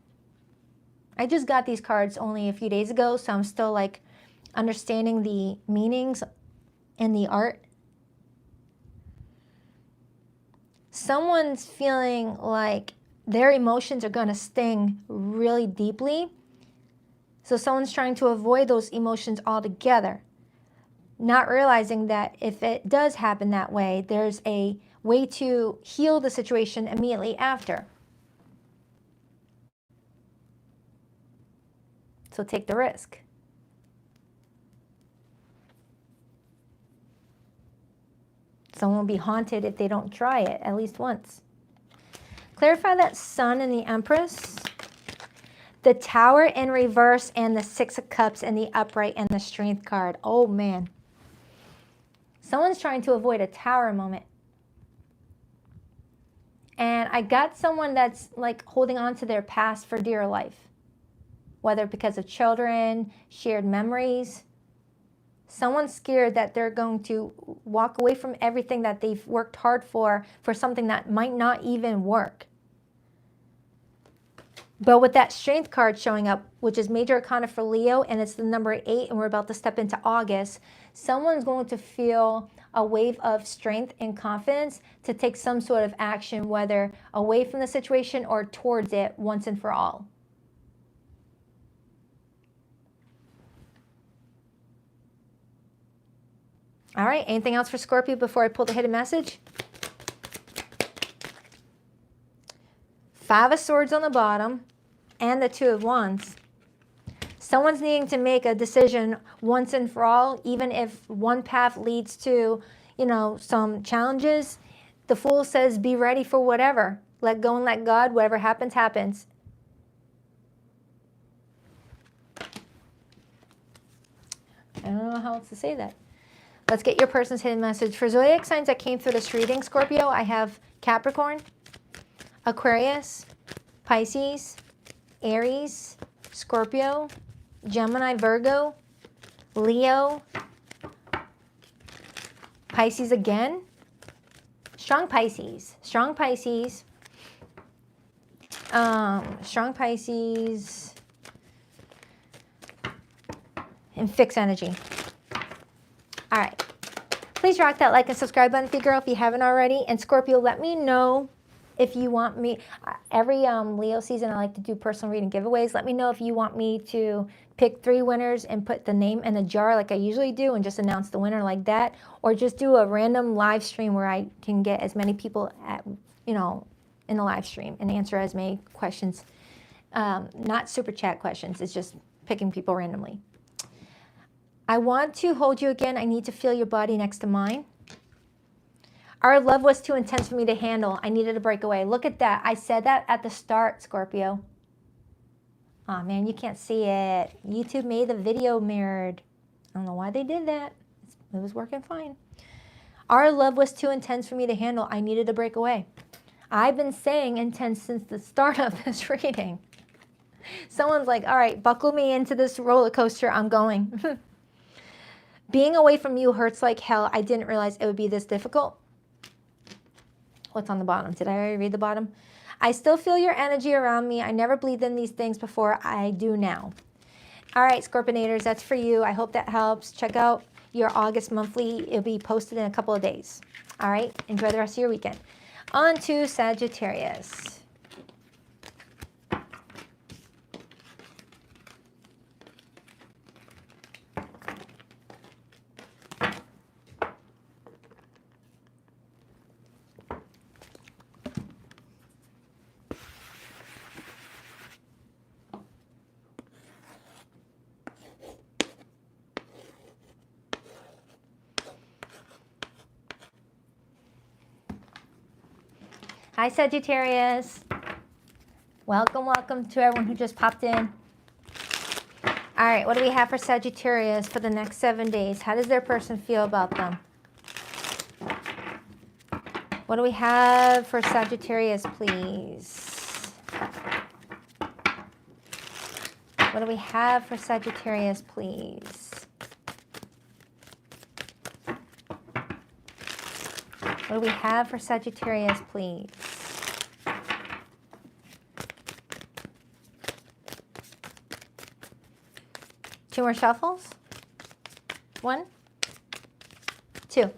Speaker 1: I just got these cards only a few days ago, so I'm still like understanding the meanings and the art. Someone's feeling like their emotions are going to sting really deeply. So someone's trying to avoid those emotions altogether, not realizing that if it does happen that way, there's a way to heal the situation immediately after. So take the risk. Someone will be haunted if they don't try it at least once. Clarify that Sun and the Empress, the Tower in reverse, and the Six of Cups in the upright, and the Strength card. Oh man. Someone's trying to avoid a Tower moment. And I got someone that's like holding on to their past for dear life. Whether because of children, shared memories. Someone's scared that they're going to walk away from everything that they've worked hard for something that might not even work. But with that Strength card showing up, which is Major Arcana for Leo, and it's the number 8, and we're about to step into August, someone's going to feel a wave of strength and confidence to take some sort of action, whether away from the situation or towards it once and for all. All right, anything else for Scorpio before I pull the hidden message? 5 of Swords on the bottom and the 2 of Wands. Someone's needing to make a decision once and for all, even if one path leads to, some challenges. The Fool says, be ready for whatever. Let go and let God. Whatever happens, happens. I don't know how else to say that. Let's get your person's hidden message. For zodiac signs that came through this reading, Scorpio, I have Capricorn, Aquarius, Pisces, Aries, Scorpio, Gemini, Virgo, Leo, Pisces again, strong Pisces, and fixed energy. All right. Please rock that like and subscribe button, girl, if you haven't already. And Scorpio, let me know if you want me. Every Leo season, I like to do personal reading giveaways. Let me know if you want me to pick 3 winners and put the name in a jar like I usually do and just announce the winner like that. Or just do a random live stream where I can get as many people in the live stream and answer as many questions. Not super chat questions. It's just picking people randomly. I want to hold you again. I need to feel your body next to mine. Our love was too intense for me to handle. I needed to break away. Look at that. I said that at the start, Scorpio. Oh man, you can't see it. YouTube made the video mirrored. I don't know why they did that. It was working fine. Our love was too intense for me to handle. I needed to break away. I've been saying intense since the start of this reading. Someone's like, all right, buckle me into this roller coaster. I'm going. Being away from you hurts like hell. I didn't realize it would be this difficult. What's on the bottom? Did I already read the bottom? I still feel your energy around me. I never believed in these things before. I do now. All right, Scorpionators, that's for you. I hope that helps. Check out your August monthly. It'll be posted in a couple of days. All right, enjoy the rest of your weekend. On to Sagittarius. Hi, Sagittarius. Welcome to everyone who just popped in. All right, what do we have for Sagittarius for the next 7 days? How does their person feel about them? What do we have for Sagittarius, please? What do we have for Sagittarius, please? What do we have for Sagittarius, please? Two more shuffles? One, two.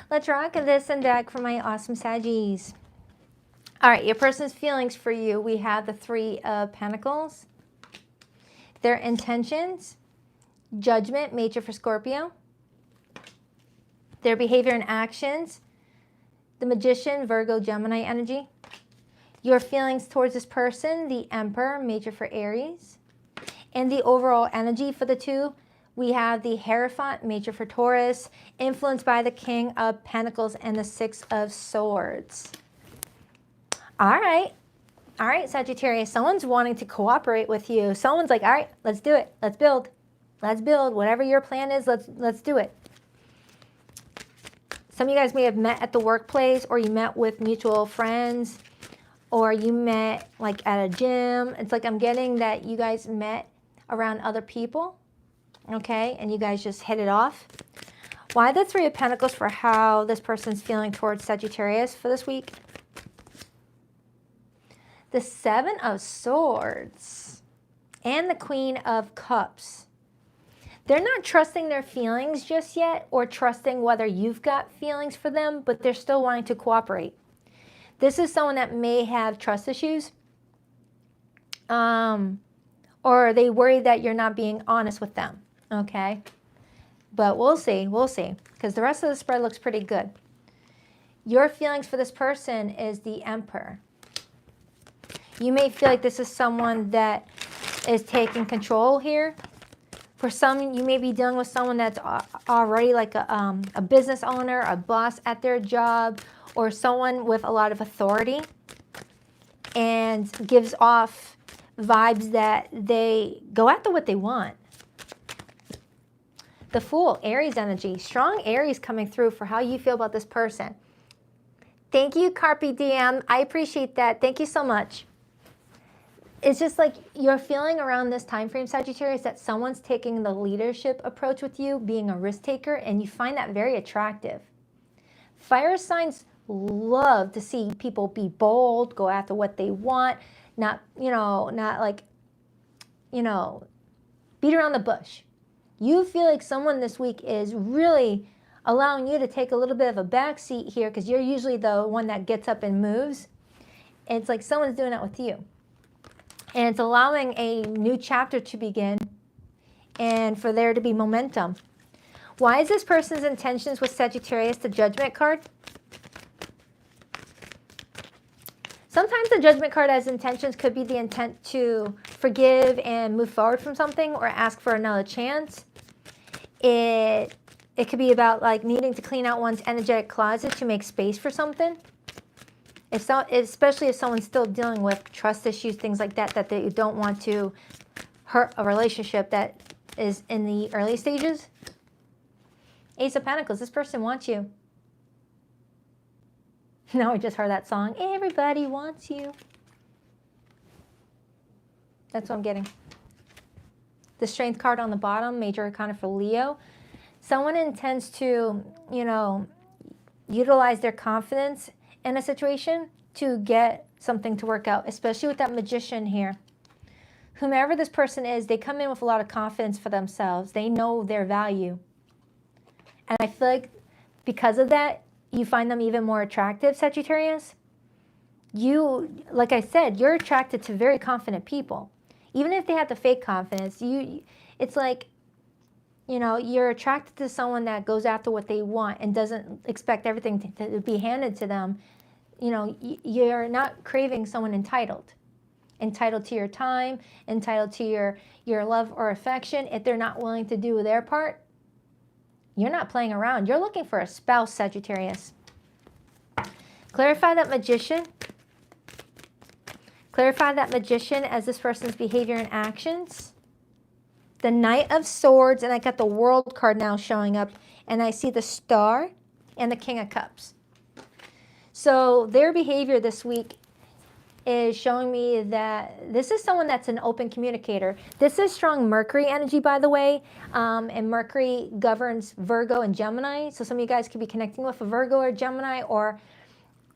Speaker 1: Let's rock this and deck for my awesome Saggies. All right, your person's feelings for you. We have the Three of Pentacles. Their intentions, Judgment, Major for Scorpio. Their behavior and actions, the Magician, Virgo, Gemini energy. Your feelings towards this person, the Emperor, Major for Aries. And the overall energy for the two, we have the Hierophant, Major for Taurus, influenced by the King of Pentacles and the Six of Swords. All right, Sagittarius, someone's wanting to cooperate with you. Someone's like, all right, let's do it. Let's build. Let's build. Whatever your plan is, let's do it. Some of you guys may have met at the workplace, or you met with mutual friends, or you met like at a gym. It's like I'm getting that you guys met around other people, okay? And you guys just hit it off. Why the Three of Pentacles for how this person's feeling towards Sagittarius for this week? The Seven of Swords and the Queen of Cups. They're not trusting their feelings just yet, or trusting whether you've got feelings for them, but they're still wanting to cooperate. This is someone that may have trust issues, or they worry that you're not being honest with them, okay? But we'll see, because the rest of the spread looks pretty good. Your feelings for this person is the Emperor. You may feel like this is someone that is taking control here. For some, you may be dealing with someone that's already like a business owner, a boss at their job, or someone with a lot of authority and gives off vibes that they go after what they want. The Fool, Aries energy. Strong Aries coming through for how you feel about this person. Thank you, Carpe Diem. I appreciate that. Thank you so much. It's just like you're feeling around this time frame, Sagittarius, that someone's taking the leadership approach with you, being a risk taker, and you find that very attractive. Fire signs love to see people be bold, go after what they want, not like, beat around the bush. You feel like someone this week is really allowing you to take a little bit of a back seat here, because you're usually the one that gets up and moves. And it's like someone's doing that with you. And it's allowing a new chapter to begin and for there to be momentum. Why is this person's intentions with Sagittarius the Judgment card? Sometimes the Judgment card as intentions could be the intent to forgive and move forward from something, or ask for another chance. It could be about like needing to clean out one's energetic closet to make space for something. Especially if someone's still dealing with trust issues, things like that, that they don't want to hurt a relationship that is in the early stages. Ace of Pentacles, this person wants you. Now we just heard that song, Everybody Wants You. That's what I'm getting. The Strength card on the bottom, Major Arcana for Leo. Someone intends to, utilize their confidence in a situation to get something to work out, especially with that Magician here. Whomever this person is, they come in with a lot of confidence for themselves. They know their value. And I feel like because of that, you find them even more attractive, Sagittarius. Like I said, you're attracted to very confident people. Even if they have the fake confidence, it's like, you're attracted to someone that goes after what they want and doesn't expect everything to be handed to them. You're not craving someone entitled to your time, entitled to your love or affection. If they're not willing to do their part, you're not playing around. You're looking for a spouse, Sagittarius. Clarify that Magician. Clarify that Magician as this person's behavior and actions. The Knight of Swords, and I got the World card now showing up, and I see the Star and the King of Cups. So their behavior this week, is showing me that this is someone that's an open communicator. This is strong Mercury energy, by the way, and Mercury governs Virgo and Gemini. So some of you guys could be connecting with a Virgo or Gemini, or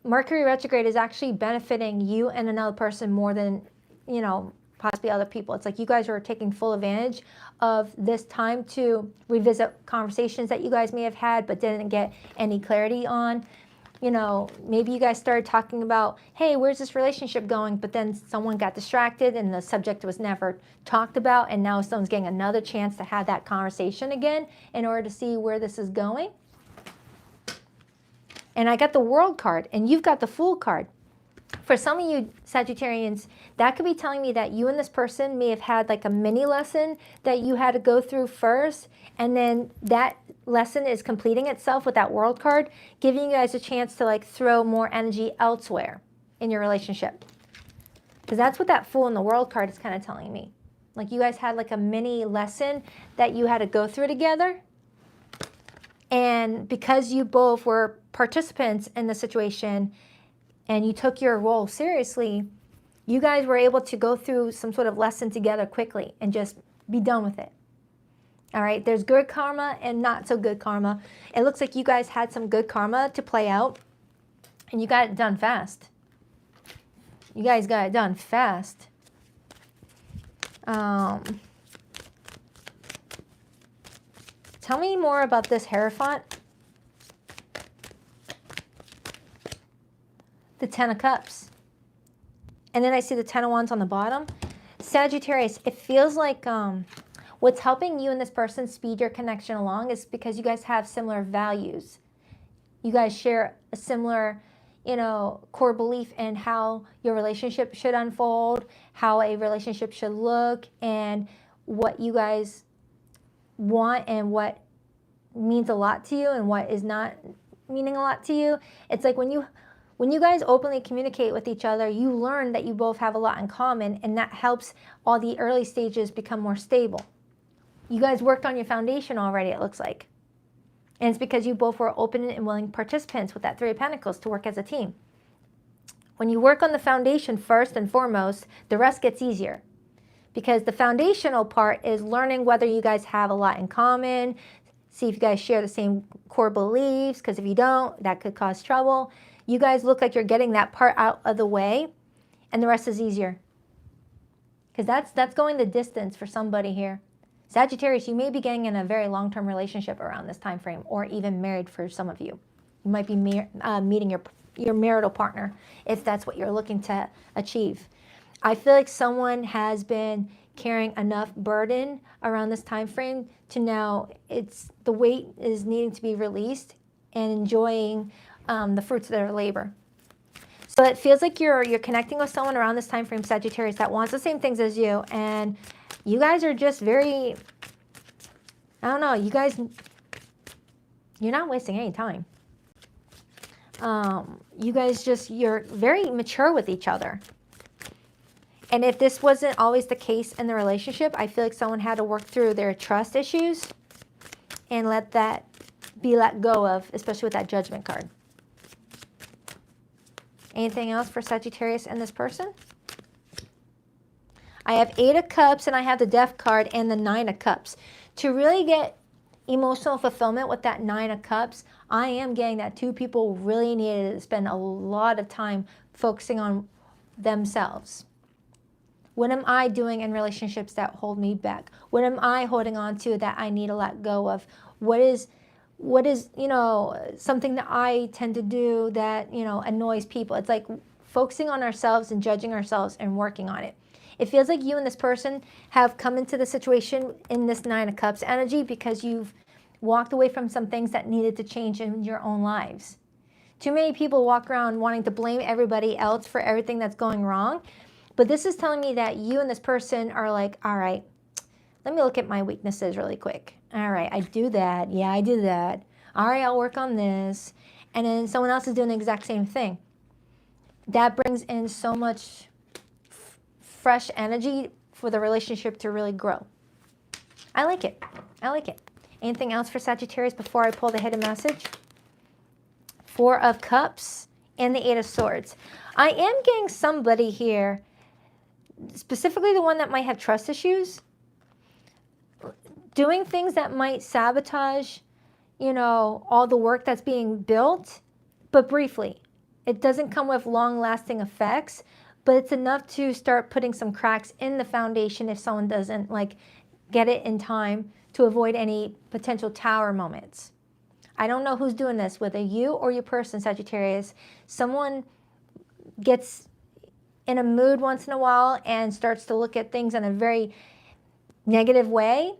Speaker 1: Mercury retrograde is actually benefiting you and another person more than, you know, possibly other people. It's like you guys are taking full advantage of this time to revisit conversations that you guys may have had but didn't get any clarity on. You know, maybe you guys started talking about, hey, where's this relationship going? But then someone got distracted and the subject was never talked about, and now someone's getting another chance to have that conversation again in order to see where this is going. And I got the World card, and you've got the Fool card. For some of you Sagittarians, that could be telling me that you and this person may have had like a mini lesson that you had to go through first, and then that lesson is completing itself with that World card, giving you guys a chance to like throw more energy elsewhere in your relationship. Because that's what that Fool and the World card is kind of telling me. Like you guys had like a mini lesson that you had to go through together. And because you both were participants in the situation and you took your role seriously, you guys were able to go through some sort of lesson together quickly and just be done with it. All right, there's good karma and not so good karma. It looks like you guys had some good karma to play out, and you got it done fast. You guys got it done fast. Tell me more about this Hierophant. The Ten of Cups. And then I see the Ten of Wands on the bottom. Sagittarius, it feels like what's helping you and this person speed your connection along is because you guys have similar values. You guys share a similar, you know, core belief in how your relationship should unfold, how a relationship should look, and what you guys want and what means a lot to you and what is not meaning a lot to you. It's like when you guys openly communicate with each other, you learn that you both have a lot in common, and that helps all the early stages become more stable. You guys worked on your foundation already, it looks like. And it's because you both were open and willing participants with that Three of Pentacles to work as a team. When you work on the foundation first and foremost, the rest gets easier. Because the foundational part is learning whether you guys have a lot in common, see if you guys share the same core beliefs, because if you don't, that could cause trouble. You guys look like you're getting that part out of the way, and the rest is easier. Because that's going the distance for somebody here. Sagittarius, you may be getting in a very long-term relationship around this time frame, or even married for some of you. You might be meeting your marital partner if that's what you're looking to achieve. I feel like someone has been carrying enough burden around this time frame to now the weight is needing to be released and enjoying the fruits of their labor. So it feels like you're connecting with someone around this time frame, Sagittarius, that wants the same things as you, and you guys are just very, I don't know, you're not wasting any time. You guys you're very mature with each other. And if this wasn't always the case in the relationship, I feel like someone had to work through their trust issues and let that be let go of, especially with that Judgment card. Anything else for Sagittarius and this person? I have Eight of Cups, and I have the Death card and the Nine of Cups. To really get emotional fulfillment with that Nine of Cups, I am getting that two people really needed to spend a lot of time focusing on themselves. What am I doing in relationships that hold me back? What am I holding on to that I need to let go of? What is, you know, something that I tend to do that, you know, annoys people? It's like focusing on ourselves and judging ourselves and working on it. It feels like you and this person have come into the situation in this Nine of Cups energy because you've walked away from some things that needed to change in your own lives. Too many people walk around wanting to blame everybody else for everything that's going wrong. But this is telling me that you and this person are like, all right, let me look at my weaknesses really quick. All right, I do that. Yeah, I do that. All right, I'll work on this. And then someone else is doing the exact same thing. That brings in so much fresh energy for the relationship to really grow. I like it. I like it. Anything else for Sagittarius before I pull the hidden message? Four of Cups and the Eight of Swords. I am getting somebody here, specifically the one that might have trust issues, doing things that might sabotage, you know, all the work that's being built, but briefly. It doesn't come with long-lasting effects, but it's enough to start putting some cracks in the foundation if someone doesn't like get it in time to avoid any potential tower moments. I don't know who's doing this, whether you or your person, Sagittarius. Someone gets in a mood once in a while and starts to look at things in a very negative way.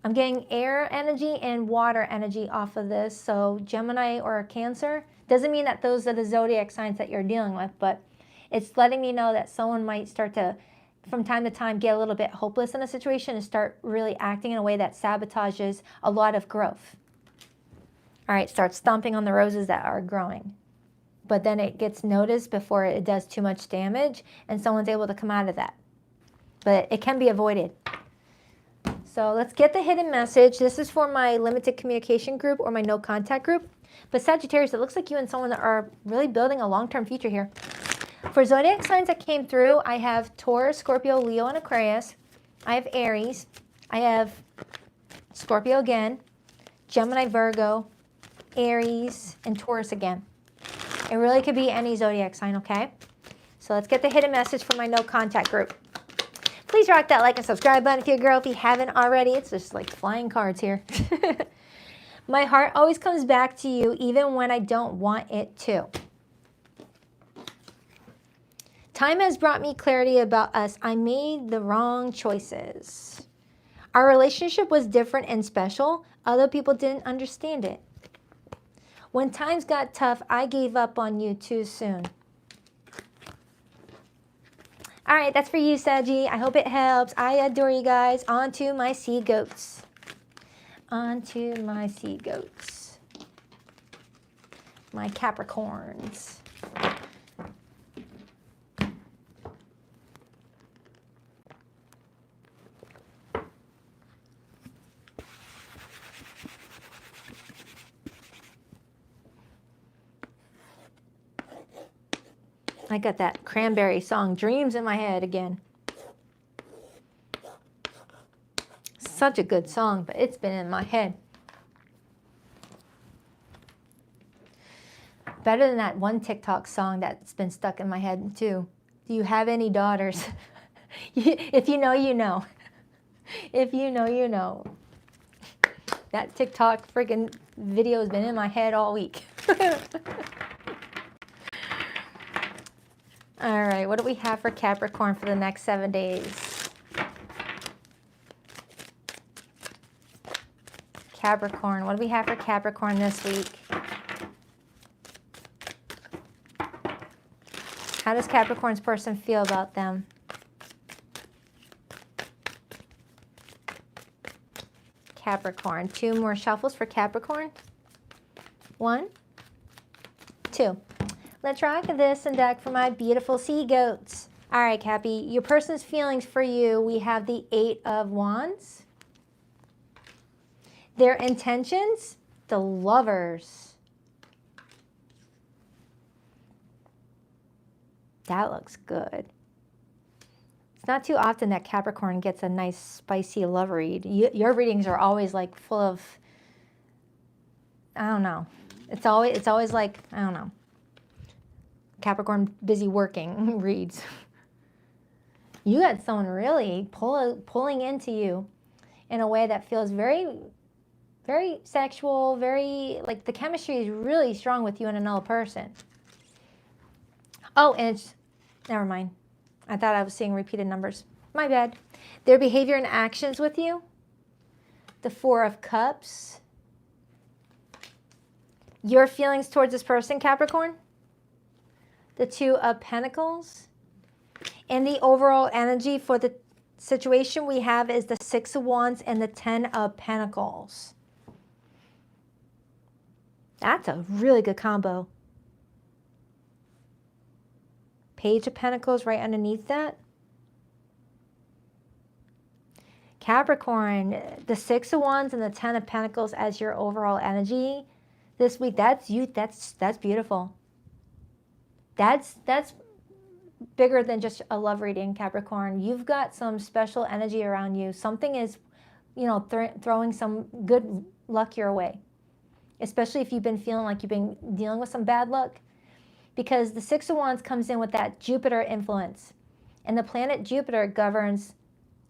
Speaker 1: I'm getting air energy and water energy off of this. So Gemini or Cancer, doesn't mean that those are the zodiac signs that you're dealing with, but it's letting me know that someone might start to, from time to time, get a little bit hopeless in a situation and start really acting in a way that sabotages a lot of growth. All right, start stomping on the roses that are growing. But then it gets noticed before it does too much damage, and someone's able to come out of that. But it can be avoided. So let's get the hidden message. This is for my limited communication group or my no contact group. But Sagittarius, it looks like you and someone that are really building a long-term future here. For zodiac signs that came through, I have Taurus, Scorpio, Leo, and Aquarius. I have Aries. I have Scorpio again, Gemini, Virgo, Aries, and Taurus again. It really could be any zodiac sign, okay? So let's get the hidden message from my no contact group. Please rock that like and subscribe button if you're a girl, if you haven't already. It's just like flying cards here. My heart always comes back to you even when I don't want it to. Time has brought me clarity about us. I made the wrong choices. Our relationship was different and special. Other people didn't understand it. When times got tough, I gave up on you too soon. All right, that's for you, Saggy. I hope it helps. I adore you guys. On to my sea goats. On to my sea goats. My Capricorns. I got that Cranberry song, Dreams, in my head again. Such a good song, but it's been in my head. Better than that one TikTok song that's been stuck in my head too. Do you have any daughters? If you know, you know. If you know, you know. That TikTok freaking video has been in my head all week. All right, what do we have for Capricorn for the next 7 days? Capricorn, what do we have for Capricorn this week? How does Capricorn's person feel about them? Capricorn, 2 more shuffles for Capricorn. 1, 2. Let's rock this and deck for my beautiful sea goats. All right, Cappy, your person's feelings for you. We have the 8 of Wands. Their intentions, the Lovers. That looks good. It's not too often that Capricorn gets a nice spicy love read. Your readings are always like full of, I don't know. It's always like, I don't know. Capricorn busy working reads. You got someone really pulling into you in a way that feels very, very sexual, very, like the chemistry is really strong with you and another person. Oh, and it's, never mind. I thought I was seeing repeated numbers. My bad. Their behavior and actions with you. The 4 of Cups. Your feelings towards this person, Capricorn. The 2 of Pentacles. And the overall energy for the situation we have is the 6 of Wands and the 10 of Pentacles. That's a really good combo. Page of Pentacles right underneath that. Capricorn, the 6 of Wands and the 10 of Pentacles as your overall energy this week. That's you. That's beautiful. That's bigger than just a love reading, Capricorn. You've got some special energy around you. Something is, you know, throwing some good luck your way, especially if you've been feeling like you've been dealing with some bad luck, because the Six of Wands comes in with that Jupiter influence, and the planet Jupiter governs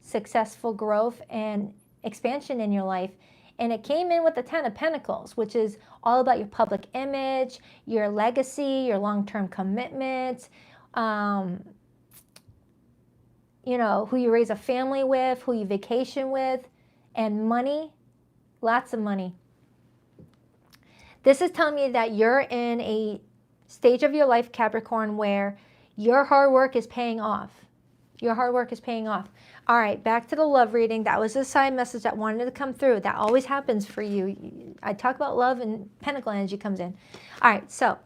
Speaker 1: successful growth and expansion in your life. And it came in with the Ten of Pentacles, which is all about your public image, your legacy, your long-term commitments, you know, who you raise a family with, who you vacation with, and money, lots of money. This is telling me that you're in a stage of your life, Capricorn, where your hard work is paying off. Your hard work is paying off. All right, back to the love reading. That was a side message that wanted to come through. That always happens for you. I talk about love and pentacle energy comes in. All right, so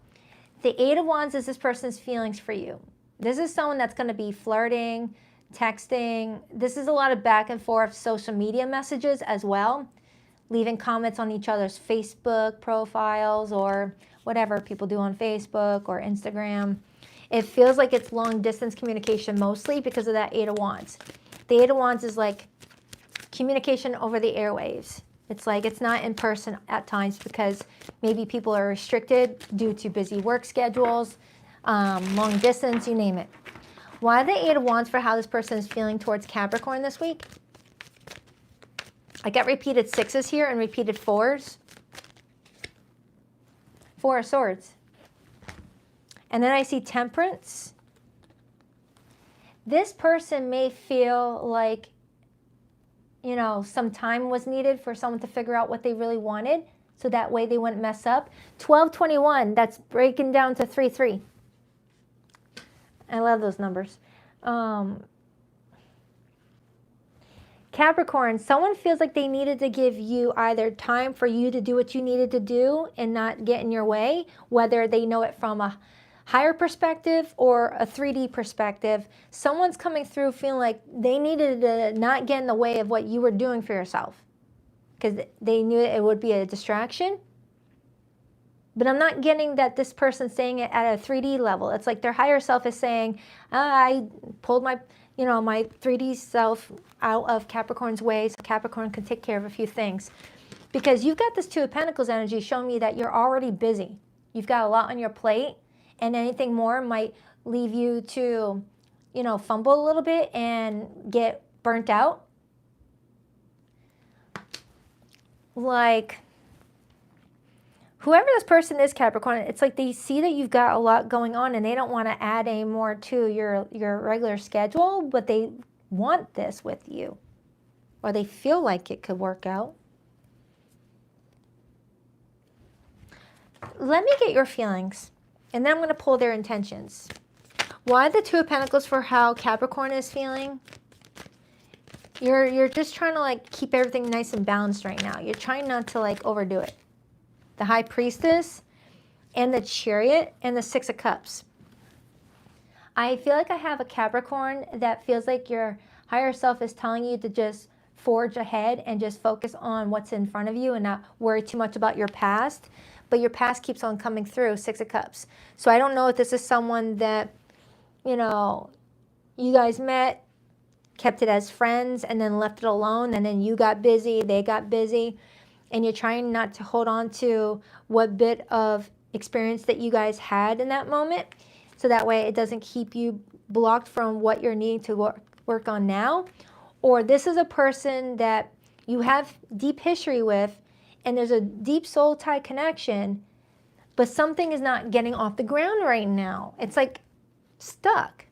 Speaker 1: the Eight of Wands is this person's feelings for you. This is someone that's going to be flirting, texting. This is a lot of back and forth social media messages as well. Leaving comments on each other's Facebook profiles or whatever people do on Facebook or Instagram. It feels like it's long distance communication mostly because of that Eight of Wands. The Eight of Wands is like communication over the airwaves. It's like it's not in person at times because maybe people are restricted due to busy work schedules, long distance, you name it. Why the Eight of Wands for how this person is feeling towards Capricorn this week? I got repeated sixes here and repeated fours. Four of Swords. And then I see Temperance. This person may feel like, you know, some time was needed for someone to figure out what they really wanted, so that way they wouldn't mess up. 1221, that's breaking down to 3-3. I love those numbers. Capricorn, someone feels like they needed to give you either time for you to do what you needed to do and not get in your way, whether they know it from a higher perspective or a 3D perspective. Someone's coming through feeling like they needed to not get in the way of what you were doing for yourself because they knew it would be a distraction. But I'm not getting that this person's saying it at a 3D level. It's like their higher self is saying, I pulled my, you know, my 3D self out of Capricorn's way so Capricorn can take care of a few things. Because you've got this Two of Pentacles energy showing me that you're already busy. You've got a lot on your plate, and anything more might leave you to, you know, fumble a little bit and get burnt out. Like, whoever this person is, Capricorn, it's like they see that you've got a lot going on and they don't want to add any more to your regular schedule, but they want this with you, or they feel like it could work out. Let me get your feelings, and then I'm going to pull their intentions. Why the Two of Pentacles for how Capricorn is feeling? You're just trying to like keep everything nice and balanced right now. You're trying not to like overdo it. The High Priestess and the Chariot and the Six of Cups. I feel like I have a Capricorn that feels like your higher self is telling you to just forge ahead and just focus on what's in front of you and not worry too much about your past. But your past keeps on coming through, Six of Cups. So I don't know if this is someone that, you know, you guys met, kept it as friends, and then left it alone, and then you got busy, they got busy, and you're trying not to hold on to what bit of experience that you guys had in that moment, so that way it doesn't keep you blocked from what you're needing to work on now. Or this is a person that you have deep history with, and there's a deep soul tie connection, but something is not getting off the ground right now. It's like stuck.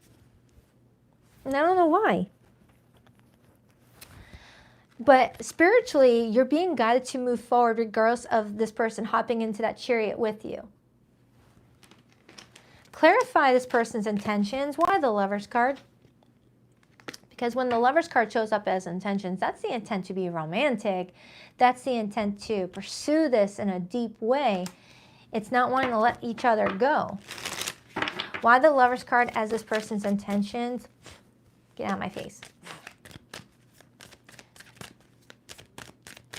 Speaker 1: And I don't know why. But spiritually, you're being guided to move forward regardless of this person hopping into that chariot with you. Clarify this person's intentions. Why the Lover's card? Because when the Lover's card shows up as intentions, that's the intent to be romantic. That's the intent to pursue this in a deep way. It's not wanting to let each other go. Why the Lover's card as this person's intentions? Get out of my face.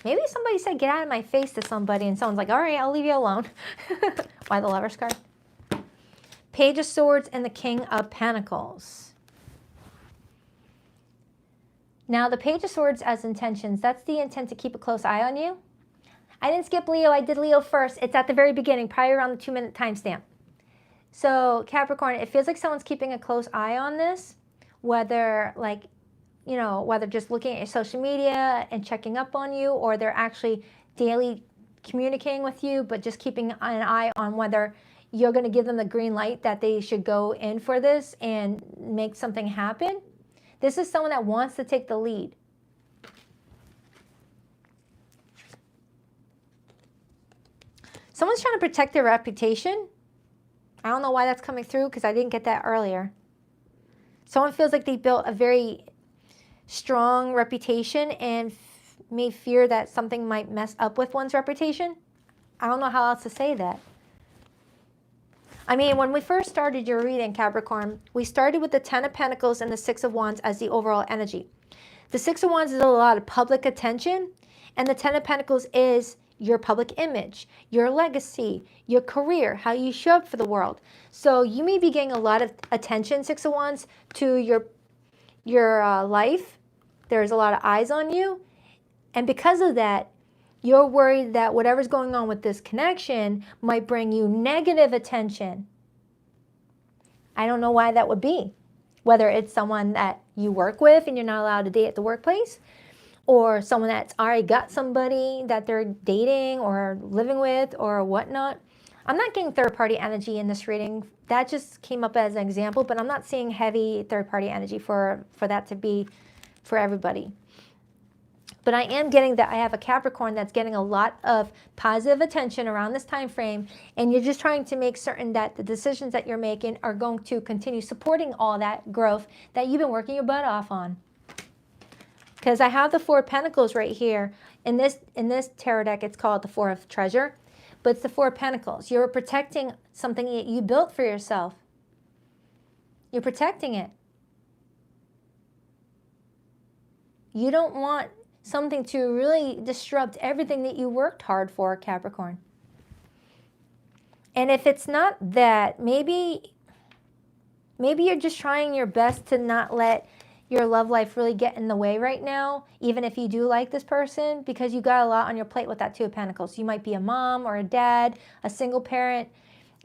Speaker 1: Maybe somebody said get out of my face to somebody and someone's like, all right, I'll leave you alone. Why the Lover's card? Page of Swords and the King of Pentacles. Now, the Page of Swords as intentions, that's the intent to keep a close eye on you. I didn't skip Leo. I did Leo first. It's at the very beginning, probably around the 2-minute timestamp. So, Capricorn, it feels like someone's keeping a close eye on this, whether like, you know, whether just looking at your social media and checking up on you, or they're actually daily communicating with you, but just keeping an eye on whether you're going to give them the green light that they should go in for this and make something happen. This is someone that wants to take the lead. Someone's trying to protect their reputation. I don't know why that's coming through because I didn't get that earlier. Someone feels like they built a very strong reputation and may fear that something might mess up with one's reputation. I don't know how else to say that. I mean, when we first started your reading, Capricorn, we started with the 10 of Pentacles and the 6 of Wands as the overall energy. The 6 of Wands is a lot of public attention, and the 10 of Pentacles is your public image, your legacy, your career, how you show up for the world. So you may be getting a lot of attention, 6 of Wands, to your life. There's a lot of eyes on you. And because of that, you're worried that whatever's going on with this connection might bring you negative attention. I don't know why that would be. Whether it's someone that you work with and you're not allowed to date at the workplace, or someone that's already got somebody that they're dating or living with or whatnot. I'm not getting third-party energy in this reading. That just came up as an example, but I'm not seeing heavy third-party energy for that to be for everybody. But I am getting that I have a Capricorn that's getting a lot of positive attention around this time frame, and you're just trying to make certain that the decisions that you're making are going to continue supporting all that growth that you've been working your butt off on. Because I have the 4 of Pentacles right here. In this tarot deck, it's called the 4 of Treasure, but it's the 4 of Pentacles. You're protecting something that you built for yourself. You're protecting it. You don't want something to really disrupt everything that you worked hard for, Capricorn. And if it's not that, maybe you're just trying your best to not let your love life really get in the way right now, even if you do like this person, because you got a lot on your plate with that 2 of Pentacles. You might be a mom or a dad, a single parent,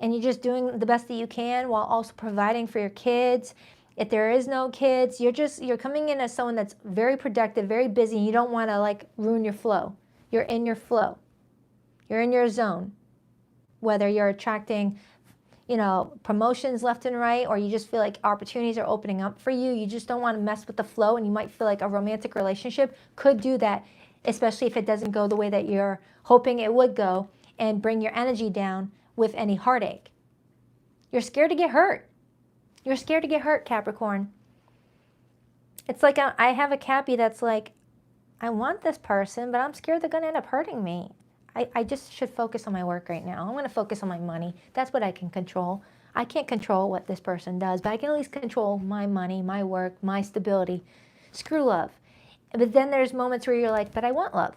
Speaker 1: and you're just doing the best that you can while also providing for your kids. If there is no kids, you're coming in as someone that's very productive, very busy, and you don't want to like ruin your flow. You're in your flow. You're in your zone. Whether you're attracting, you know, promotions left and right, or you just feel like opportunities are opening up for you. You just don't want to mess with the flow, and you might feel like a romantic relationship could do that, especially if it doesn't go the way that you're hoping it would go and bring your energy down with any heartache. You're scared to get hurt. You're scared to get hurt, Capricorn. It's like I have a Cappy that's like, I want this person, but I'm scared they're going to end up hurting me. I just should focus on my work right now. I'm going to focus on my money. That's what I can control. I can't control what this person does, but I can at least control my money, my work, my stability. Screw love. But then there's moments where you're like, but I want love.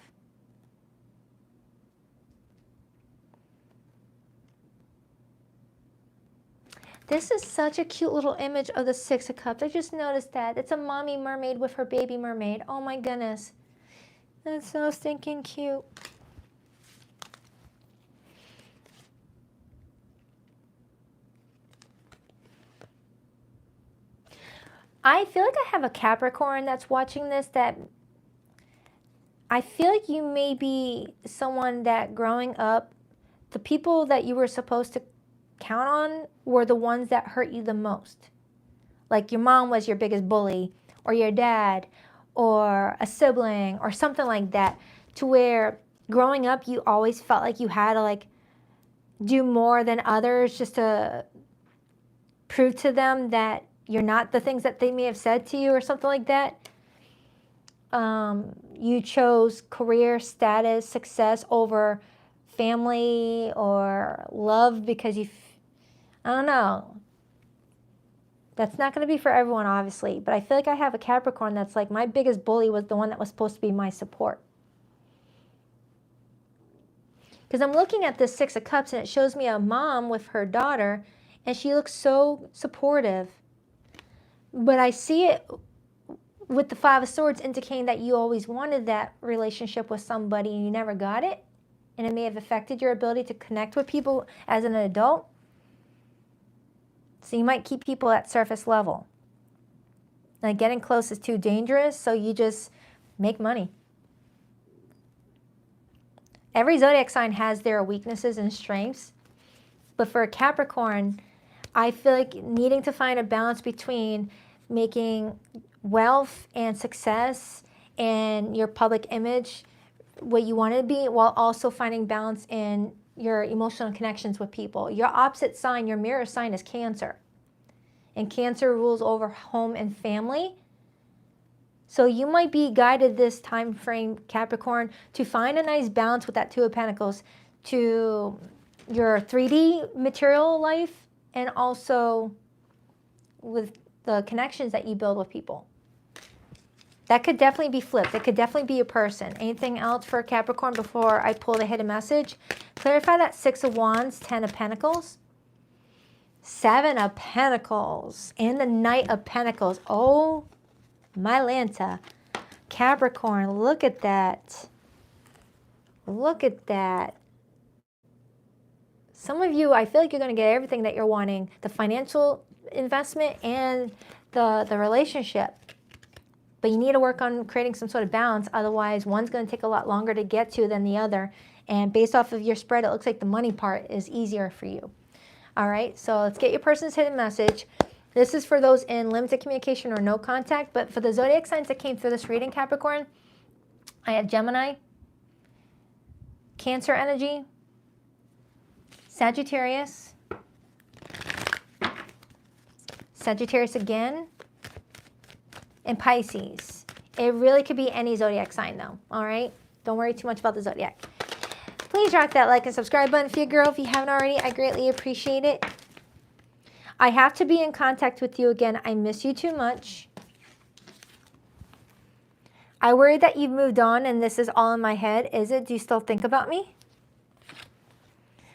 Speaker 1: This is such a cute little image of the 6 of Cups. I just noticed that. It's a mommy mermaid with her baby mermaid. Oh my goodness. That's so stinking cute. I feel like I have a Capricorn that's watching this, that I feel like you may be someone that growing up, the people that you were supposed to count on were the ones that hurt you the most. Like your mom was your biggest bully, or your dad, or a sibling, or something like that, to where growing up you always felt like you had to like do more than others just to prove to them that you're not the things that they may have said to you or something like that. You chose career, status, success over family or love because I don't know. That's not going to be for everyone, obviously. But I feel like I have a Capricorn that's like, my biggest bully was the one that was supposed to be my support. Because I'm looking at this 6 of Cups, and it shows me a mom with her daughter, and she looks so supportive. But I see it with the Five of Swords indicating that you always wanted that relationship with somebody and you never got it. And it may have affected your ability to connect with people as an adult. So you might keep people at surface level. Like getting close is too dangerous, so you just make money. Every zodiac sign has their weaknesses and strengths. But for a Capricorn, I feel like needing to find a balance between making wealth and success and your public image what you want to be, while also finding balance in your emotional connections with people. Your opposite sign, your mirror sign, is Cancer. And Cancer rules over home and family. So you might be guided this time frame, Capricorn, to find a nice balance with that Two of Pentacles to your 3D material life and also with the connections that you build with people. That could definitely be flipped. It could definitely be a person. Anything else for Capricorn before I pull the hidden message? Clarify that Six of Wands, 10 of Pentacles, 7 of Pentacles, and the Knight of Pentacles. Oh, my Lanta. Capricorn, look at that. Look at that. Some of you, I feel like you're going to get everything that you're wanting. The financial investment and the relationship. But you need to work on creating some sort of balance. Otherwise, one's going to take a lot longer to get to than the other. And based off of your spread, it looks like the money part is easier for you. All right, so let's get your person's hidden message. This is for those in limited communication or no contact. But for the zodiac signs that came through this reading, Capricorn, I have Gemini, Cancer energy, Sagittarius, Sagittarius again, and Pisces. It really could be any zodiac sign though, all right? Don't worry too much about the zodiac. Please rock that like and subscribe button for your girl if you haven't already. I greatly appreciate it. I have to be in contact with you again. I miss you too much. I worry that you've moved on and this is all in my head. Is it? Do you still think about me?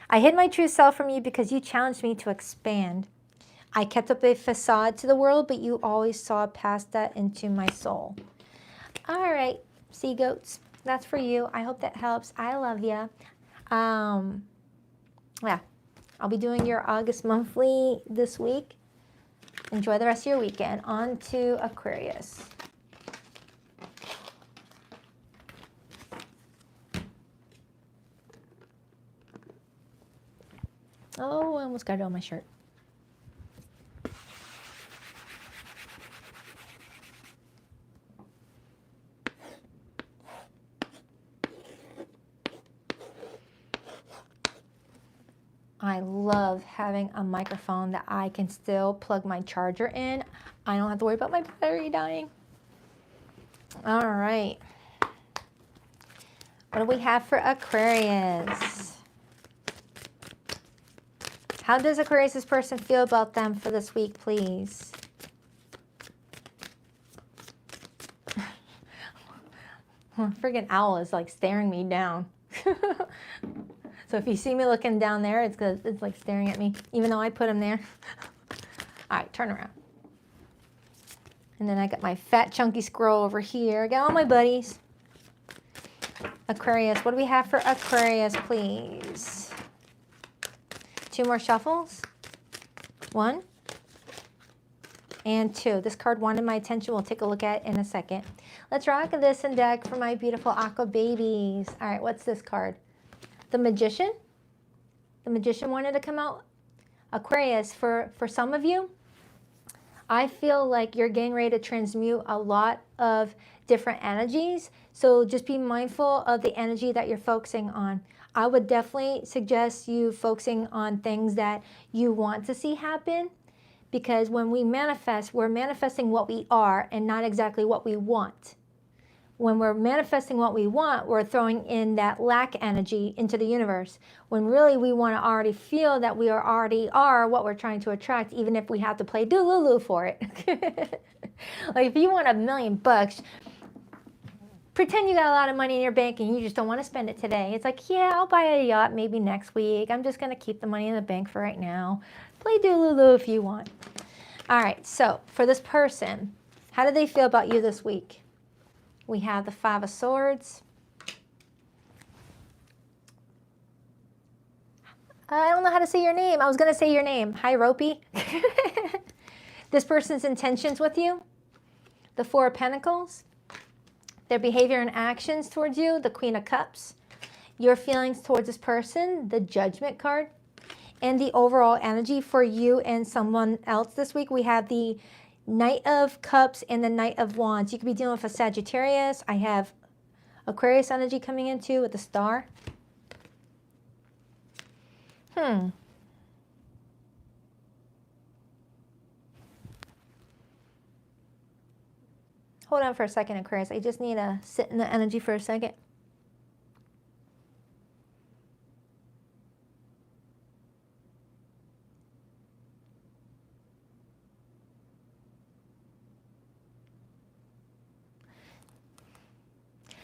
Speaker 1: I hid my true self from you because you challenged me to expand. I kept up a facade to the world, but you always saw past that into my soul. All right, sea goats, that's for you. I hope that helps. I love you. Yeah, I'll be doing your August monthly this week. Enjoy the rest of your weekend. On to Aquarius. Oh, I almost got it on my shirt. I love having a microphone that I can still plug my charger in. I don't have to worry about my battery dying. All right. What do we have for Aquarius? How does Aquarius' person feel about them for this week, please? Friggin' owl is like staring me down. So if you see me looking down there, it's because it's like staring at me, even though I put him there. All right, turn around. And then I got my fat chunky squirrel over here. I got all my buddies. Aquarius, what do we have for Aquarius, please? 2 more shuffles. 1 and 2. This card wanted my attention. We'll take a look at it in a second. Let's rock this and deck for my beautiful aqua babies. All right, what's this card? The Magician. The Magician wanted to come out. Aquarius, for some of you, I feel like you're getting ready to transmute a lot of different energies. So just be mindful of the energy that you're focusing on. I would definitely suggest you focusing on things that you want to see happen, because when we manifest, we're manifesting what we are and not exactly what we want. When we're manifesting what we want, we're throwing in that lack energy into the universe, when really we want to already feel that we already are what we're trying to attract, even if we have to play dooloo for it. Like if you want $1 million, pretend you got a lot of money in your bank and you just don't want to spend it today. It's like, yeah, I'll buy a yacht maybe next week. I'm just going to keep the money in the bank for right now. Play Doolulu if you want. All right, so for this person, how do they feel about you this week? We have the Five of Swords. I don't know how to say your name. I was going to say your name. Hi, Ropey. This person's intentions with you. The Four of Pentacles. Their behavior and actions towards you. The Queen of Cups. Your feelings towards this person. The Judgment card. And the overall energy for you and someone else this week. We have the Knight of Cups and the Knight of Wands. You could be dealing with a Sagittarius. I have Aquarius energy coming in too with the Star. Hold on for a second, Aquarius. I just need to sit in the energy for a second.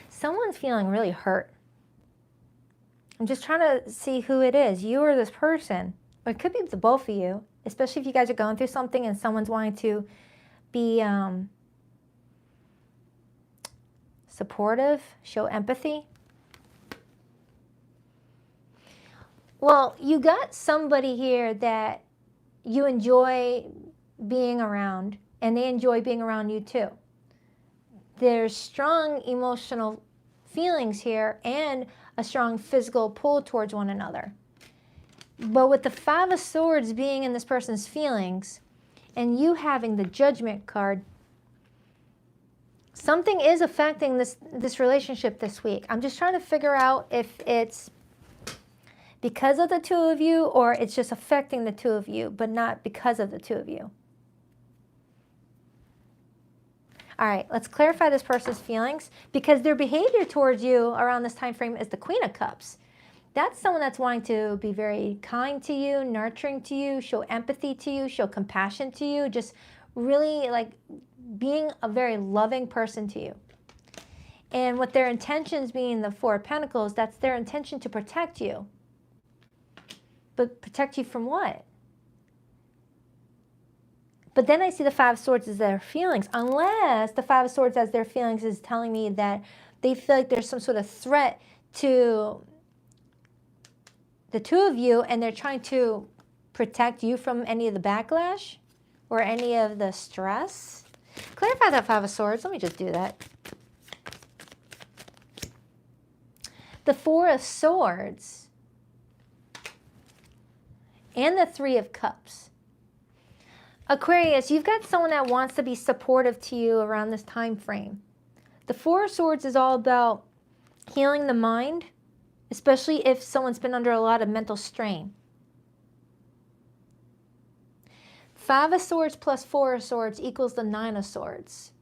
Speaker 1: Someone's feeling really hurt. I'm just trying to see who it is, you or this person. Or it could be the both of you, especially if you guys are going through something and someone's wanting to be supportive, show empathy. Well, you got somebody here that you enjoy being around, and they enjoy being around you too. There's strong emotional feelings here and a strong physical pull towards one another. But with the Five of Swords being in this person's feelings and you having the Judgment card, something is affecting this relationship this week. I'm just trying to figure out if it's because of the two of you or it's just affecting the two of you, but not because of the two of you. All right, let's clarify this person's feelings, because their behavior towards you around this time frame is the Queen of Cups. That's someone that's wanting to be very kind to you, nurturing to you, show empathy to you, show compassion to you, just really like being a very loving person to you. And with their intentions being the Four of Pentacles, that's their intention to protect you. But protect you from what? But then I see the Five of Swords as their feelings, unless the Five of Swords as their feelings is telling me that they feel like there's some sort of threat to the two of you and they're trying to protect you from any of the backlash or any of the stress. Clarify that Five of Swords. Let me just do that. The Four of Swords and the Three of Cups. Aquarius, you've got someone that wants to be supportive to you around this time frame. The Four of Swords is all about healing the mind, especially if someone's been under a lot of mental strain. Five of Swords plus Four of Swords equals the Nine of Swords.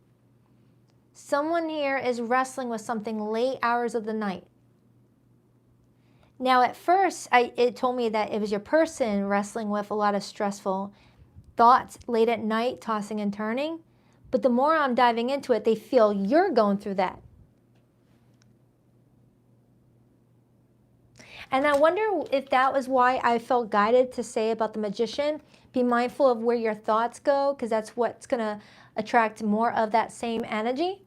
Speaker 1: Someone here is wrestling with something late hours of the night. Now, at first, it told me that it was your person wrestling with a lot of stressful thoughts late at night, tossing and turning. But the more I'm diving into it, they feel you're going through that. And I wonder if that was why I felt guided to say about the Magician, be mindful of where your thoughts go, because that's what's going to attract more of that same energy.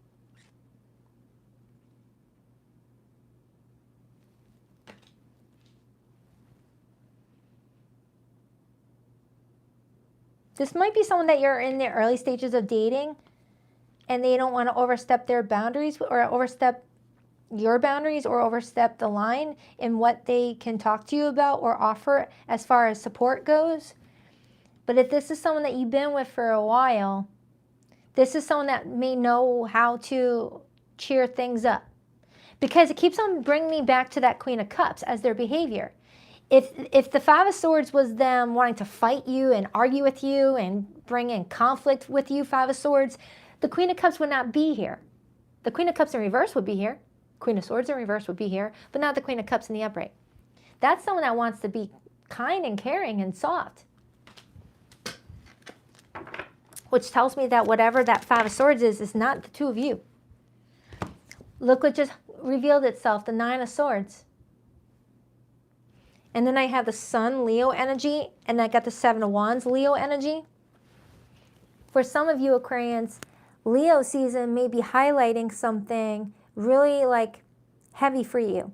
Speaker 1: This might be someone that you're in the early stages of dating and they don't want to overstep their boundaries or overstep your boundaries or overstep the line in what they can talk to you about or offer as far as support goes. But if this is someone that you've been with for a while, this is someone that may know how to cheer things up. Because it keeps on bringing me back to that Queen of Cups as their behavior. If the Five of Swords was them wanting to fight you and argue with you and bring in conflict with you, Five of Swords, the Queen of Cups would not be here. The Queen of Cups in reverse would be here. Queen of Swords in reverse would be here, but not the Queen of Cups in the upright. That's someone that wants to be kind and caring and soft. Which tells me that whatever that Five of Swords is not the two of you. Look what just revealed itself, the Nine of Swords. And then I have the Sun, Leo energy, and I got the Seven of Wands, Leo energy. For some of you Aquarians, Leo season may be highlighting something really like heavy for you.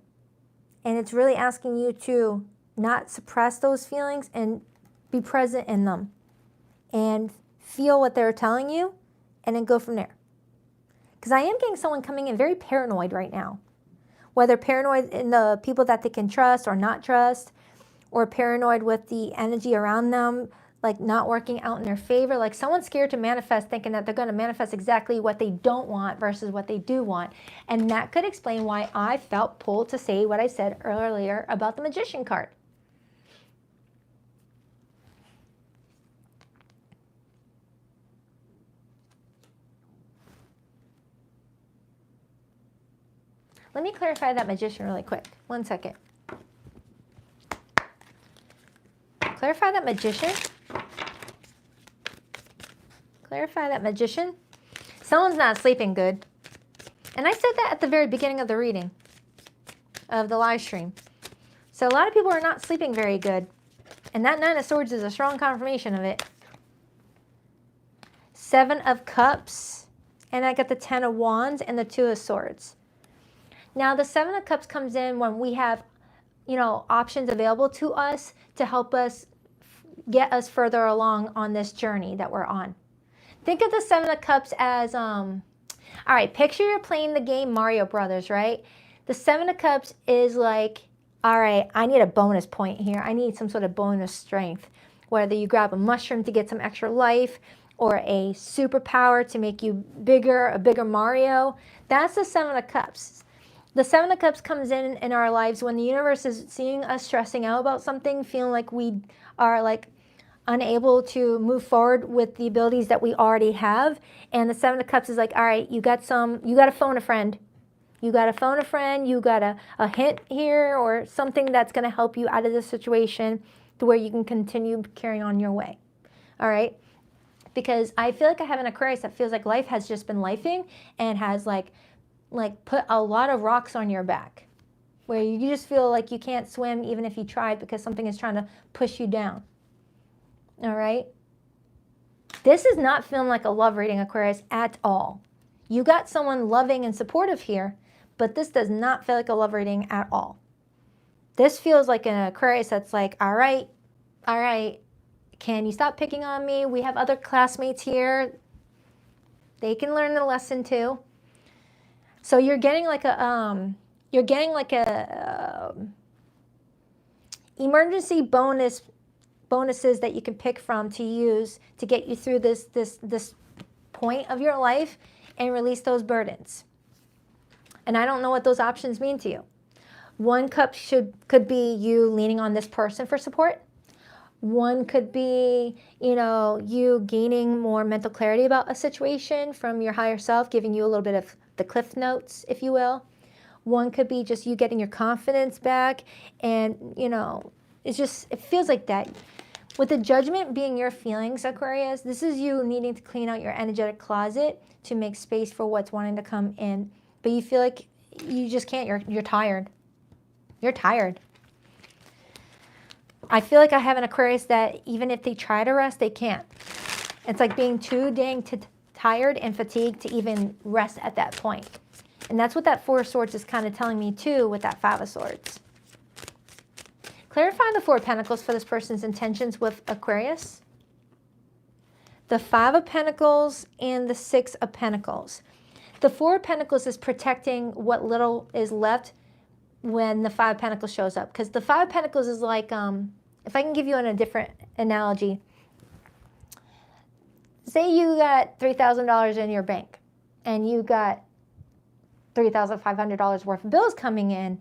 Speaker 1: And it's really asking you to not suppress those feelings and be present in them. And feel what they're telling you and then go from there. Because I am getting someone coming in very paranoid right now. Whether paranoid in the people that they can trust or not trust, or paranoid with the energy around them, like not working out in their favor. Like someone's scared to manifest, thinking that they're going to manifest exactly what they don't want versus what they do want. And that could explain why I felt pulled to say what I said earlier about the Magician card. Let me clarify that Magician really quick. 1 second. Clarify that Magician. Clarify that Magician. Someone's not sleeping good. And I said that at the very beginning of the reading, of the live stream. So a lot of people are not sleeping very good. And that Nine of Swords is a strong confirmation of it. Seven of Cups. And I got the Ten of Wands and the Two of Swords. Now, the Seven of Cups comes in when we have, you know, options available to us to help us get us further along on this journey that we're on. Think of the Seven of Cups as, all right, picture you're playing the game Mario Brothers, right? The Seven of Cups is like, all right, I need a bonus point here. I need some sort of bonus strength. Whether you grab a mushroom to get some extra life or a superpower to make you bigger, a bigger Mario. That's the Seven of Cups. The Seven of Cups comes in our lives when the universe is seeing us stressing out about something, feeling like we are like unable to move forward with the abilities that we already have. And the Seven of Cups is like, all right, you got to phone a friend. You got to phone a friend. You got a hint here or something that's going to help you out of this situation to where you can continue carrying on your way. All right. Because I feel like I have an Aquarius that feels like life has just been lifing and has like put a lot of rocks on your back where you just feel like you can't swim even if you tried because something is trying to push you down. All right? This is not feeling like a love reading, Aquarius, at all. You got someone loving and supportive here, but this does not feel like a love reading at all. This feels like an Aquarius that's like, all right, can you stop picking on me? We have other classmates here. They can learn the lesson too. So you're getting like a emergency bonuses that you can pick from to use to get you through this point of your life and release those burdens. And I don't know what those options mean to you. One cup could be you leaning on this person for support. One could be, you know, you gaining more mental clarity about a situation from your higher self, giving you a little bit of the cliff notes, if you will. One could be just you getting your confidence back, and, you know, it feels like that. With the Judgment being your feelings, Aquarius, this is you needing to clean out your energetic closet to make space for what's wanting to come in. But you feel like you just can't. You're tired. You're tired. I feel like I have an Aquarius that even if they try to rest, they can't. It's like being too dang tired and fatigued to even rest at that point. And that's what that Four of Swords is kind of telling me too with that Five of Swords. Clarify the Four of Pentacles for this person's intentions with Aquarius. The Five of Pentacles and the Six of Pentacles. The Four of Pentacles is protecting what little is left when the Five of Pentacles shows up. Because the Five of Pentacles is like, if I can give you a different analogy. Say you got $3,000 in your bank and you got $3,500 worth of bills coming in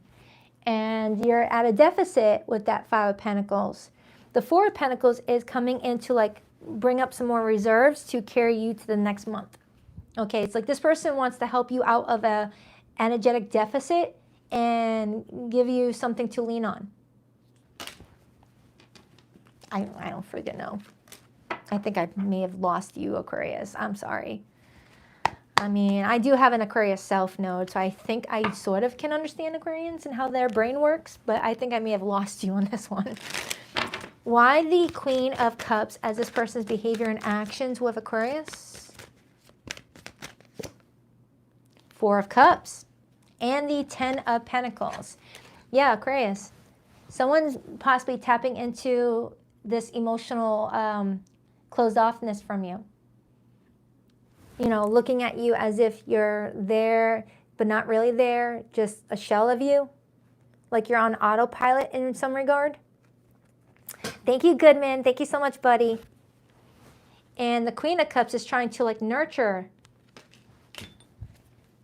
Speaker 1: and you're at a deficit with that Five of Pentacles. The Four of Pentacles is coming in to like bring up some more reserves to carry you to the next month. Okay, it's like this person wants to help you out of a energetic deficit and give you something to lean on. I don't freaking know. I think I may have lost you, Aquarius. I'm sorry. I mean, I do have an Aquarius South node, so I think I sort of can understand Aquarians and how their brain works, but I think I may have lost you on this one. Why the Queen of Cups as this person's behavior and actions with Aquarius? Four of Cups and the Ten of Pentacles. Yeah, Aquarius. Someone's possibly tapping into this emotional closed offness from you. You know, looking at you as if you're there, but not really there, just a shell of you. Like you're on autopilot in some regard. Thank you, Goodman. Thank you so much, buddy. And the Queen of Cups is trying to like nurture.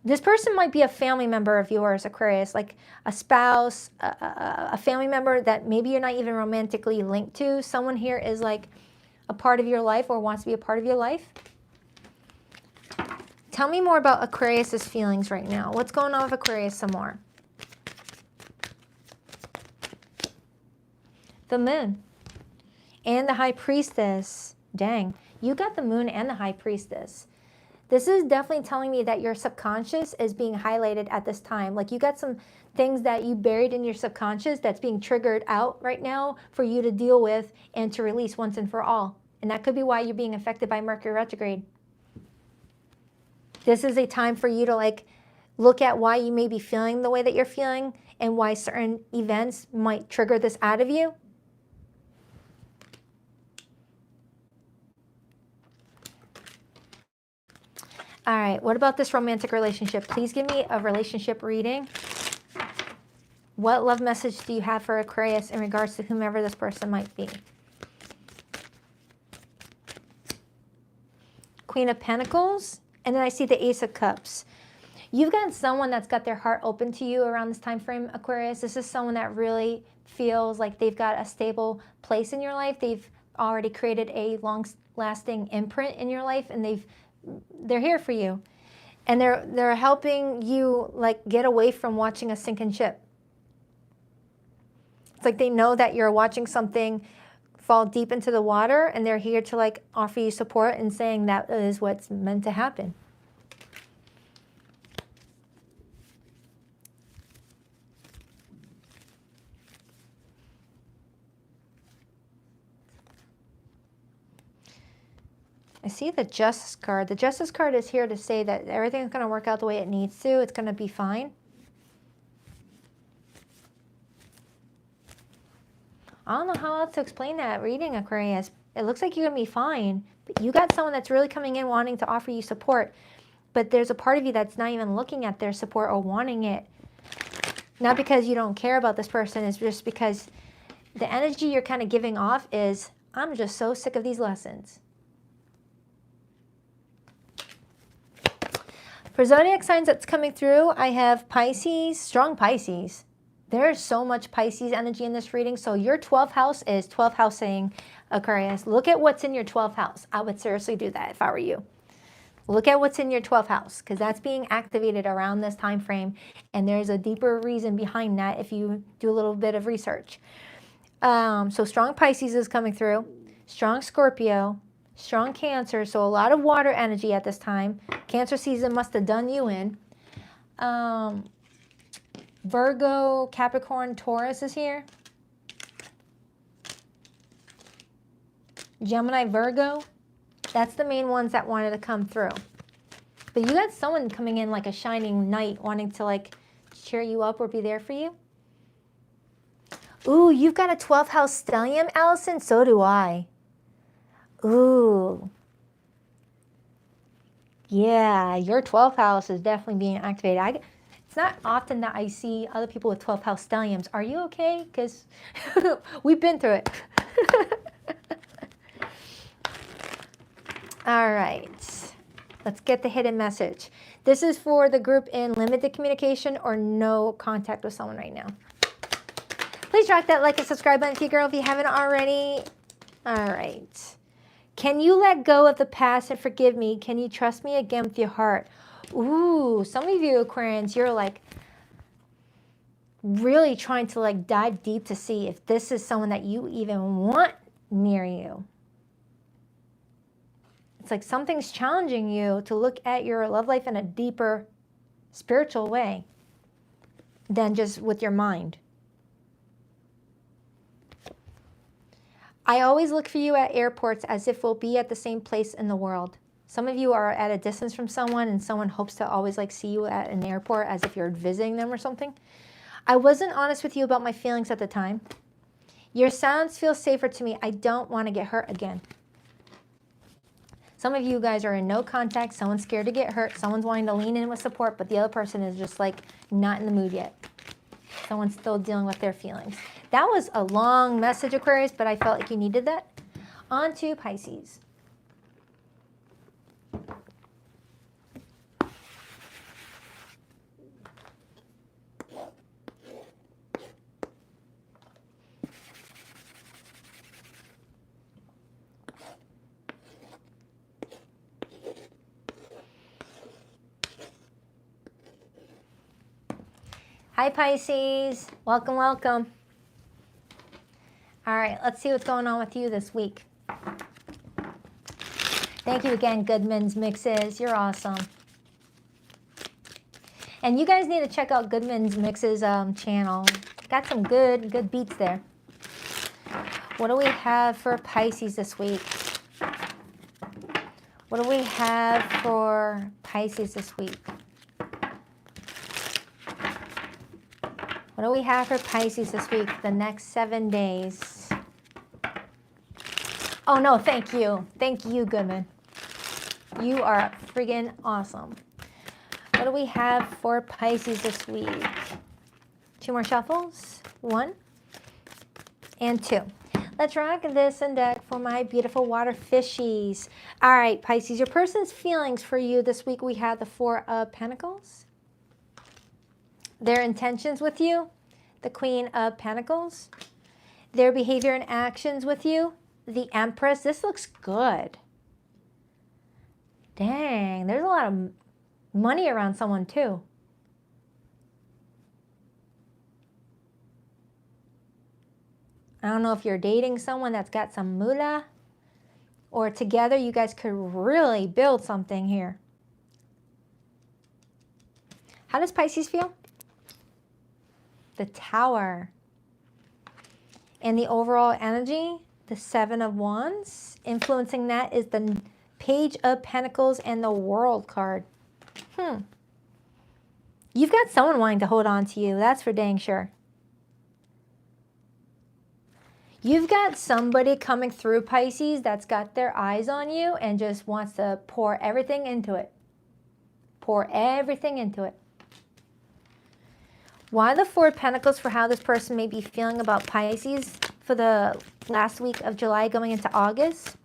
Speaker 1: This person might be a family member of yours, Aquarius, like a spouse, a family member that maybe you're not even romantically linked to. Someone here is like a part of your life or wants to be a part of your life. Tell me more about Aquarius's feelings right now. What's going on with Aquarius some more? The Moon and the High Priestess. Dang, you got the Moon and the High Priestess. This is definitely telling me that your subconscious is being highlighted at this time. Like you got some things that you buried in your subconscious that's being triggered out right now for you to deal with and to release once and for all. And that could be why you're being affected by Mercury retrograde. This is a time for you to like look at why you may be feeling the way that you're feeling and why certain events might trigger this out of you. All right, what about this romantic relationship? Please give me a relationship reading. What love message do you have for Aquarius in regards to whomever this person might be? Queen of Pentacles, and then I see the Ace of Cups. You've got someone that's got their heart open to you around this time frame, Aquarius. This is someone that really feels like they've got a stable place in your life. They've already created a long-lasting imprint in your life, and they're here for you, and they're helping you like get away from watching a sinking ship. It's like they know that you're watching something fall deep into the water, and they're here to like offer you support and saying that is what's meant to happen. I see the Justice card. The Justice card is here to say that everything's going to work out the way it needs to. It's going to be fine. I don't know how else to explain that reading, Aquarius. It looks like you're going to be fine. But you got someone that's really coming in wanting to offer you support. But there's a part of you that's not even looking at their support or wanting it. Not because you don't care about this person. It's just because the energy you're kind of giving off is, I'm just so sick of these lessons. For zodiac signs that's coming through, I have Pisces, strong Pisces. There's so much Pisces energy in this reading. So your 12th house is 12th house saying, Aquarius, look at what's in your 12th house. I would seriously do that if I were you. Look at what's in your 12th house because that's being activated around this time frame. And there's a deeper reason behind that if you do a little bit of research. So strong Pisces is coming through. Strong Scorpio. Strong Cancer, so a lot of water energy at this time. Cancer season must have done you in. Virgo, Capricorn, Taurus is here. Gemini, Virgo. That's the main ones that wanted to come through. But you got someone coming in like a shining knight wanting to like cheer you up or be there for you. Ooh, you've got a 12th house stellium, Allison? So do I. Ooh. Yeah, your 12th house is definitely being activated. It's not often that I see other people with 12th house stelliums. Are you okay? Because we've been through it. All right. Let's get the hidden message. This is for the group in limited communication or no contact with someone right now. Please drop that like and subscribe button, Key Girl, if you haven't already. All right. Can you let go of the past and forgive me? Can you trust me again with your heart? Ooh, some of you Aquarians, you're like really trying to like dive deep to see if this is someone that you even want near you. It's like something's challenging you to look at your love life in a deeper spiritual way than just with your mind. I always look for you at airports as if we'll be at the same place in the world. Some of you are at a distance from someone and someone hopes to always like see you at an airport as if you're visiting them or something. I wasn't honest with you about my feelings at the time. Your silence feels safer to me. I don't want to get hurt again. Some of you guys are in no contact. Someone's scared to get hurt. Someone's wanting to lean in with support, but the other person is just like not in the mood yet. Someone's still dealing with their feelings. That was a long message, Aquarius, but I felt like you needed that. On to Pisces. Hi, Pisces. Welcome, welcome. All right, let's see what's going on with you this week. Thank you again, Goodman's Mixes. You're awesome. And you guys need to check out Goodman's Mixes channel. Got some good beats there. What do we have for Pisces this week? What do we have for Pisces this week? What do we have for Pisces this week, the next 7 days? Oh, no, thank you. Thank you, Goodman. You are friggin' awesome. What do we have for Pisces this week? 2 more shuffles. 1 and 2. Let's rock this and deck for my beautiful water fishies. All right, Pisces, your person's feelings for you this week, we have the 4 of Pentacles. Their intentions with you, the Queen of Pentacles. Their behavior and actions with you, the Empress. This looks good. Dang, there's a lot of money around someone too. I don't know if you're dating someone that's got some moolah, or together you guys could really build something here. How does Pisces feel? The Tower. And the overall energy, the 7 of Wands. Influencing that is the Page of Pentacles and the World card. You've got someone wanting to hold on to you. That's for dang sure. You've got somebody coming through, Pisces, that's got their eyes on you and just wants to pour everything into it. Pour everything into it. Why the 4 of Pentacles for how this person may be feeling about Pisces for the last week of July going into August?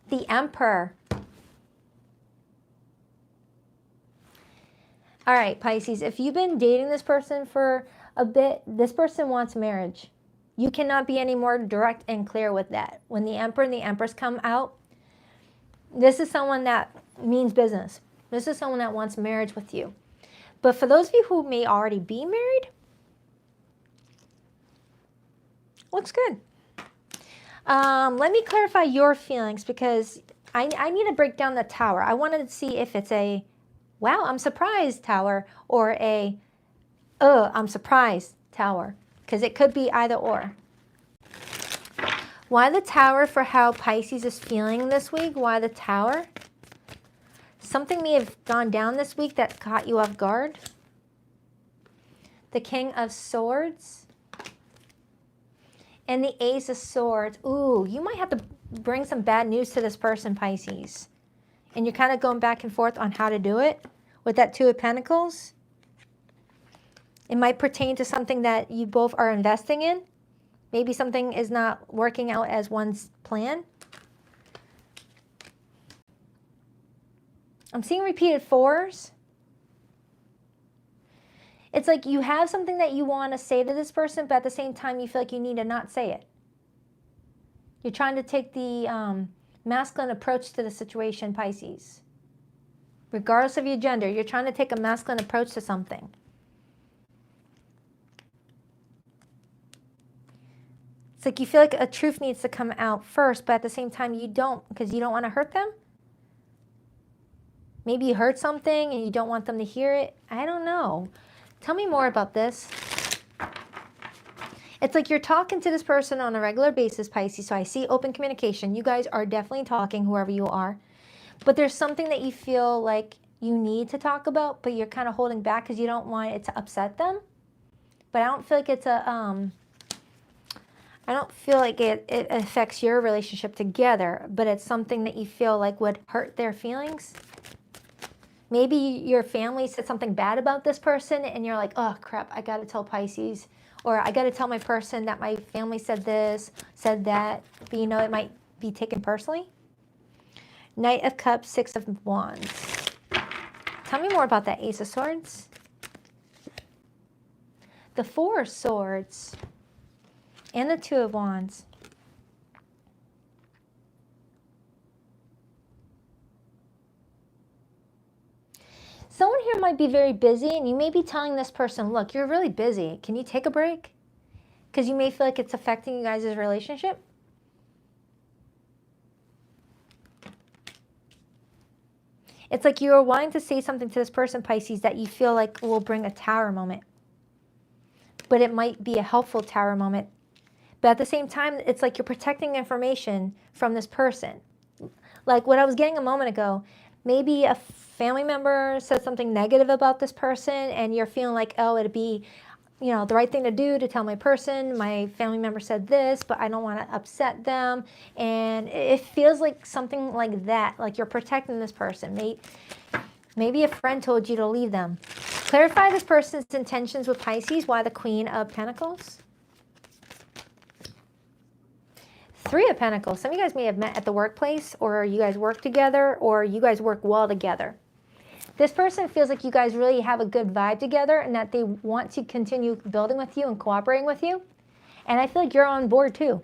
Speaker 1: The Emperor. All right, Pisces, if you've been dating this person for a bit, this person wants marriage. You cannot be any more direct and clear with that. When the Emperor and the Empress come out, this is someone that means business. This is someone that wants marriage with you. But for those of you who may already be married, looks good. Let me clarify your feelings because I need to break down the Tower. I wanted to see if it's a, wow, I'm surprised Tower, or a, I'm surprised Tower, because it could be either or. Why the Tower for how Pisces is feeling this week? Why the Tower? Something may have gone down this week that caught you off guard. The King of Swords. And the Ace of Swords. Ooh, you might have to bring some bad news to this person, Pisces. And you're kind of going back and forth on how to do it with that 2 of Pentacles. It might pertain to something that you both are investing in. Maybe something is not working out as one's plan. I'm seeing repeated 4s. It's like you have something that you want to say to this person, but at the same time, you feel like you need to not say it. You're trying to take the masculine approach to the situation, Pisces. Regardless of your gender, you're trying to take a masculine approach to something. It's like you feel like a truth needs to come out first, but at the same time you don't, because you don't want to hurt them. Maybe you heard something and you don't want them to hear it. I don't know. Tell me more about this. It's like you're talking to this person on a regular basis, Pisces. So I see open communication. You guys are definitely talking, whoever you are. But there's something that you feel like you need to talk about, but you're kind of holding back because you don't want it to upset them. But I don't feel like it's a... I don't feel like it affects your relationship together, but it's something that you feel like would hurt their feelings. Maybe your family said something bad about this person and you're like, oh crap, I gotta tell Pisces, or I gotta tell my person that my family said this, said that, but you know it might be taken personally. Knight of Cups, Six of Wands. Tell me more about that Ace of Swords. The Four of Swords. And the Two of Wands. Someone here might be very busy and you may be telling this person, look, you're really busy. Can you take a break? Because you may feel like it's affecting you guys' relationship. It's like you're wanting to say something to this person, Pisces, that you feel like will bring a tower moment. But it might be a helpful tower moment. But at the same time, it's like you're protecting information from this person. Like what I was getting a moment ago, maybe a family member said something negative about this person and you're feeling like, oh, it'd be, you know, the right thing to do to tell my person, my family member said this, but I don't want to upset them. And it feels like something like that, like you're protecting this person. Maybe a friend told you to leave them. Clarify this person's intentions with Pisces. Why the Queen of Pentacles? Three of Pentacles. Some of you guys may have met at the workplace, or you guys work together, or you guys work well together. This person feels like you guys really have a good vibe together and that they want to continue building with you and cooperating with you. And I feel like you're on board too.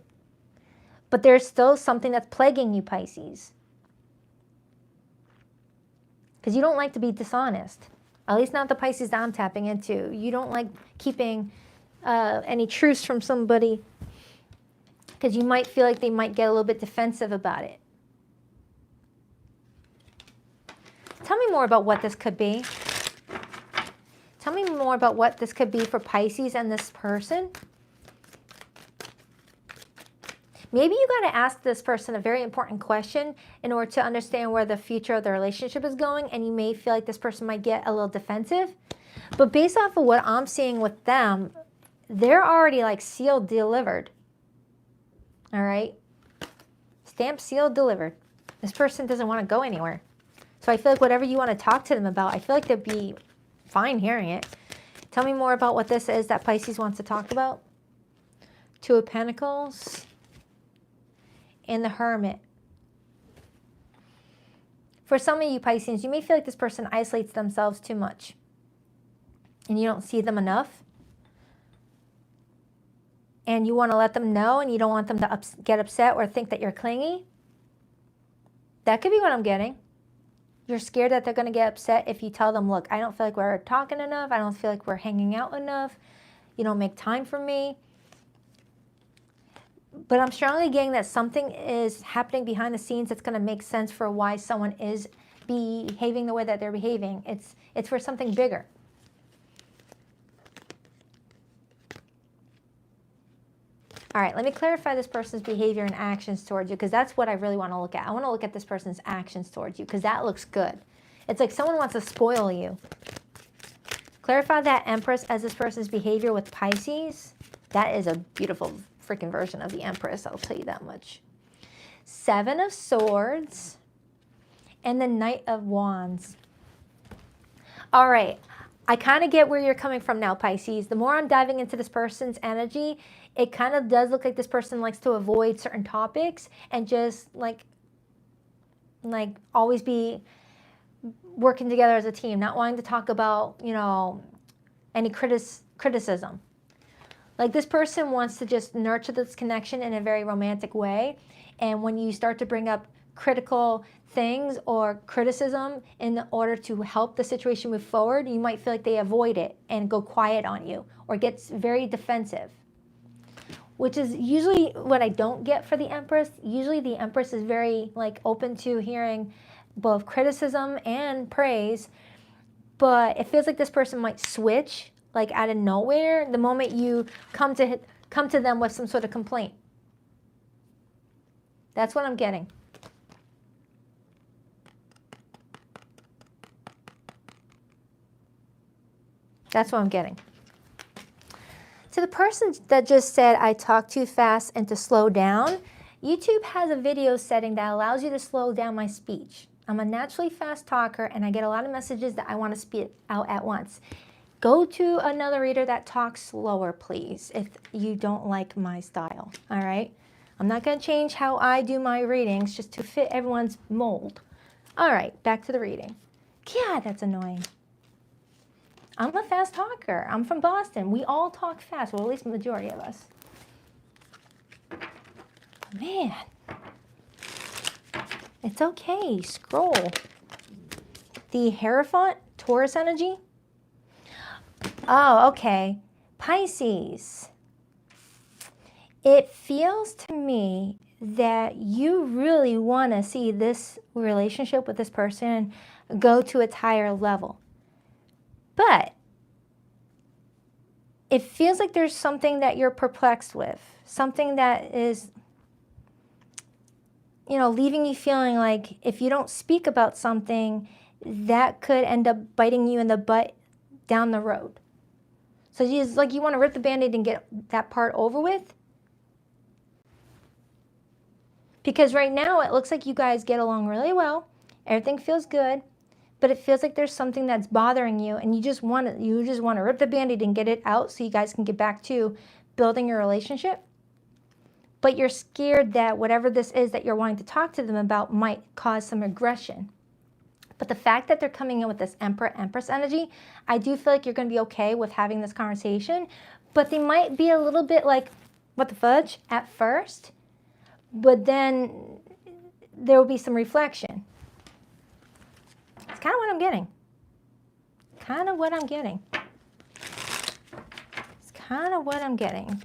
Speaker 1: But there's still something that's plaguing you, Pisces. Because you don't like to be dishonest. At least not the Pisces that I'm tapping into. You don't like keeping any truths from somebody, because you might feel like they might get a little bit defensive about it. Tell me more about what this could be. Tell me more about what this could be for Pisces and this person. Maybe you got to ask this person a very important question in order to understand where the future of the relationship is going, and you may feel like this person might get a little defensive. But based off of what I'm seeing with them, they're already like sealed, delivered. All right? Stamped, sealed, delivered. This person doesn't want to go anywhere. So I feel like whatever you want to talk to them about, I feel like they'd be fine hearing it. Tell me more about what this is that Pisces wants to talk about. Two of Pentacles and the Hermit. For some of you Pisces, you may feel like this person isolates themselves too much and you don't see them enough. And you want to let them know and you don't want them to get upset or think that you're clingy. That could be what I'm getting. You're scared that they're going to get upset if you tell them, look, I don't feel like we're talking enough. I don't feel like we're hanging out enough. You don't make time for me. But I'm strongly getting that something is happening behind the scenes that's going to make sense for why someone is behaving the way that they're behaving. It's for something bigger. All right, let me clarify this person's behavior and actions towards you, because that's what I really want to look at. I want to look at this person's actions towards you, because that looks good. It's like someone wants to spoil you. Clarify that Empress as this person's behavior with Pisces. That is a beautiful freaking version of the Empress, I'll tell you that much. Seven of Swords and the Knight of Wands. All right, I kind of get where you're coming from now, Pisces. The more I'm diving into this person's energy, it kind of does look like this person likes to avoid certain topics and just like always be working together as a team, not wanting to talk about, you know, any criticism. Like this person wants to just nurture this connection in a very romantic way. And when you start to bring up critical things or criticism in order to help the situation move forward, you might feel like they avoid it and go quiet on you or gets very defensive. which is usually what I don't get for the Empress. Usually the Empress is very like open to hearing both criticism and praise, but it feels like this person might switch like out of nowhere the moment you come to them with some sort of complaint. That's what I'm getting. That's what I'm getting. To the person that just said, I talk too fast and to slow down, YouTube has a video setting that allows you to slow down my speech. I'm a naturally fast talker and I get a lot of messages that I want to spit out at once. Go to another reader that talks slower, please, if you don't like my style, all right? I'm not going to change how I do my readings just to fit everyone's mold. All right, back to the reading. God, that's annoying. I'm a fast talker. I'm from Boston. We all talk fast, well, at least the majority of us. Man, it's okay. Scroll. The Hierophant, Taurus energy. Oh, okay. Pisces. It feels to me that you really want to see this relationship with this person go to its higher level. But it feels like there's something that you're perplexed with, something that is, you know, leaving you feeling like if you don't speak about something, that could end up biting you in the butt down the road. So it's like you want to rip the Band-Aid and get that part over with. Because right now it looks like you guys get along really well. Everything feels good. But it feels like there's something that's bothering you and you just want to rip the Band-Aid and get it out so you guys can get back to building your relationship. But you're scared that whatever this is that you're wanting to talk to them about might cause some aggression. But the fact that they're coming in with this Empress energy, I do feel like you're going to be okay with having this conversation. But they might be a little bit like, what the fudge, at first. But then there will be some reflection. It's kind of what I'm getting. Kind of what I'm getting. It's kind of what I'm getting.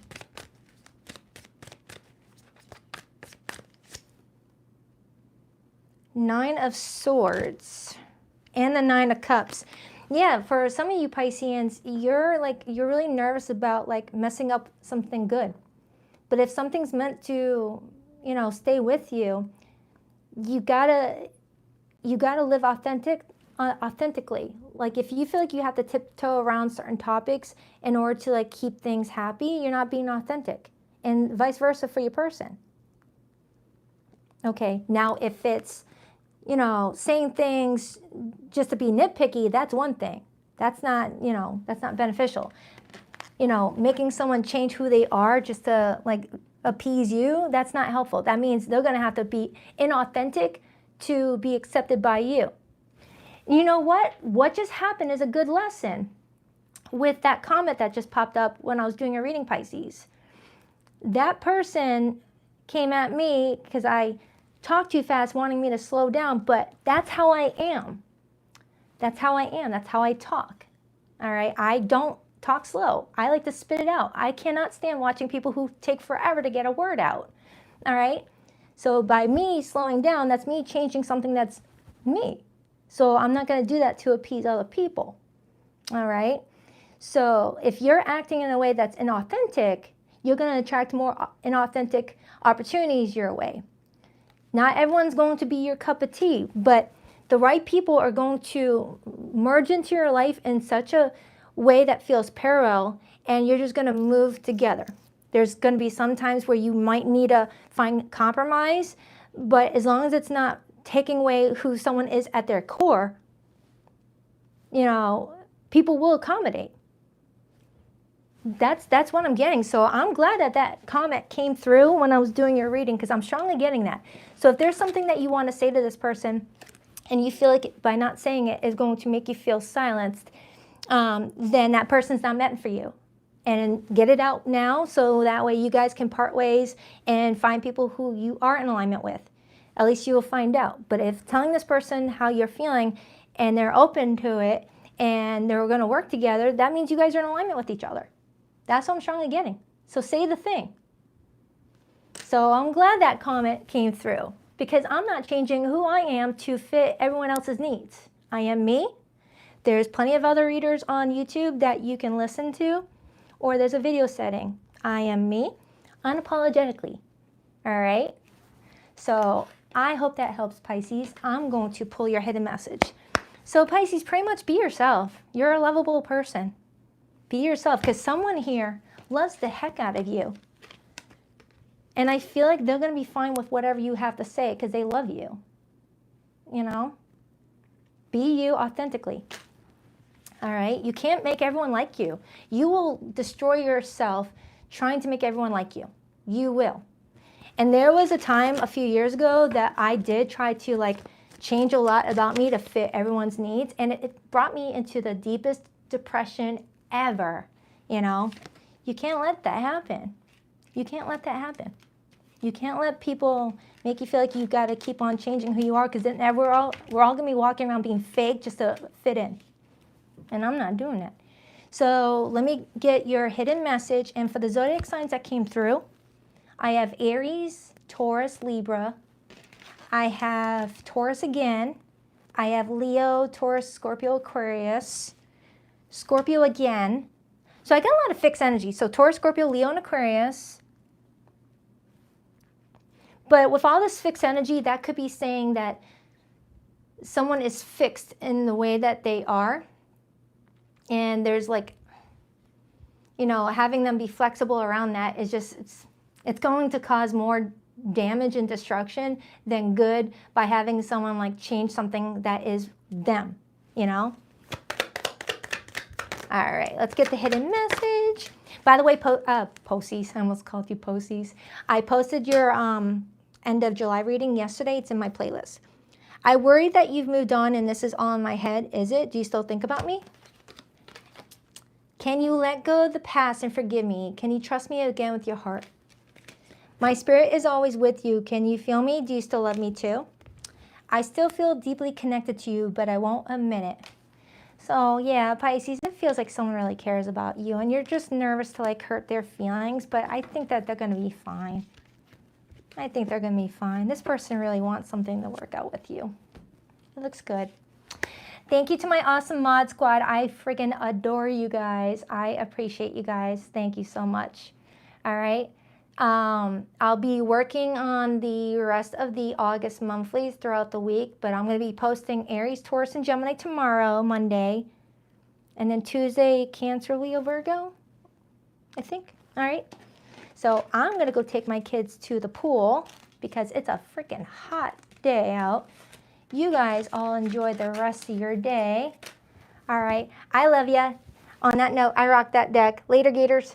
Speaker 1: Nine of Swords and the Nine of Cups. Yeah, for some of you Pisceans, you're really nervous about like messing up something good. But if something's meant to, you know, stay with you, you gotta live authentically. Like if you feel like you have to tiptoe around certain topics in order to like keep things happy, you're not being authentic, and vice versa for your person. Okay, now if it's, you know, saying things just to be nitpicky, that's one thing. That's not, you know, that's not beneficial. You know, making someone change who they are just to like appease you, that's not helpful. That means they're gonna have to be inauthentic to be accepted by you. You know what? What just happened is a good lesson with that comment that just popped up when I was doing a reading, Pisces. That person came at me because I talked too fast, wanting me to slow down, but that's how I am. That's how I am. That's how I talk. All right? I don't talk slow. I like to spit it out. I cannot stand watching people who take forever to get a word out. All right? So by me slowing down, that's me changing something that's me. So I'm not going to do that to appease other people. All right? So if you're acting in a way that's inauthentic, you're going to attract more inauthentic opportunities your way. Not everyone's going to be your cup of tea, but the right people are going to merge into your life in such a way that feels parallel, and you're just going to move together. There's going to be some times where you might need to find compromise, but as long as it's not taking away who someone is at their core, you know, people will accommodate. That's what I'm getting. So I'm glad that that comment came through when I was doing your reading, because I'm strongly getting that. So if there's something that you want to say to this person and you feel like by not saying it is going to make you feel silenced, then that person's not meant for you. And get it out now so that way you guys can part ways and find people who you are in alignment with. At least you will find out. But if telling this person how you're feeling and they're open to it and they're going to work together, that means you guys are in alignment with each other. That's what I'm strongly getting. So say the thing. So I'm glad that comment came through because I'm not changing who I am to fit everyone else's needs. I am me. There's plenty of other readers on YouTube that you can listen to, or there's a video setting. I am me, unapologetically. All right? So I hope that helps, Pisces. I'm going to pull your hidden message. So Pisces, pretty much be yourself. You're a lovable person. Be yourself, because someone here loves the heck out of you. And I feel like they're going to be fine with whatever you have to say because they love you. You know? Be you authentically. All right? You can't make everyone like you. You will destroy yourself trying to make everyone like you. You will. And there was a time a few years ago that I did try to like change a lot about me to fit everyone's needs. And it brought me into the deepest depression ever. You know? You can't let that happen. You can't let that happen. You can't let people make you feel like you got to keep on changing who you are, because then we're all going to be walking around being fake just to fit in. And I'm not doing that. So let me get your hidden message. And for the zodiac signs that came through, I have Aries, Taurus, Libra. I have Taurus again. I have Leo, Taurus, Scorpio, Aquarius. Scorpio again. So I got a lot of fixed energy. So Taurus, Scorpio, Leo, and Aquarius. But with all this fixed energy, that could be saying that someone is fixed in the way that they are. And there's like, you know, having them be flexible around that is just, it's going to cause more damage and destruction than good by having someone like change something that is them, you know? All right, let's get the hidden message. By the way, Pisces, I almost called you Pisces. I posted your end of July reading yesterday. It's in my playlist. I worry that you've moved on and this is all in my head. Is it? Do you still think about me? Can you let go of the past and forgive me? Can you trust me again with your heart? My spirit is always with you. Can you feel me? Do you still love me too? I still feel deeply connected to you, but I won't admit it. So yeah, Pisces, it feels like someone really cares about you and you're just nervous to like hurt their feelings, but I think that they're going to be fine. I think they're going to be fine. This person really wants something to work out with you. It looks good. Thank you to my awesome mod squad. I freaking adore you guys. I appreciate you guys. Thank you so much. All right. I'll be working on the rest of the August monthlies throughout the week, but I'm going to be posting Aries, Taurus, and Gemini tomorrow, Monday. And then Tuesday, Cancer, Leo, Virgo, I think. All right. So I'm going to go take my kids to the pool because it's a freaking hot day out. You guys all enjoy the rest of your day. All right. I love ya. On that note, I rock that deck. Later, Gators.